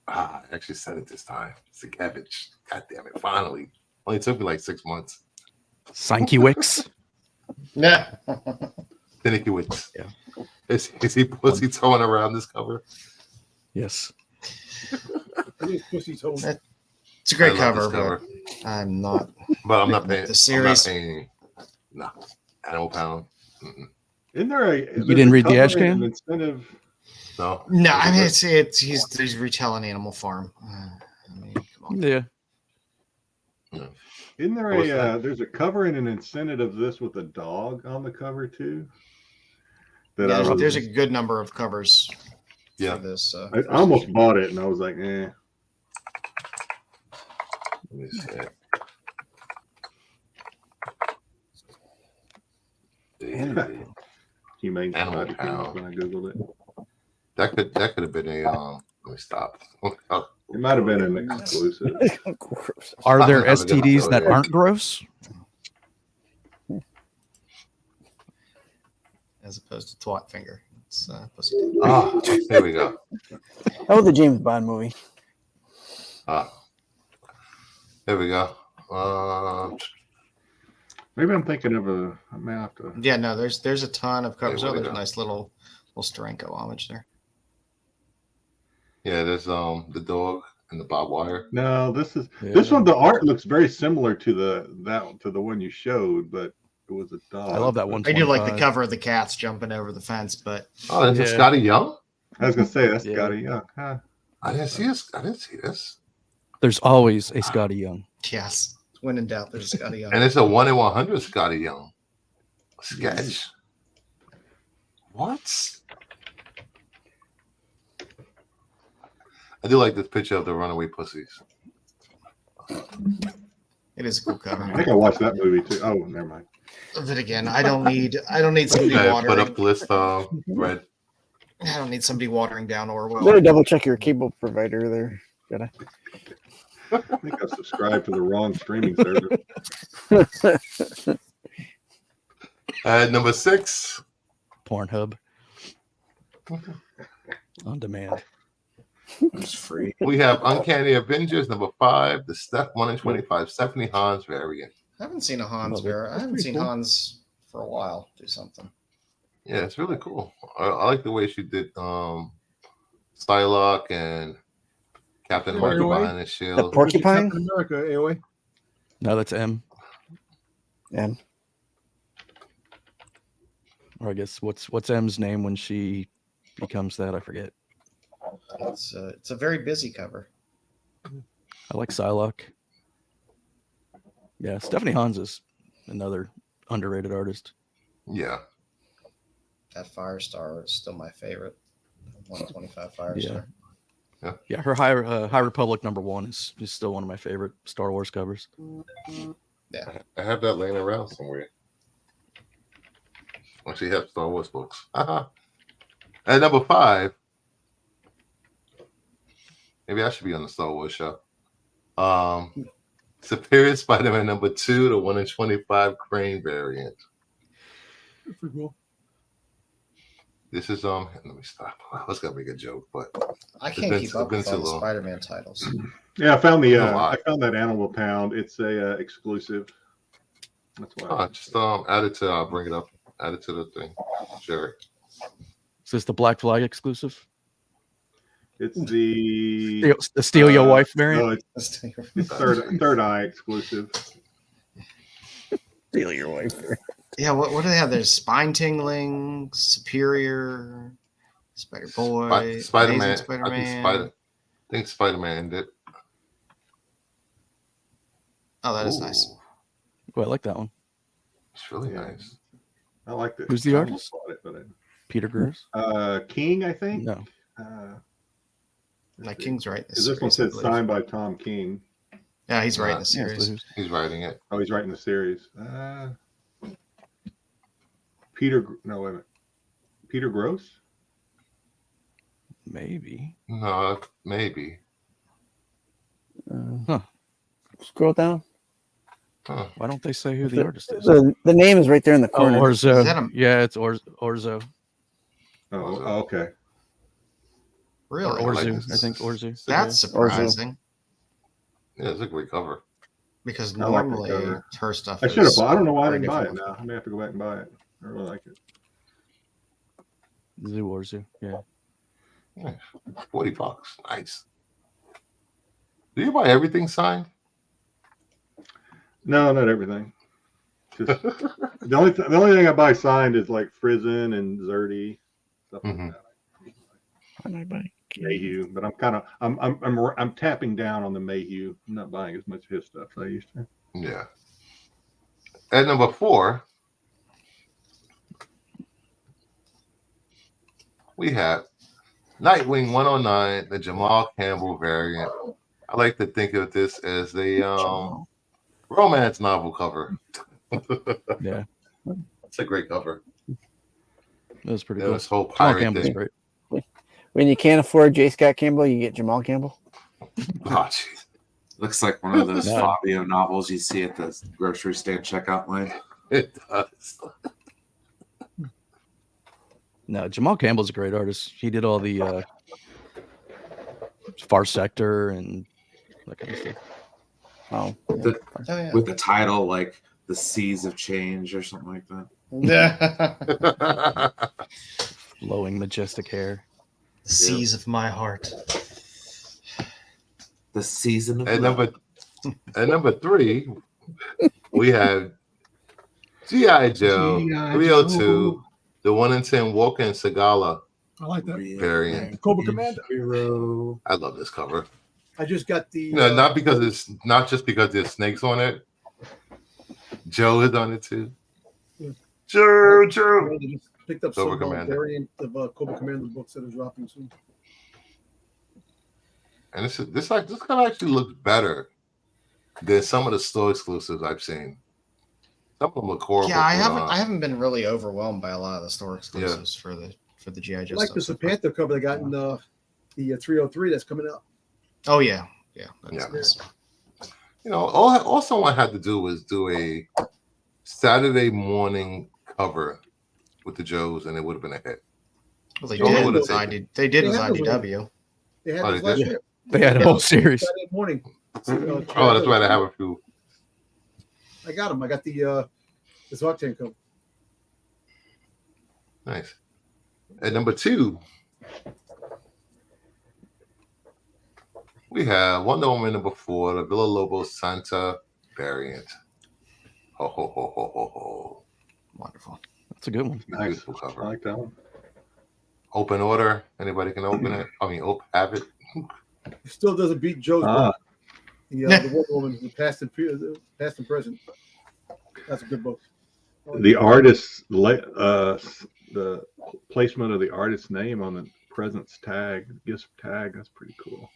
I actually said it this time. Sienkiewicz. God damn it. Finally. Only took me like 6 months. Sienkiewicz. Yeah. Sienkiewicz. Yeah. Is he pussy towing around this cover? Yes. It is pussy toes. It's a great I love cover, this but I'm not. But I'm not paying. The series- I'm not paying. No. Animal Pound. Mm-mm. Isn't there a You didn't read the cover Ash and Can? an incentive? No. No, I mean he's retelling Animal Farm. I mean, come on. Yeah. Isn't there What's that? there's a cover and an incentive of this with a dog on the cover too? That Yeah, I, was, there's a good number of covers Yeah. for this. I almost bought it and I was like, Let me see. humane Animal society Pound. when I googled it. That could have been a Let me stop. It might have been an exclusive. Are there I'm gonna STDs go that there. aren't gross? As opposed to twat finger. It's pussy. Ah, here we go. Oh, the James Bond movie. Here we go. Maybe I'm thinking of a. I may have to. Yeah, no, there's a ton of covers. Hey, Oh, what do there's a we got? nice little Steranko homage there. Yeah, there's the dog and the barbed wire. No, this Yeah. one. The art looks very similar to the one you showed, but it was a dog. I love that one. I do like the cover of the cats jumping over the fence, but Oh, there's a Yeah. Scotty Young. I was gonna say that's Yeah. Scotty Young. Huh? I didn't see this. I didn't see this. There's always a Scotty Young. yes, when in doubt, there's a Scotty Young. And it's a 1 in 100 Scotty Young sketch. What? I do like this picture of the runaway pussies. It is a cool I cover. think I watched that movie too. Oh, never mind. But again, I don't need somebody Okay, watering. put up the list. Red. I don't need somebody watering down Orwell. Better double check your cable provider there. Gotta. I think I subscribed to the wrong streaming service. At number 6. Pornhub. On demand. It's free. We have Uncanny Avengers number 5, the Step 1 in 25 Stephanie Hans variant. I haven't seen a Hans Love it. Vera. I haven't Pretty seen cool. Hans for a while do something. Yeah, it's really cool. I like the way she did Psylocke and Captain Yeah, America right. behind the The shield. porcupine. Captain America, AOA. No, that's M. And Or I guess what's M's name when she becomes that? I forget. It's a very busy cover. I like Psylocke. Yeah, Stephanie Hans is another underrated artist. Yeah. That Firestar is still my favorite. 125 Firestar. Yeah, her High Republic #1 is still one of my favorite Star Wars covers. I have that laying around somewhere. When she has Star Wars books. At number 5. Maybe I should be on the Star Wars show. Superior Spider-Man number 2, the 1 in 25 Crane variant. That's pretty cool. This is let me stop. I was gonna make a joke, but I can't been- keep up it's been with all too the long. Spider-Man titles. Yeah, I found A I lot. found that Animal Pound. It's a exclusive. That's why. just add it to bring it up. Add it to the thing. Sure. Is this the Black Flag exclusive? It's the The Steal Your Wife variant? No, it's third eye exclusive. steal your wife. Yeah, what do they have? There's Spine Tingling, Superior, Spider Boy, Spider-Man. Amazing Spider-Man. I think Spider-Man did. Oh, that is Ooh, nice. Oh, I like that one. It's really Yeah. nice. I like it. Who's the I almost artist? bought it, Peter Gross? but King, I think. No. Like King's right. in Because this one series, I says believe. signed by Tom King. Yeah, he's right in the Yeah, series. He's writing it. Oh, he's writing the series. Peter, no, wait a minute. Peter Gross? Maybe. No, maybe. Scroll down. Huh. Why don't they say who the artist is? The name is right there in the Oh, corner. Orzo. Is that a- Yeah, it's Orzo. Oh, okay. Really? Or like Orzu. this. I think Orzu. That's surprising Yeah, it's a great cover. because I like the normally cover. her stuff. I should have is bought. I don't know why I very didn't buy it different. now. I may have to go back and buy it. I really like it. Zoo Orzu. Yeah. $40. Nice. Do you buy everything signed? No, not everything. Just the only thing I buy signed is like Frizen and Zerdy, stuff like Mhm. that. What am I buying? Mayhew, but I'm tapping down on the Mayhew. I'm not buying as much of his stuff as I used to. Yeah. At number 4, we have Nightwing 109, the Jamal Campbell variant. I like to think of this as the romance novel cover. Yeah. It's a great cover. That was pretty Yeah, cool. this whole Jamal pirate Campbell's thing. great. We When you can't afford J. Scott Campbell, you get Jamal Campbell. Oh, jeez. Looks like one of those No. Fabio novels you see at the grocery stand checkout line. It does. No, Jamal Campbell's a great artist. He did all the Far Sector and that kind of stuff. Oh, The- Oh, yeah. With the title like The Seas of Change or something like that. Yeah. Flowing, majestic hair. The seas of my heart. The Season of At Love. number 3, we have G.I. Joe G.I. 302, the 1 in 10 Walker and Segala I like that. variant. Cobra Commander. Hero. I love this cover. I just got the. Not just because there's snakes on it. Joe is on it too. Yeah. Joe. I just picked up Cobra some Commander. variant of Cobra Commander books that are dropping soon. And this kind of actually looks better than some of the store exclusives I've seen. Some of them look horrible. Yeah, I haven't been really overwhelmed by a lot of the store exclusives for the GI Joe I like stuff. this Panther cover they got in the 303 that's coming out. Oh yeah. That's Yeah. nice. all someone had to do was do a Saturday morning cover with the Joes, and it would have been a hit. Well, they So I did. would've With taken They did They with have those IDW. They had Oh, this they last did? year. They had a whole series. Saturday morning. Oh, that's right. I have a few. I got them. I got the Zartan cover. Nice. At number 2, we have Wonder Woman number 4, the Villa Lobos Santa variant. Ho ho ho ho ho ho. Wonderful. That's a good one. Nice. Beautiful I cover. like that one. Open order. Anybody can open it. Have it. It still doesn't beat Joe's Ah. book. The Wonder Woman, the past and present. That's a good book. The artist, the placement of the artist's name on the presents tag, gift tag, that's pretty cool.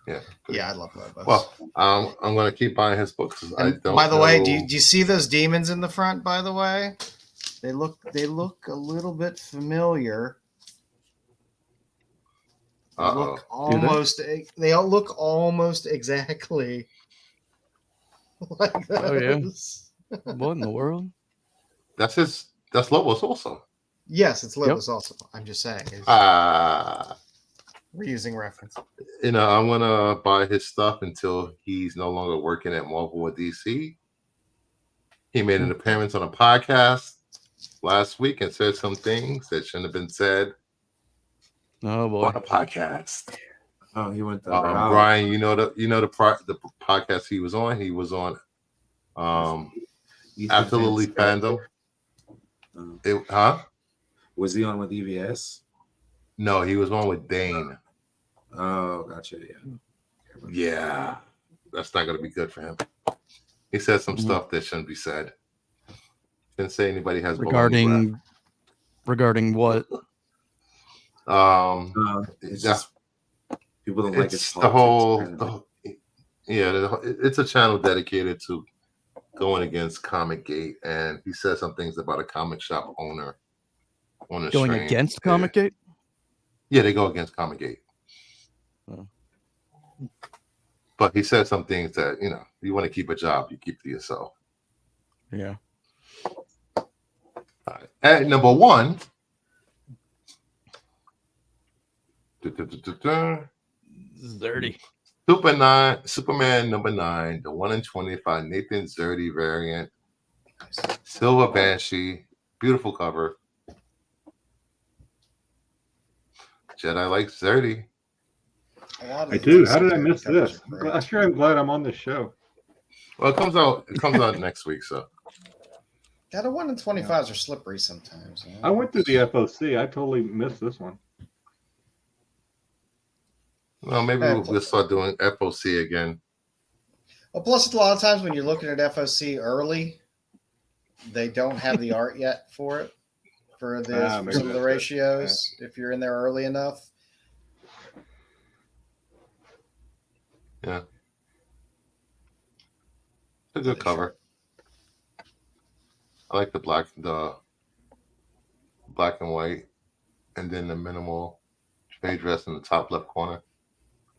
Yeah. Yeah, I love that book. Well, I'm going to keep buying his books. And by the way, do you see those demons in the front? By the way, they look a little bit familiar. They look almost. They all look almost exactly like those. Oh, yeah. What in the world? That's Lobos also. Yes, it's Lobos also. I'm just saying. It's reusing reference. I'm gonna buy his stuff until he's no longer working at Marvel or DC. He made an appearance on a podcast last week and said some things that shouldn't have been said Oh boy. on a podcast. Oh, he went that route. Brian, the podcast he was on. He was on Ethan Absolutely Van Fandom. Sciver. Was he on with EVS? No, he was on with Dane. Oh, gotcha. Yeah. Yeah, that's not gonna be good for him. He said some stuff that shouldn't be said. Didn't say anybody has Regarding what? It's Yeah. just people don't like It's his the politics, whole, it's a channel dedicated to going against Comic Gate, and he said some things about a comic shop owner on a Going stream. against Comic Gate? Yeah, they go against Comic Gate. Oh. But he said some things that, you want to keep a job, you keep to yourself. Yeah. All right. At number 1, This is dirty. Superman number 9, the 1 in 25 Nathan Zerdy variant. Silver Banshee, beautiful cover. Jedi likes Zerdy. I do. How did I miss this? I'm glad I'm on this show. Well, it comes out next week, so. Yeah, the 1 in 25s are slippery sometimes. I went through the FOC. I totally missed this one. Well, maybe we'll start doing FOC again. Well, plus a lot of times when you're looking at FOC early, they don't have the art yet for it, for some of the ratios. If you're in there early enough. Yeah. It's a good cover. I like the black and white, and then the minimal page rest in the top left corner.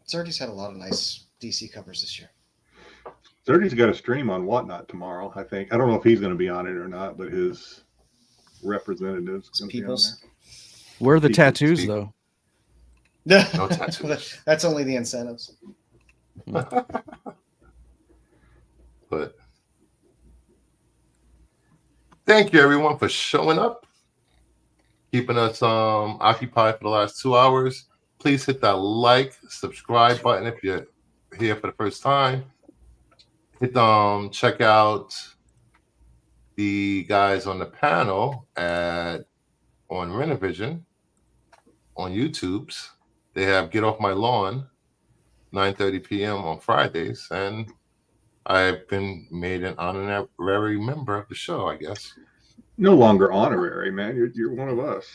Zerdy's had a lot of nice DC covers this year. 30's got a stream on Whatnot tomorrow, I think. I don't know if he's going to be on it or not, but his representatives. Some people's. Where are the People tattoos, speak. though? No tattoos. That's only the incentives. But thank you everyone for showing up, keeping us occupied for the last 2 hours. Please hit that like, subscribe button if you're here for the first time. Hit check out the guys on the panel on Renovision on YouTube's. They have Get Off My Lawn 9:30 p.m. on Fridays, and I've been made an honorary member of the show, I guess. No longer honorary, man. You're one of us.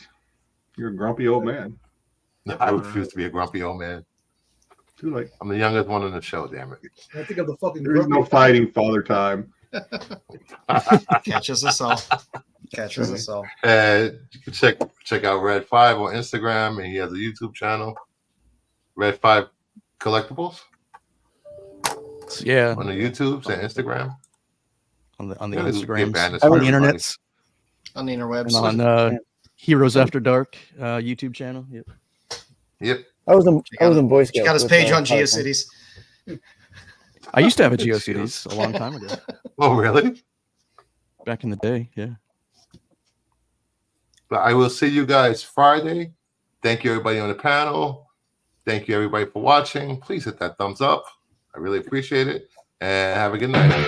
You're a grumpy old man. I refuse to be a grumpy old man. Too late. I'm the youngest one on the show, damn it. I think I'm the fucking. There is no fighting father time. Catches us all. Catches us all. You can check out Red 5 on Instagram, and he has a YouTube channel, Red 5 Collectibles, Yeah, on the YouTubes and Instagram. on the Yeah, this is Instagrams, bad. It's on for the everybody. internets, On the interwebs. and on Heroes After Dark YouTube channel. Yep. Yep. I was in Boy Scouts. She got his with, page on Power GeoCities. I used to have a GeoCities a long time ago, Oh, really? back in the day. Yeah. But I will see you guys Friday. Thank you, everybody on the panel. Thank you, everybody, for watching. Please hit that thumbs up. I really appreciate it. And have a good night.